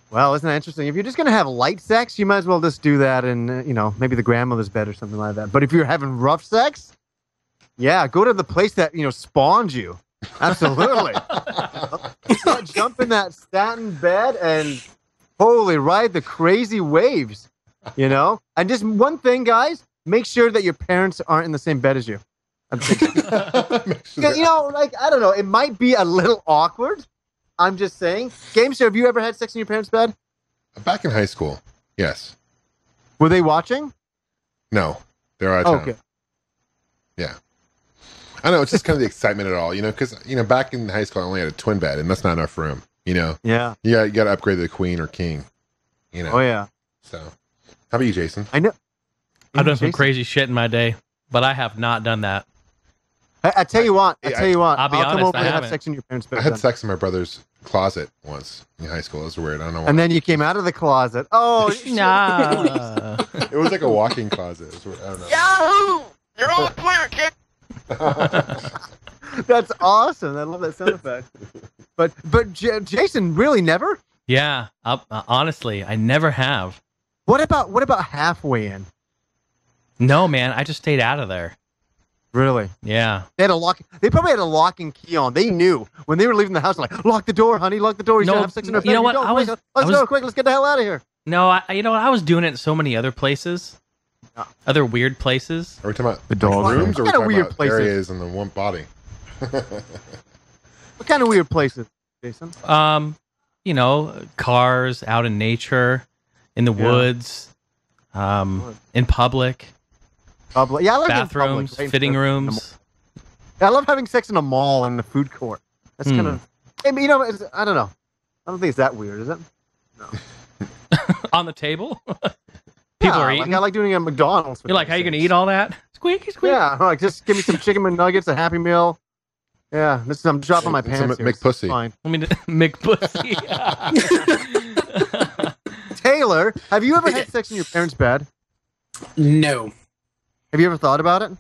Well, isn't that interesting? If you're just going to have light sex, you might as well just do that in, maybe the grandmother's bed or something like that. But if you're having rough sex, yeah, go to the place that, spawned you. Absolutely. Jump in that satin bed and holy, ride the crazy waves, And just one thing, guys, make sure that your parents aren't in the same bed as you. I don't know, it might be a little awkward. I'm just saying. Gamester, have you ever had sex in your parents' bed? Back in high school, yes. Were they watching? No, they're out of town. Okay. Yeah. I know, it's just kind of the excitement of it all, because, back in high school, I only had a twin bed, and that's not enough room, Yeah. You got to upgrade to the queen or king, Oh, yeah. So, how about you, Jason? I know. I've done some crazy shit in my day, but I have not done that. I tell you what. I'll be come honest, over I and have haven't. sex in your parents' bed. I had sex in my brother's closet once in high school. It was weird. I don't know why. And then you came out of the closet. Oh, Nah. It was like a walk-in closet. It was weird. I don't know. Yahoo! You're all clear, kid. That's awesome. I love that sound effect. But Jason, really never? Yeah. Honestly, I never have. What about halfway in? No, man. I just stayed out of there. Really? Yeah. They probably had a locking key on. They knew when they were leaving the house. Like, lock the door, honey. Lock the door. He's No, gonna have sex in her bed. you know what? Let's go quick. Let's get the hell out of here. No, I was doing it in so many other places. Other weird places. Are we talking about The dog rooms, or are we What kind of talking weird about places? areas in the one body? What kind of weird places, Jason? Cars, out in nature, in the woods, in public, Public. Yeah, I love bathrooms, public, right? fitting rooms. Yeah, I love having sex in a mall and in the food court. That's kind of. I mean, I don't know. I don't think it's that weird, is it? No. On the table. People are eating. Like I like doing it at McDonald's. You're like, how are you going to eat all that? Squeaky, squeaky. Yeah, like just give me some chicken McNuggets, a Happy Meal. Yeah, I'm dropping my pants here. McPussy. Fine. I mean, McPussy. Taylor, have you ever had sex in your parents' bed? No, Have you ever thought about it?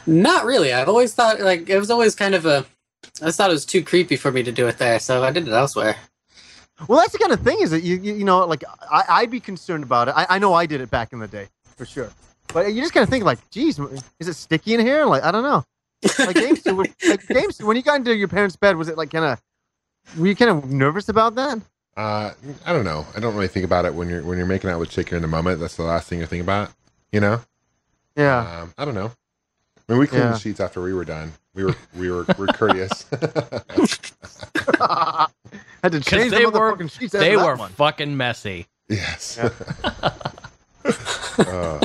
not really. I've always thought it was always kind of I just thought it was too creepy for me to do it there, so I did it elsewhere. Well, that's the kind of thing. Is that you know, like I'd be concerned about it. I know I did it back in the day for sure. But you just kind of think like, geez, is it sticky in here? Like I don't know. Like Gamester, when you got into your parents' bed, was it like were you kind of nervous about that? I don't know. I don't really think about it when you're making out with a chick. You're in the moment. That's the last thing you're thinking about. Yeah. I don't know. I mean, we cleaned the sheets after we were done. We're courteous. Had to change the motherfucking sheets. They were fucking messy. Yes. Yeah.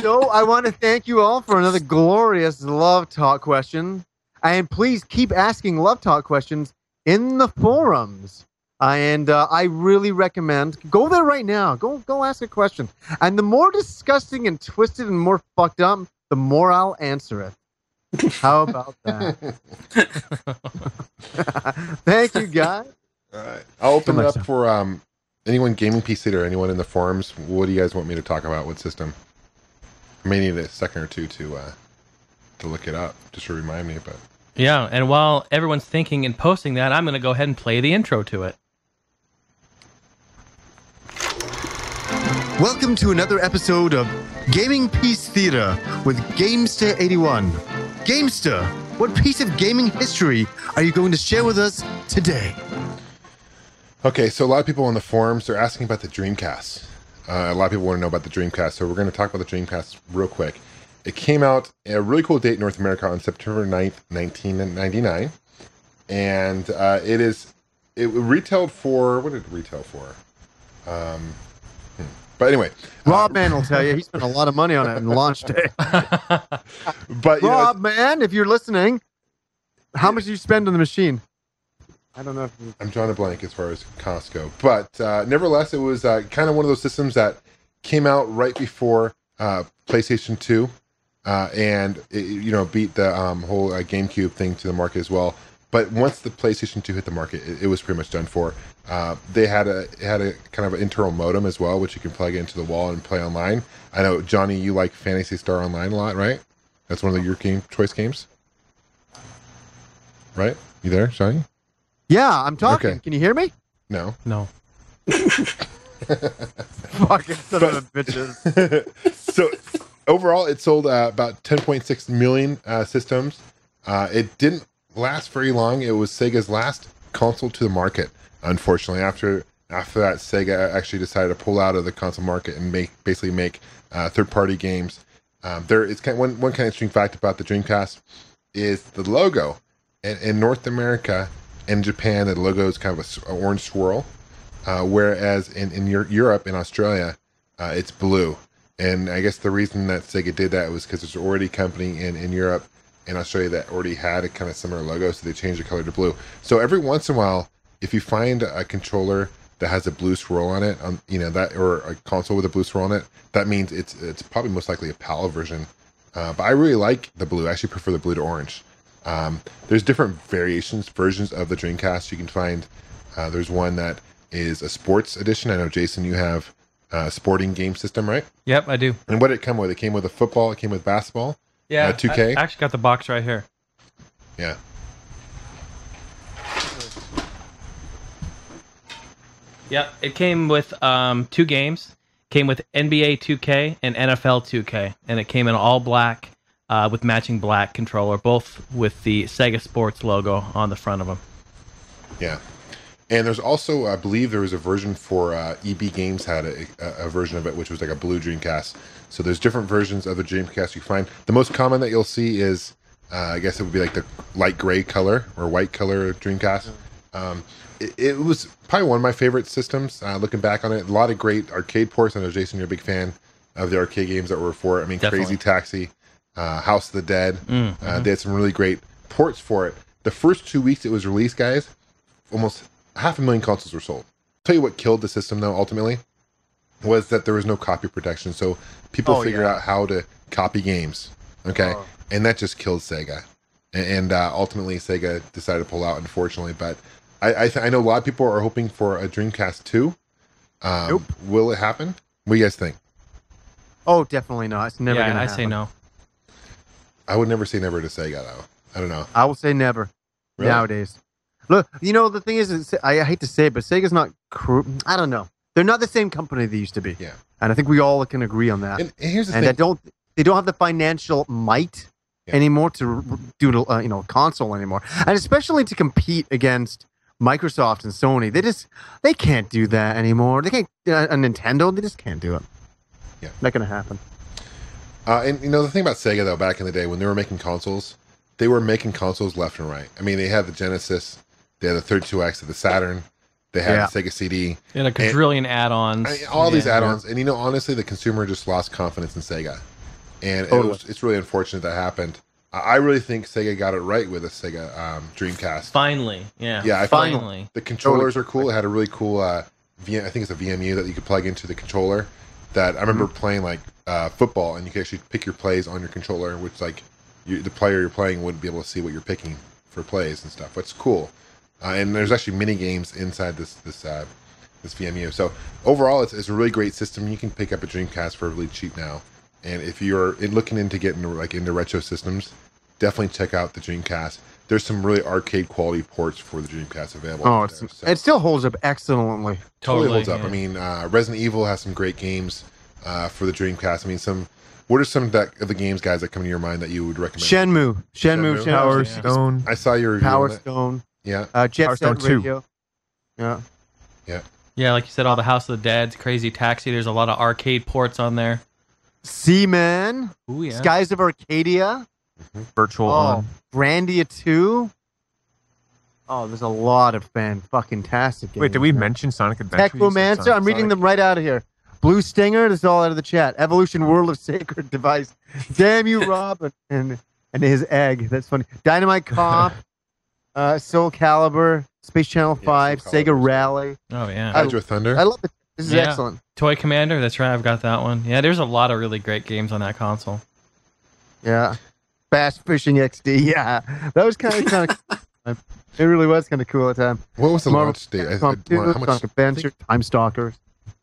So I want to thank you all for another glorious Love Talk question. And please keep asking Love Talk questions in the forums. And I really recommend go there right now. Go ask a question. And the more disgusting and twisted and more fucked up, the more I'll answer it. How about that? Thank you, guys. All right. I'll open it up for anyone gaming PC or anyone in the forums. What do you guys want me to talk about? What system? I may need a second or two to look it up just to remind me. But yeah, and while everyone's thinking and posting that, I'm going to go ahead and play the intro to it. Welcome to another episode of Gaming Piece Theater with Gamester81. Gamester, what piece of gaming history are you going to share with us today? okay, so a lot of people on the forums are asking about the Dreamcast. A lot of people want to know about the Dreamcast, so we're going to talk about the Dreamcast real quick. It came out a really cool date in North America on September 9th, 1999. And it retailed for, what did it retail for? But anyway. Rob Man will tell you he spent a lot of money on it in launch day. But Rob Man, if you're listening, how much did you spend on the machine? I don't know. I'm drawing a blank as far as costs go. But nevertheless, it was kind of one of those systems that came out right before PlayStation 2. And it, beat the whole GameCube thing to the market as well. But once the PlayStation 2 hit the market, it was pretty much done for. They had a kind of an internal modem as well, which you can plug into the wall and play online. I know, Johnny, you like Phantasy Star Online a lot, right? That's one of your choice games, right? You there, Johnny? Yeah, I'm talking. Okay. Can you hear me? No. Fucking son of a bitches. So overall, it sold about 10.6 million systems. It didn't last very long. It was Sega's last console to the market. Unfortunately, after that, Sega actually decided to pull out of the console market and basically make third-party games. It's one kind of interesting fact about the Dreamcast is the logo. In North America and Japan, the logo is kind of an orange swirl, whereas in Europe and Australia, it's blue. And I guess the reason that Sega did that was because there's already a company in Europe and Australia that already had a kind of similar logo, so they changed the color to blue. So every once in a while, if you find a controller that has a blue swirl on it, or a console with a blue swirl on it, that means it's probably most likely a PAL version. But I really like the blue. I actually prefer the blue to orange. There's different versions of the Dreamcast you can find. There's one that is a sports edition. I know, Jason, you have a sporting game system, right? Yep, I do. And what did it come with? It came with a football. It came with basketball. Yeah, 2K. I actually got the box right here. Yeah. Yep, it came with 2 games. Came with NBA 2K and NFL 2K, and it came in all black with matching black controller, both with the Sega Sports logo on the front of them. Yeah. And there's also, I believe there was a version for EB Games had a version of it, which was like a blue Dreamcast. So there's different versions of the Dreamcast you find. The most common that you'll see is, I guess it would be like the light gray color or white color Dreamcast. It was probably one of my favorite systems, looking back on it. A lot of great arcade ports. I know, Jason, you're a big fan of the arcade games that were for it. I mean, Definitely. Crazy Taxi, House of the Dead. They had some really great ports for it. The first 2 weeks it was released, guys, almost 500,000 consoles were sold. Tell you what killed the system, though, ultimately, was that there was no copy protection. So people figured out how to copy games, okay? And that just killed Sega. And ultimately, Sega decided to pull out, unfortunately. But I know a lot of people are hoping for a Dreamcast 2. Nope. Will it happen? What do you guys think? Oh, definitely not. It's never going to I happen. say no. I would never say never to Sega, though. I don't know. I will say never. Really? Nowadays. Look, the thing is, I hate to say it, but Sega's not. I don't know. They're not the same company they used to be. Yeah. And I think we all can agree on that. And here's the and thing. they don't have the financial might anymore to do a console anymore, and especially to compete against Microsoft and Sony. They can't do that anymore. They can't. A Nintendo, they just can't do it. Yeah, not gonna happen. And the thing about Sega, though, back in the day when they were making consoles, they were making consoles left and right. I mean, they had the Genesis, they had the 32X of the Saturn, they had the Sega CD, and a quadrillion add-ons. All these add-ons, and honestly, the consumer just lost confidence in Sega, and it's really unfortunate that happened. I really think Sega got it right with a Sega Dreamcast. Finally, I finally. The controllers are cool. It had a really cool, I think it's a VMU that you could plug into the controller. That I remember playing like football, and you could actually pick your plays on your controller, which the player you're playing wouldn't be able to see what you're picking for plays and stuff. It's cool, and there's actually mini games inside this VMU. So overall, it's a really great system. You can pick up a Dreamcast for really cheap now, and if you're looking into getting into retro systems, definitely check out the Dreamcast. There's some really arcade quality ports for the Dreamcast available. Oh, it still holds up excellently. Totally holds up. I mean, Resident Evil has some great games for the Dreamcast. I mean, what are some of the games, guys, that come to your mind that you would recommend? Shenmue. Power Stone. I saw your review Power on it. Stone. Yeah. Jet Power Set Stone 2. Radio. Yeah. Yeah, like you said, all the House of the Dead, Crazy Taxi. There's a lot of arcade ports on there. Seaman, Ooh, yeah. Skies of Arcadia, Virtual on. Grandia 2. Oh, there's a lot of fan-fucking-tastic games. Wait, did we man. mention Sonic Adventure? You said Technomancer, I'm reading them right out of here. Blue Stinger, this is all out of the chat. Evolution World of Sacred Device. Damn you, Rob, and his egg. That's funny. Dynamite Cop, Soul Calibur, Space Channel 5, Sega Rally. Oh, yeah. Hydro Thunder. I love it. This is excellent. Toy Commander, that's right. I've got that one. Yeah, there's a lot of really great games on that console. Yeah. Bass Fishing XD. Yeah. That was kind of it really was kind of cool at the time. What was the Marvel launch date? How much? Sonic Adventure, Time Stalkers.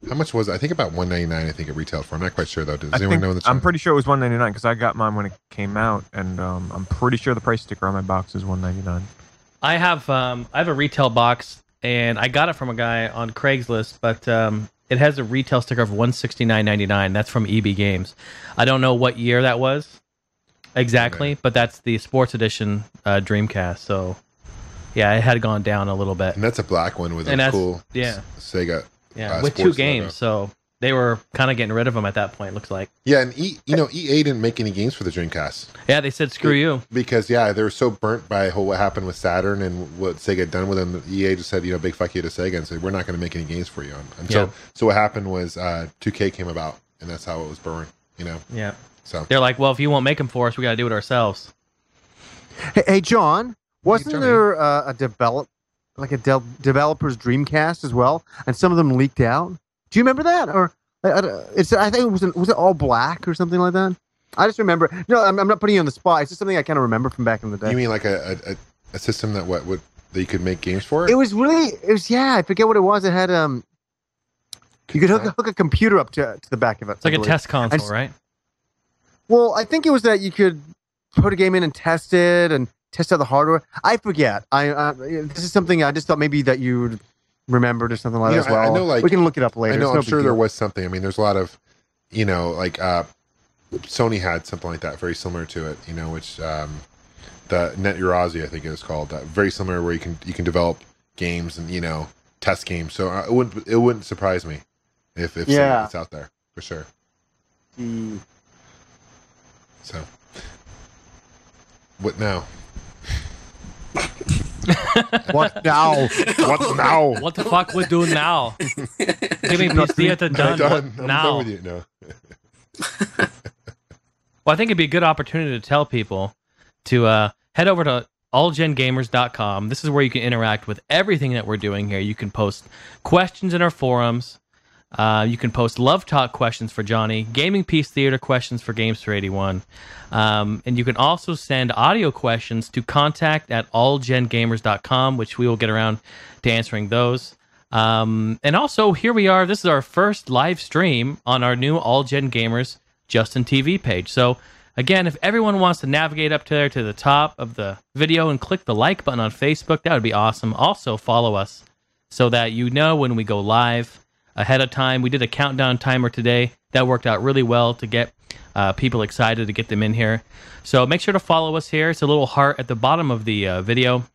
How much was it? I think about $199. I think it retailed for. I'm not quite sure though. Does anyone know in the chat? I'm pretty sure it was $199 because I got mine when it came out, and I'm pretty sure the price sticker on my box is $199. I have a retail box, and I got it from a guy on Craigslist, but it has a retail sticker of $169.99. That's from EB Games. I don't know what year that was exactly, but that's the Sports Edition Dreamcast. So, yeah, it had gone down a little bit. And that's a black one with And a that's- cool yeah. Sega. Yeah, with sports 2 games, logo. so they were kind of getting rid of them at that point, looks like. Yeah, and EA didn't make any games for the Dreamcast. Yeah, they said, screw you. Because, they were so burnt by what happened with Saturn and what Sega had done with them. EA just said, big fuck you to Sega and said, we're not going to make any games for you. So what happened was 2K came about, and that's how it was burned, Yeah. So They're like, well, if you won't make them for us, we got to do it ourselves. Hey, John, wasn't Johnny. there a developer's Dreamcast as well, and some of them leaked out? Do you remember that? Or I think it was it all black or something like that? I just remember. No, I'm not putting you on the spot. It's just something I kind of remember from back in the day. you mean like a system that that you could make games for? It was I forget what it was. It had you could hook a computer up to the back of it. It's like a test console, right? Well, I think it was that you could put a game in and test it and test out the hardware. I forget. This is something I just thought maybe that you remembered or something like that as well. I know, like, we can look it up later. I know. It's no I'm big sure there deal. was something. I mean, there's a lot of, like Sony had something like that, very similar to it. Which the NetEurazi, I think it was called. Very similar, where you can develop games and test games. So it wouldn't surprise me if it's out there for sure. So what now? What now? What's now? What the fuck we do now? Give me this theater done. I'm What now? done with you. No. Well, I think it'd be a good opportunity to tell people to head over to allgengamers.com. This is where you can interact with everything that we're doing here. You can post questions in our forums. You can post love talk questions for Johnny, gaming piece theater questions for Gamester81. And you can also send audio questions to contact@allgengamers.com, which we will get around to answering those. And also, here we are. This is our first live stream on our new All Gen Gamers Justin TV page. So, again, if everyone wants to navigate up there to the top of the video and click the like button on Facebook, that would be awesome. Also, follow us so that you know when we go live ahead of time. We did a countdown timer today. That worked out really well to get people excited to get them in here. So make sure to follow us here. It's a little heart at the bottom of the video.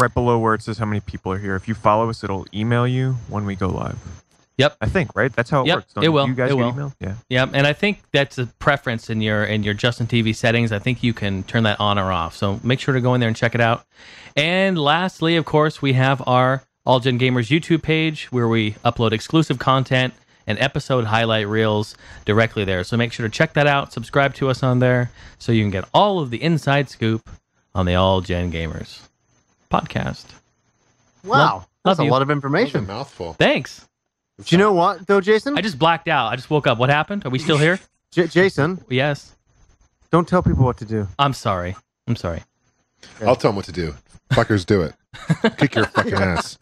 Right below where it says how many people are here. If you follow us, it'll email you when we go live. Yep. I think, right? That's how it Yep, works. Don't it will. You guys It get will. email? Yeah. Yep, and I think that's a preference in your Justin TV settings. I think you can turn that on or off. So make sure to go in there and check it out. And lastly, of course, we have our All Gen Gamers YouTube page where we upload exclusive content and episode highlight reels directly there. So make sure to check that out. Subscribe to us on there so you can get all of the inside scoop on the All Gen Gamers podcast. Wow, that's love a you. lot of That was a information. mouthful. Thanks. Do you know what, though, Jason? I just blacked out. I just woke up. What happened? Are we still here? Jason, Yes. don't tell people what to do. I'm sorry. I'm sorry. I'll tell them what to do. Fuckers, do it. Kick your fucking ass.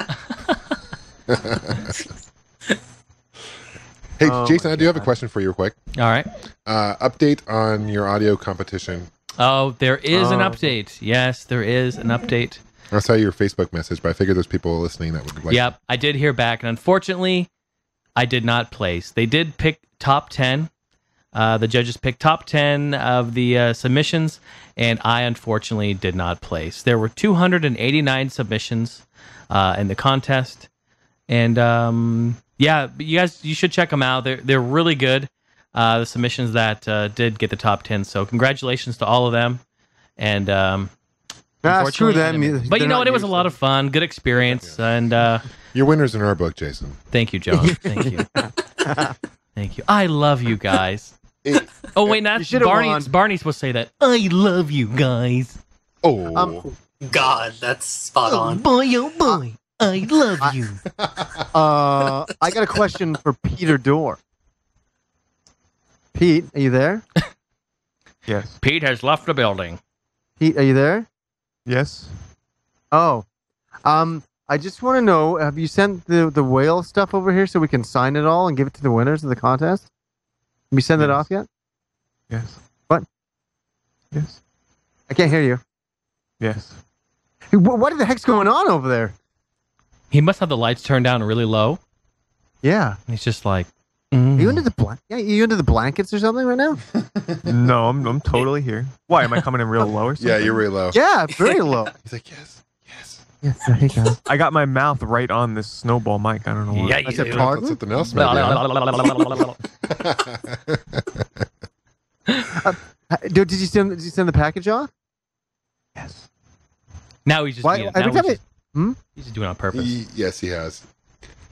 Hey, Oh Jason, my I do have a question for you real quick. All right. Update on your audio competition. Oh, there is an Oh. update. Yes, there is an update. I saw your Facebook message, but I figured there's people listening that would like. Yep, I did hear back, and unfortunately, I did not place. They did pick top 10. The judges picked top 10 of the submissions, and I unfortunately did not place. There were 289 submissions in the contest, and yeah, you should check them out. They're really good. the submissions that did get the top 10. So congratulations to all of them. And Screw them. but you know what? It was a lot of fun, good experience, and You're winners in our book, Jason. thank you, Joe. Thank you. Thank you. I love you guys. Oh wait, that's should've won. Barney's supposed to say that. I love you guys. Oh, God, that's spot on. Boy, oh boy, I love you. I got a question for Peter Dorr. Pete, are you there? Yes. Pete has left the building. Pete, are you there? Yes. Oh, I just want to know: have you sent the whale stuff over here so we can sign it all and give it to the winners of the contest? Have you sent it off yet? Yes. What? Yes. I can't hear you. Yes. Hey, what the heck's going on over there? He must have the lights turned down really low. Yeah. He's just like, Are you under the you under the blankets or something right now? No, I'm totally here. Why? Am I coming in real low or something? yeah, you're really low. Yeah, very low. He's like, yes, yes. Yes, there you go. I got my mouth right on this snowball mic. I don't know why. yeah, I you said do. pardon? That's something else, maybe. Did you send the package off? Yes. Now he's just Why? being, Every now time he's just doing it on purpose. Yes, he has.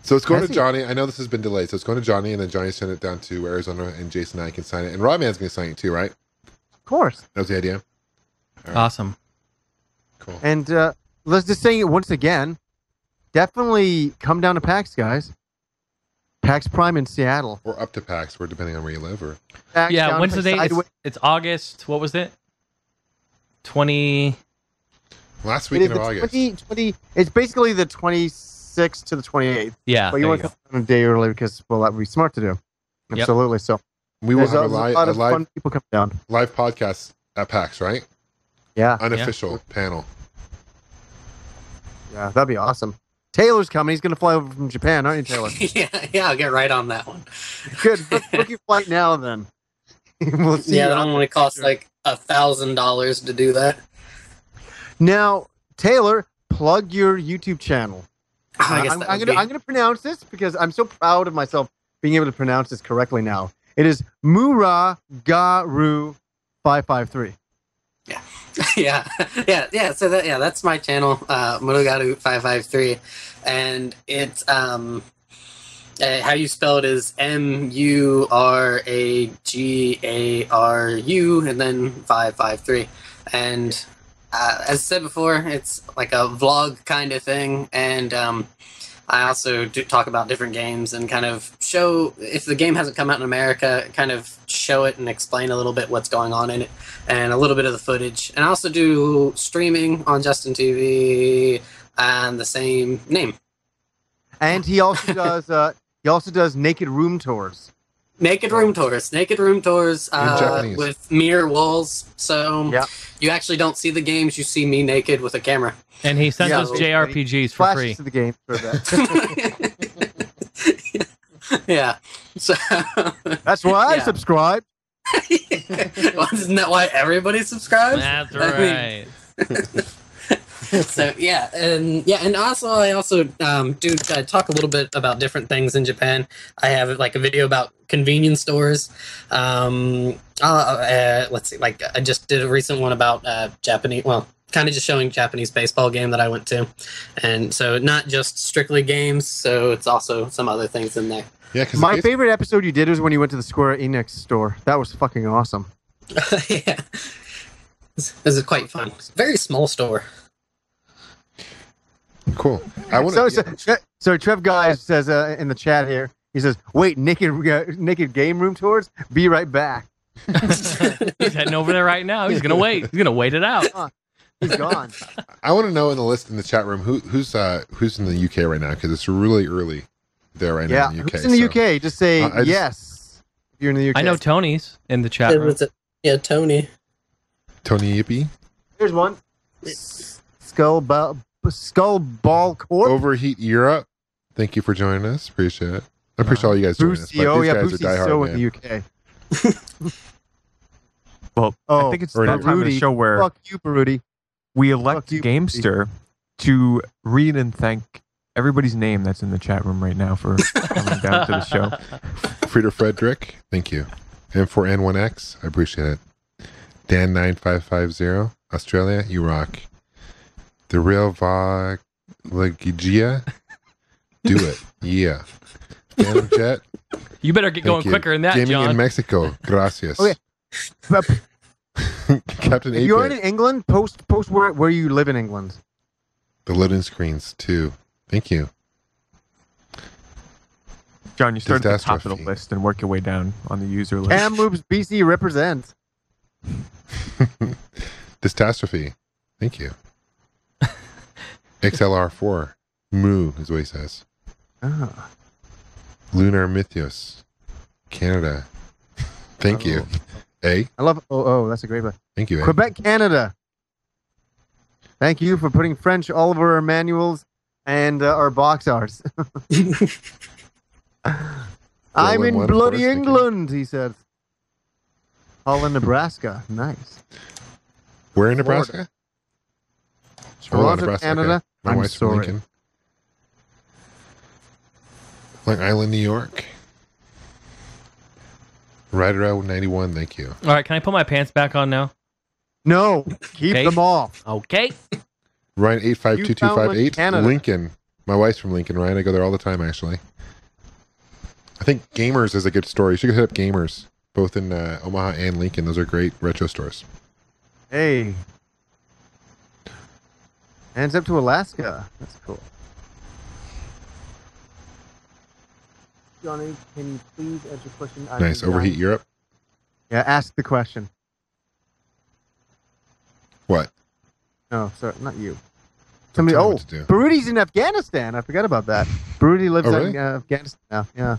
So it's going Has to he? Johnny. I know this has been delayed. So it's going to Johnny, and then Johnny sent it down to Arizona, and Jason and I can sign it. And Rodman's going to sign it too, right? Of course. That was the idea. Awesome. Cool. And let's just say it once again. Definitely come down to PAX, guys. PAX Prime in Seattle. Or up to PAX, or depending on where you live. Or PAX Yeah, down when's to the date? Sideways. It's August. What was it? 20. last It weekend is of the August. 20. It's basically the 26th to the 28th. Yeah. But you there want you to go. come a day early because, well, that would be smart to do. Yep. Absolutely. So We will there's have a lot a of live fun people coming down. live podcast at PAX, right? Yeah. Unofficial panel. Yeah, that'd be awesome. Taylor's coming. He's going to fly over from Japan, aren't you, Taylor? yeah, I'll get right on that one. Good. Book your flight now, then. We'll see. Yeah, you that on- only costs like $1,000 to do that. Now, Taylor, plug your YouTube channel. I guess I'm that would gonna be- pronounce this because I'm so proud of myself being able to pronounce this correctly now. It is Muragaru 553. yeah. So that's my channel, Murugaru 553, and it's how you spell it is Muragaru and then 553, and as I said before, it's like a vlog kind of thing, and I also do talk about different games and kind of show, if the game hasn't come out in America, kind of show it and explain a little bit what's going on in it and a little bit of the footage. And I also do streaming on Justin TV and the same name. And he also does naked room tours. Naked room tours Japanese. with mirror walls. So Yeah. you actually don't see the games, you see me naked with a camera. And he sends Yeah. us JRPGs for Flashes free. to the game for that. Yeah. So That's why I Yeah. subscribe. well, isn't that why everybody subscribes? That's I mean, right. So and also I also do talk a little bit about different things in Japan. I have like a video about convenience stores. Let's see, like I just did a recent one about Japanese, well, kind of just showing Japanese baseball game that I went to, and so not just strictly games, so it's also some other things in there. Yeah, because My favorite episode you did was when you went to the Square Enix store. That was fucking awesome. Yeah, this is quite fun. It's a very small store. cool. I want So Trev Guy says in the chat here, he says, "Wait, naked game room tours? Be right back." He's heading over there right now. He's gonna wait. He's gonna wait it out. He's gone. I want to know in the list in the chat room who's in the UK right now, because it's really early there right Yeah, now in the UK. who's in the UK? Just say I just- yes. If you're in the UK. I know Tony's in the chat room. Yeah, Tony. Tony Yippee. Here's one. Skull Ball Corp. Overheat Europe. Thank you for joining us. Appreciate it. I appreciate all you guys joining us. But Boosie, these guys Boosie's are so diehard, in man. the UK. Well, Oh, I think it's or that time of the Rudy, show where Fuck you, Baruti. we elect fuck you, Gamester to read and thank everybody's name that's in the chat room right now for coming down to the show. Frieder Frederick. Thank you. M4N1X, I appreciate it. Dan9550, Australia, you rock. The Real Vaglagia, do it. Yeah. Phantom Jet. You better get going quicker than that, Gaming John. in Mexico, gracias. Okay. Captain If you're in 8-Bit. England, post where you live in England. The loading screens, too. Thank you. John, you start at the top of the Catastrophe. list and work your way down on the user list. Kamloops, BC represent. Dystastrophe. Thank you. XLR4. Moo is what he says. Ah. Lunar Mythos. Canada. Thank you. A. I love. Oh, that's a great one. Thank you, A. Quebec, Canada. Thank you for putting French all over our manuals and our box arts. I'm in one bloody first, thank you. England, he said. Holland, Nebraska. Nice. Where in Nebraska? Toronto, Nebraska. Canada. Okay. My I'm wife's from sorry. Lincoln. Long Island, New York. Rider 91, thank you. All right, can I put my pants back on now? No, keep Okay. them off. Okay. Ryan Newfoundland, 852258, Canada. Lincoln. My wife's from Lincoln, Ryan. I go there all the time, actually. I think Gamers is a good store. You should hit up Gamers, both in Omaha and Lincoln. Those are great retro stores. Hey. Hands up to Alaska. That's cool. Johnny, can you please answer the question? Nice. Overheat Europe. Yeah, ask the question. What? No, sorry, not you. Don't Somebody. tell me Oh, what to do. Barudi's in Afghanistan. I forgot about that. Barudi lives Oh, really? in Afghanistan now. Yeah.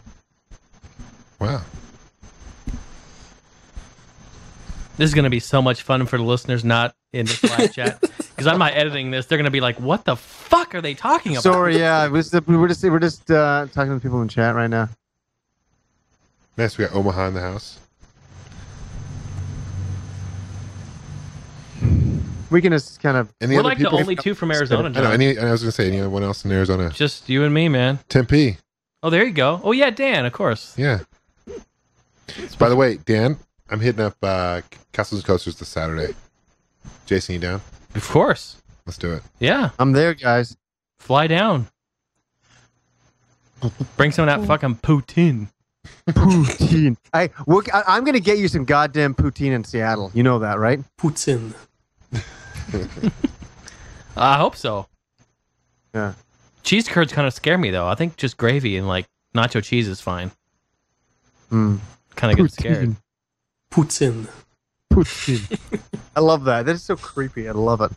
Wow. This is going to be so much fun for the listeners not in the Slack chat. Because I'm not editing this. They're going to be like, what the fuck are they talking about? Sorry, yeah. We're just talking to people in chat right now. Nice. We got Omaha in the house. We can just kind of. Any We're other like people? the only two from Arizona, I know. John. I was going to say, anyone else in Arizona? Just you and me, man. Tempe. Oh, there you go. Oh, yeah, Dan, of course. Yeah. By the way, Dan, I'm hitting up Castles and Coasters this Saturday. Jason, you down? Of course. Let's do it. Yeah. I'm there, guys. Fly down. Bring some of that fucking poutine. Poutine. I'm going to get you some goddamn poutine in Seattle. You know that, right? Putin. I hope so. Yeah. Cheese curds kind of scare me, though. I think just gravy and like nacho cheese is fine. Mm. Kind of get scared. Putin. Poutine. I love that. That is so creepy. I love it.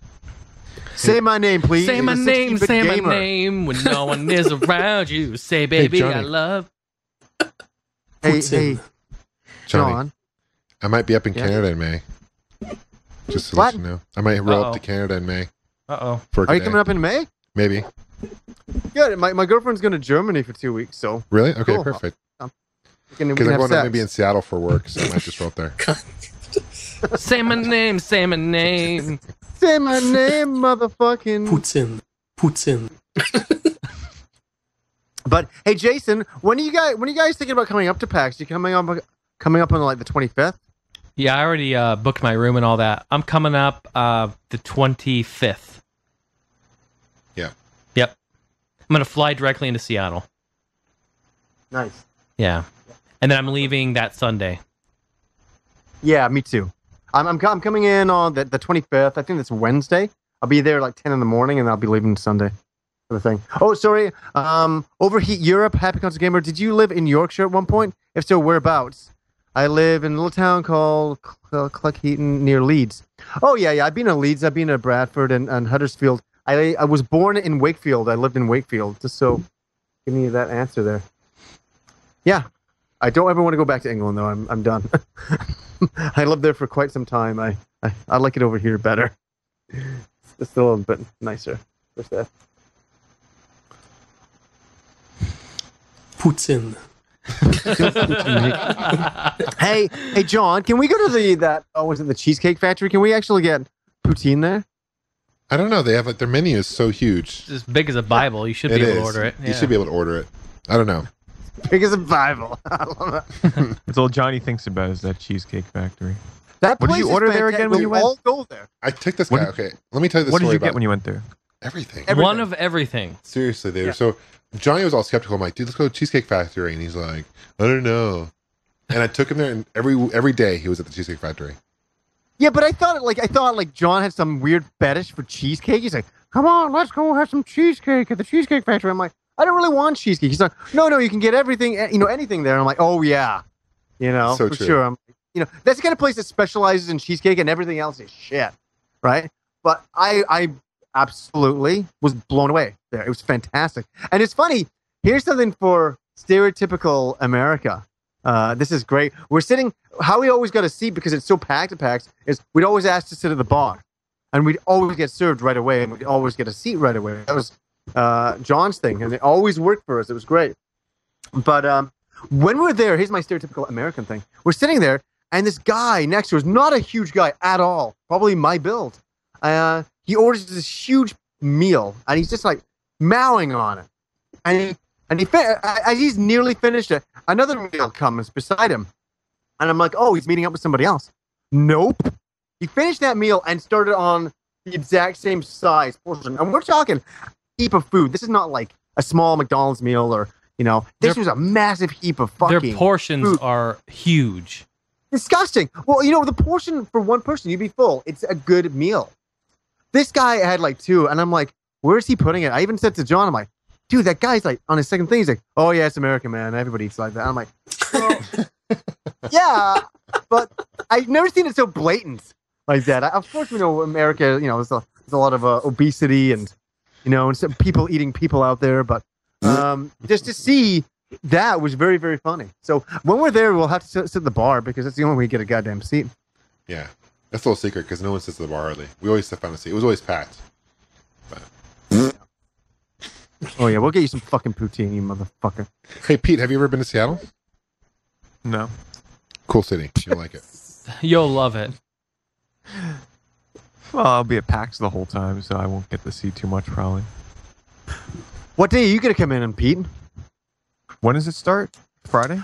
Say my name, please. Say my It's a name, 16-bit say gamer. my name when no one is around you. Say, baby, Johnny. I love. Hey, Putin. Johnny, John. I might be up in Yeah. Canada in May. Just to What? let you know. I might roll Uh-oh. up to Canada in May. Uh-oh. For a Are you day. coming up in May? Maybe. Good. My girlfriend's going to Germany for 2 weeks, so Really? Okay, Cool. perfect. we Because can I'm have going sex. to maybe in Seattle for work, so I might just roll up there. Say my name, say my name. Say my name, motherfucking. Putin. Putin. But hey, Jason, when are you guys thinking about coming up to PAX? You coming up on like the 25th? Yeah, I already booked my room and all that. I'm coming up the 25th. Yeah. Yep. I'm going to fly directly into Seattle. Nice. Yeah. And then I'm leaving that Sunday. Yeah, me too. I'm coming in on the 25th. I think that's Wednesday. I'll be there like 10 in the morning, and I'll be leaving Sunday. For the thing. Oh, sorry. Overheat Europe. Happy Console Gamer. Did you live in Yorkshire at one point? If so, whereabouts? I live in a little town called Cleckheaton near Leeds. Oh yeah. I've been to Leeds. I've been to Bradford and Huddersfield. I was born in Wakefield. I lived in Wakefield. Just so give me that answer there. Yeah. I don't ever want to go back to England though. I'm done. I lived there for quite some time. I like it over here better. It's still a little bit nicer. What's that? Putin. Hey, John, can we go to was it the Cheesecake Factory? Can we actually get poutine there? I don't know. They have their menu is so huge. It's as big as a Bible. You should It be able is. to order it. You should be able to order it. I don't know. Big as a Bible. I love it. It's all Johnny thinks about is that Cheesecake Factory. That What did place you is order there fantastic. again when you went? All go there. I took this What guy. did- Okay, let me tell you the What did story you get about when you went there? everything. Everything. One of everything. Seriously, dude. Yeah. So Johnny was all skeptical. I'm like, dude, let's go to Cheesecake Factory, and he's like, I don't know. And I took him there, and every day he was at the Cheesecake Factory. Yeah, but I thought John had some weird fetish for cheesecake. He's like, come on, let's go have some cheesecake at the Cheesecake Factory. I'm like, I don't really want cheesecake. He's like, no, you can get everything, anything there. And I'm like, oh yeah, So for true. sure. I'm, that's the kind of place that specializes in cheesecake and everything else is shit, right? But I absolutely was blown away there. It was fantastic. And it's funny. Here's something for stereotypical America. This is great. We're sitting, how we always got a seat because it's so packed at PAX is we'd always ask to sit at the bar and we'd always get served right away and we'd always get a seat right away. That was John's thing and it always worked for us. It was great. But when we're there, here's my stereotypical American thing. We're sitting there and this guy next to us, not a huge guy at all, probably my build. He orders this huge meal and he's just like mowing on it. And as he's nearly finished it, another meal comes beside him. And I'm like, oh, he's meeting up with somebody else. Nope. He finished that meal and started on the exact same size portion. And we're talking a heap of food. This is not like a small McDonald's meal or, this was a massive heap of fucking Their portions food. are huge. Disgusting. Well, the portion for one person, you'd be full. It's a good meal. This guy had like two, and I'm like, where's he putting it? I even said to John, I'm like, dude, that guy's like, on his second thing, he's like, oh yeah, it's American, man. Everybody eats like that. I'm like, well, yeah, but I've never seen it so blatant like that. Of course, we know America, there's a lot of obesity and, and some people eating people out there, but just to see that was very, very funny. So when we're there, we'll have to sit at the bar because that's the only way we get a goddamn seat. Yeah, that's a little secret because no one sits at the bar early. We always sit on a seat. It was always packed. But Oh yeah, we'll get you some fucking poutine, you motherfucker. hey, Pete, have you ever been to Seattle? No. Cool city. You'll like it. You'll love it. Well, I'll be at PAX the whole time, so I won't get to see too much probably. What day are you gonna come in, Pete? When does it start? Friday?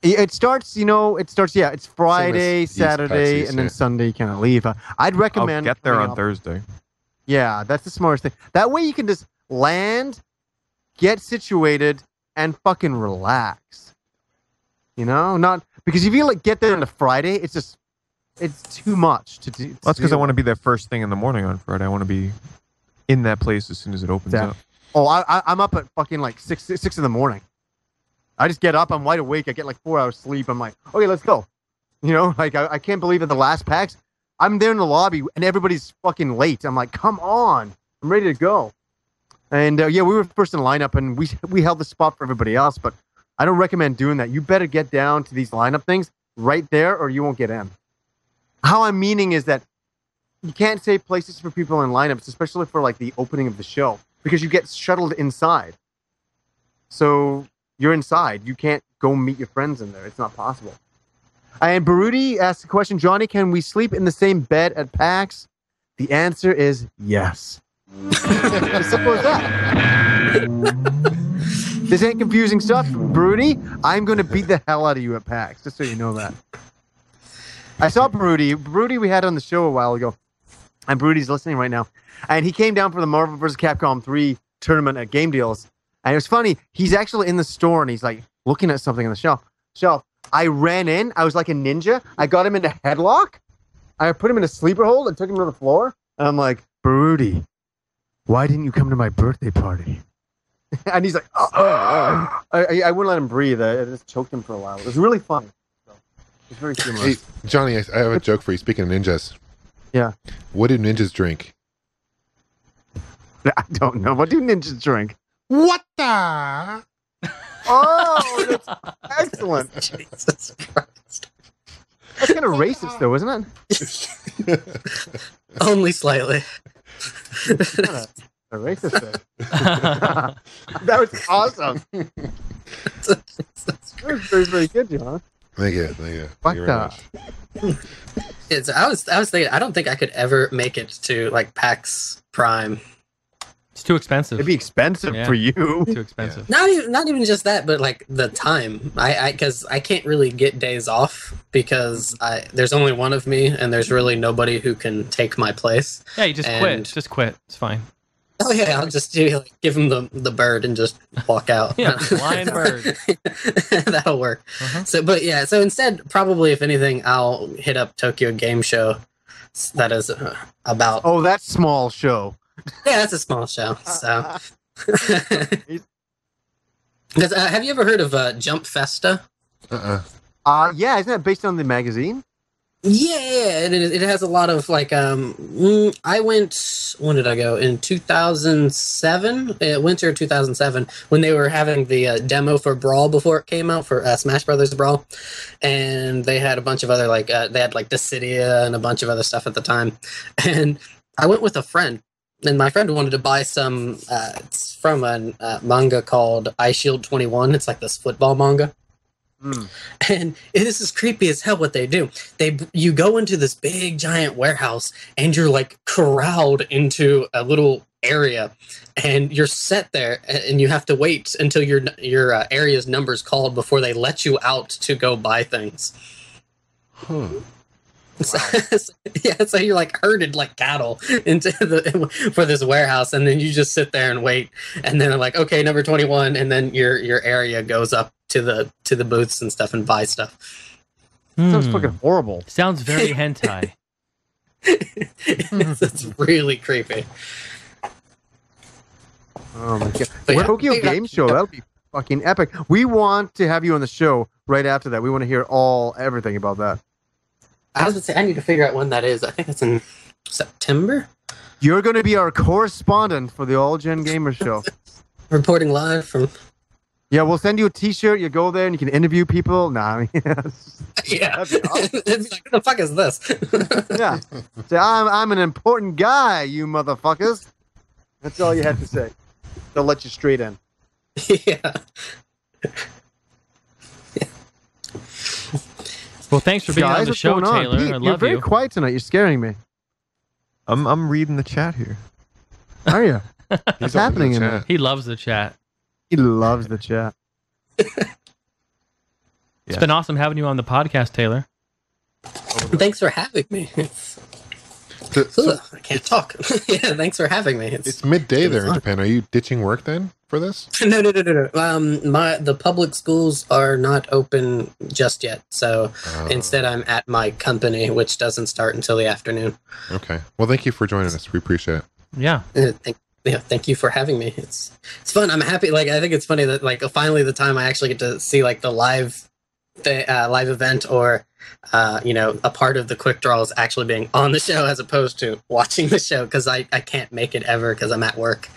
It starts, it's Friday, East, Saturday, PAX East, and then yeah. Sunday you kind of leave. I'd recommend I'll get there coming on up- Thursday. Yeah, that's the smartest thing. That way you can just land, get situated, and fucking relax. Not because if you get there on a Friday, it's too much to do. Well, that's because I want to be there first thing in the morning on Friday. I want to be in that place as soon as it opens Yeah. up. Oh, I'm up at fucking like six in the morning. I just get up. I'm wide awake. I get like 4 hours sleep. I'm like, okay, let's go. I can't believe at the last PAX, I'm there in the lobby and everybody's fucking late. I'm like, come on, I'm ready to go. And we were first in the lineup and we held the spot for everybody else. But I don't recommend doing that. You better get down to these lineup things right there, or you won't get in. How I'm meaning is that you can't save places for people in lineups, especially for like the opening of the show, because you get shuttled inside. So you're inside. You can't go meet your friends in there. It's not possible. And Baruti asked the question, Johnny, can we sleep in the same bed at PAX? The answer is yes. As simple as that. This ain't confusing stuff, Baruti. I'm going to beat the hell out of you at PAX, just so you know that. I saw Baruti. Baruti we had on the show a while ago. And Baruti's listening right now. And he came down for the Marvel vs. Capcom 3 tournament at Game Deals. And it was funny. He's actually in the store and he's like looking at something on the shelf. I ran in. I was like a ninja. I got him into headlock. I put him in a sleeper hold and took him to the floor. And I'm like, Baruti, why didn't you come to my birthday party? And he's like, I wouldn't let him breathe. I just choked him for a while. It was really funny. So, it's very similar. Hey, Johnny, I have a joke for you. Speaking of ninjas. Yeah. What do ninjas drink? I don't know. What do ninjas drink? What the? Oh, that's excellent. Jesus Christ. That's kind of racist, though, isn't it? Only slightly. It's not a racist thing. That was awesome. That was very, very good, John. Thank you. Thank you. What Thank you very the? much. I was thinking I don't think I could ever make it to like PAX Prime. It's too expensive. It'd be expensive Yeah. for you. Too expensive. Not even just that, but like the time. Because I can't really get days off because there's only one of me, and there's really nobody who can take my place. Yeah, you just quit. Just quit. It's fine. Oh yeah, I'll just give him the bird and just walk out. Yeah, flying bird. That'll work. Uh-huh. So instead, probably if anything, I'll hit up Tokyo Game Show. That is about. Oh, that small show. Yeah, that's a small show. So, because have you ever heard of Jump Festa? Yeah, isn't that based on the magazine? Yeah, it has a lot of like I went, when did I go? In 2007, winter 2007, when they were having the demo for Brawl before it came out for Smash Brothers Brawl, and they had a bunch of other like they had like Dissidia and a bunch of other stuff at the time, and I went with a friend, and my friend wanted to buy some. It's from a manga called Eye Shield 21. It's like this football manga. And this is creepy as hell what they do. You go into this big giant warehouse and you're like corralled into a little area and you're set there and you have to wait until your area's number's called before they let you out to go buy things. So you're like herded like cattle into for this warehouse, and then you just sit there and wait, and then they're like, okay, number 21, and then your area goes up to the booths and stuff and buy stuff. Sounds fucking horrible. Sounds very hentai. It's really creepy. Oh my god! But yeah. Tokyo Game Show, that'll be fucking epic. We want to have you on the show right after that. We want to hear everything about that. I was gonna say I need to figure out when that is. I think it's in September. You're going to be our correspondent for the All Gen Gamer Show. Reporting live from. Yeah, we'll send you a T-shirt. You go there and you can interview people. Nah, Yeah. That'd be awesome. It's like, what the fuck is this? Yeah. Say, I'm an important guy, you motherfuckers. That's all you had to say. They'll let you straight in. Yeah. Well, thanks for being Guys, on the what's show, going on? Taylor. Pete, I you're love very you. quiet tonight. You're scaring me. I'm reading the chat here. Are you? He's What's up happening in the there? chat. He loves the chat. He loves the chat. It's been awesome having you on the podcast, Taylor. Thanks for having me. I can't talk. Yeah, thanks for having me. It's midday there in Japan. Are you ditching work then for this? No. The public schools are not open just yet, so instead I'm at my company, which doesn't start until the afternoon. Okay. Well, thank you for joining us. We appreciate it. Yeah. Thank you for having me. It's fun. I'm happy. Like, I think it's funny that like finally the time I actually get to see like the live event or a part of the quick draws actually being on the show as opposed to watching the show, because I can't make it ever because I'm at work.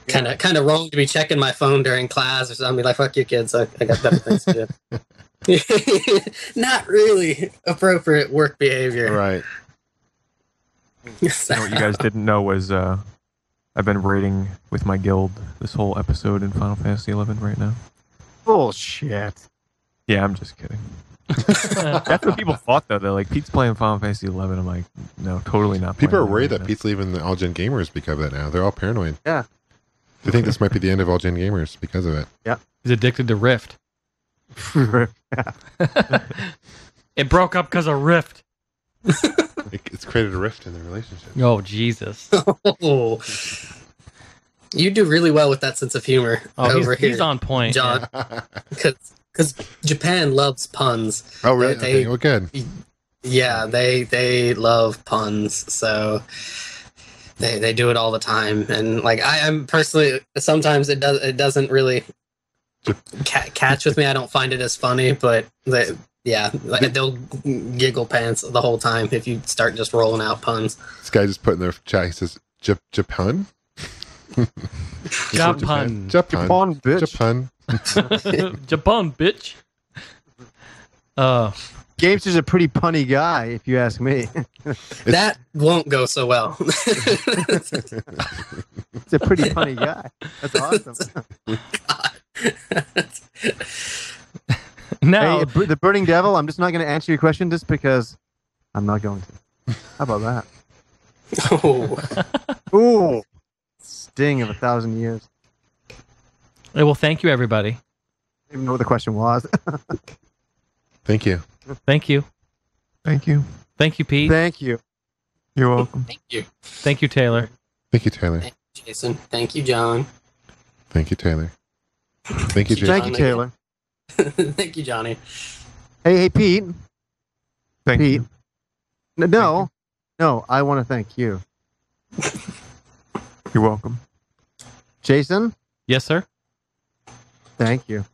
Kind of wrong to be checking my phone during class or something. Like, fuck you kids, I got better things to do. Not really appropriate work behavior. Right. So, What you guys didn't know was I've been raiding with my guild this whole episode in Final Fantasy 11 right now. Bullshit. Yeah, I'm just kidding. That's what people thought, though. They're like, Pete's playing Final Fantasy 11. I'm like, no, totally not. People are playing worried that right Pete's leaving the All Gen Gamers because of that now. They're all paranoid. Yeah. They think this might be the end of All Gen Gamers because of it. He's addicted to Rift. It broke up because of Rift. It's created a rift in their relationship. Oh, Jesus. oh, you do really well with that sense of humor over here. He's on point. John, because Japan loves puns. Oh, really? They- Okay. Well, good. Yeah, they love puns, so they do it all the time. And like I'm personally, sometimes it doesn't really catch with me. I don't find it as funny, but they'll giggle pants the whole time if you start just rolling out puns. This guy just put in their chat. He says, "Japan." Japan. Japan, bitch. Japan. Japan, bitch. Gamester's a pretty punny guy, if you ask me. That won't go so well. He's a pretty punny guy. That's awesome. Now, Hey, the Burning Devil, I'm just not going to answer your question just because I'm not going to. How about that? Oh, Ooh. sting of 1,000 years. Hey, well, thank you, everybody. I don't even know what the question was. Thank you. Thank you. Thank you. Thank you, Pete. Thank you. You're welcome. Thank you. Thank you, Taylor. Thank you, Taylor. Thank you, Jason. Thank you, John. Thank you, Taylor. Thank you, Jason. Thank you, Taylor. Thank you, Johnny. Hey, Pete. Thank Pete. you. No, I want to thank you. You're welcome. Jason, Yes, sir. thank you.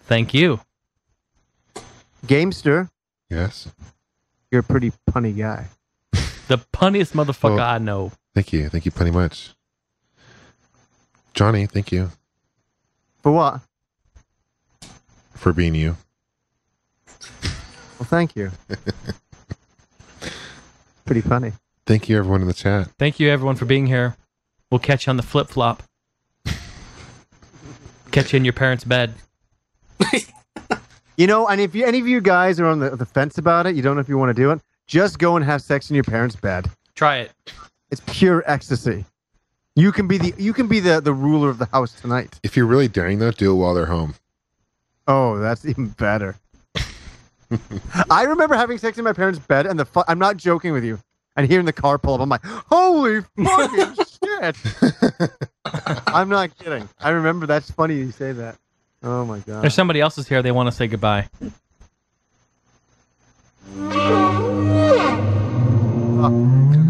Thank you. Gamester, Yes. you're a pretty punny guy. The punniest motherfucker Well- I know. Thank you. Thank you plenty much. Johnny, thank you For what? for being you. Well, thank you. Pretty funny. Thank you, everyone in the chat. Thank you, everyone, for being here. We'll catch you on the flip flop. Catch you in your parents' bed. You know, and if any of you guys are on the fence about it, you don't know if you want to do it, just go and have sex in your parents' bed. Try it. It's pure ecstasy. You can be the ruler of the house tonight. If you're really daring, though, do it while they're home. Oh, that's even better. I remember having sex in my parents' bed, and I'm not joking with you. And hearing the car pull up, I'm like, holy fucking shit. I'm not kidding. I remember. That's funny you say that. Oh my god. There's somebody else is here. They want to say goodbye.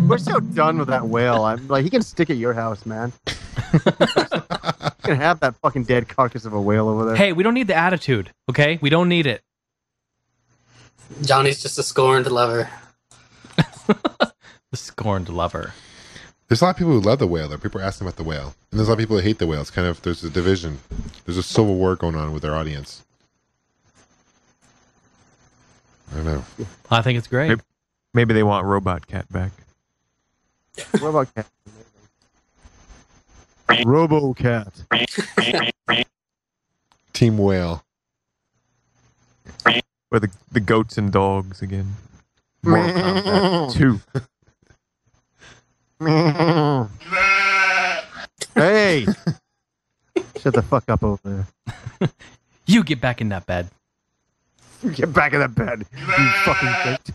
We're so done with that whale. I'm like, he can stick at your house, man. You can have that fucking dead carcass of a whale over there. Hey, we don't need the attitude, okay? We don't need it. Johnny's just a scorned lover. The scorned lover. There's a lot of people who love the whale. There, people are asking about the whale, and there's a lot of people who hate the whale. It's kind of there's a division. There's a civil war going on with our audience. I don't know. I think it's great. Maybe they want Robot Cat back. What about cat? Robo Cat. Team Whale. Or the goats and dogs again. Mortal Kombat 2. Hey! Shut the fuck up over there. You get back in that bed. Get back in that bed, you fucking goat.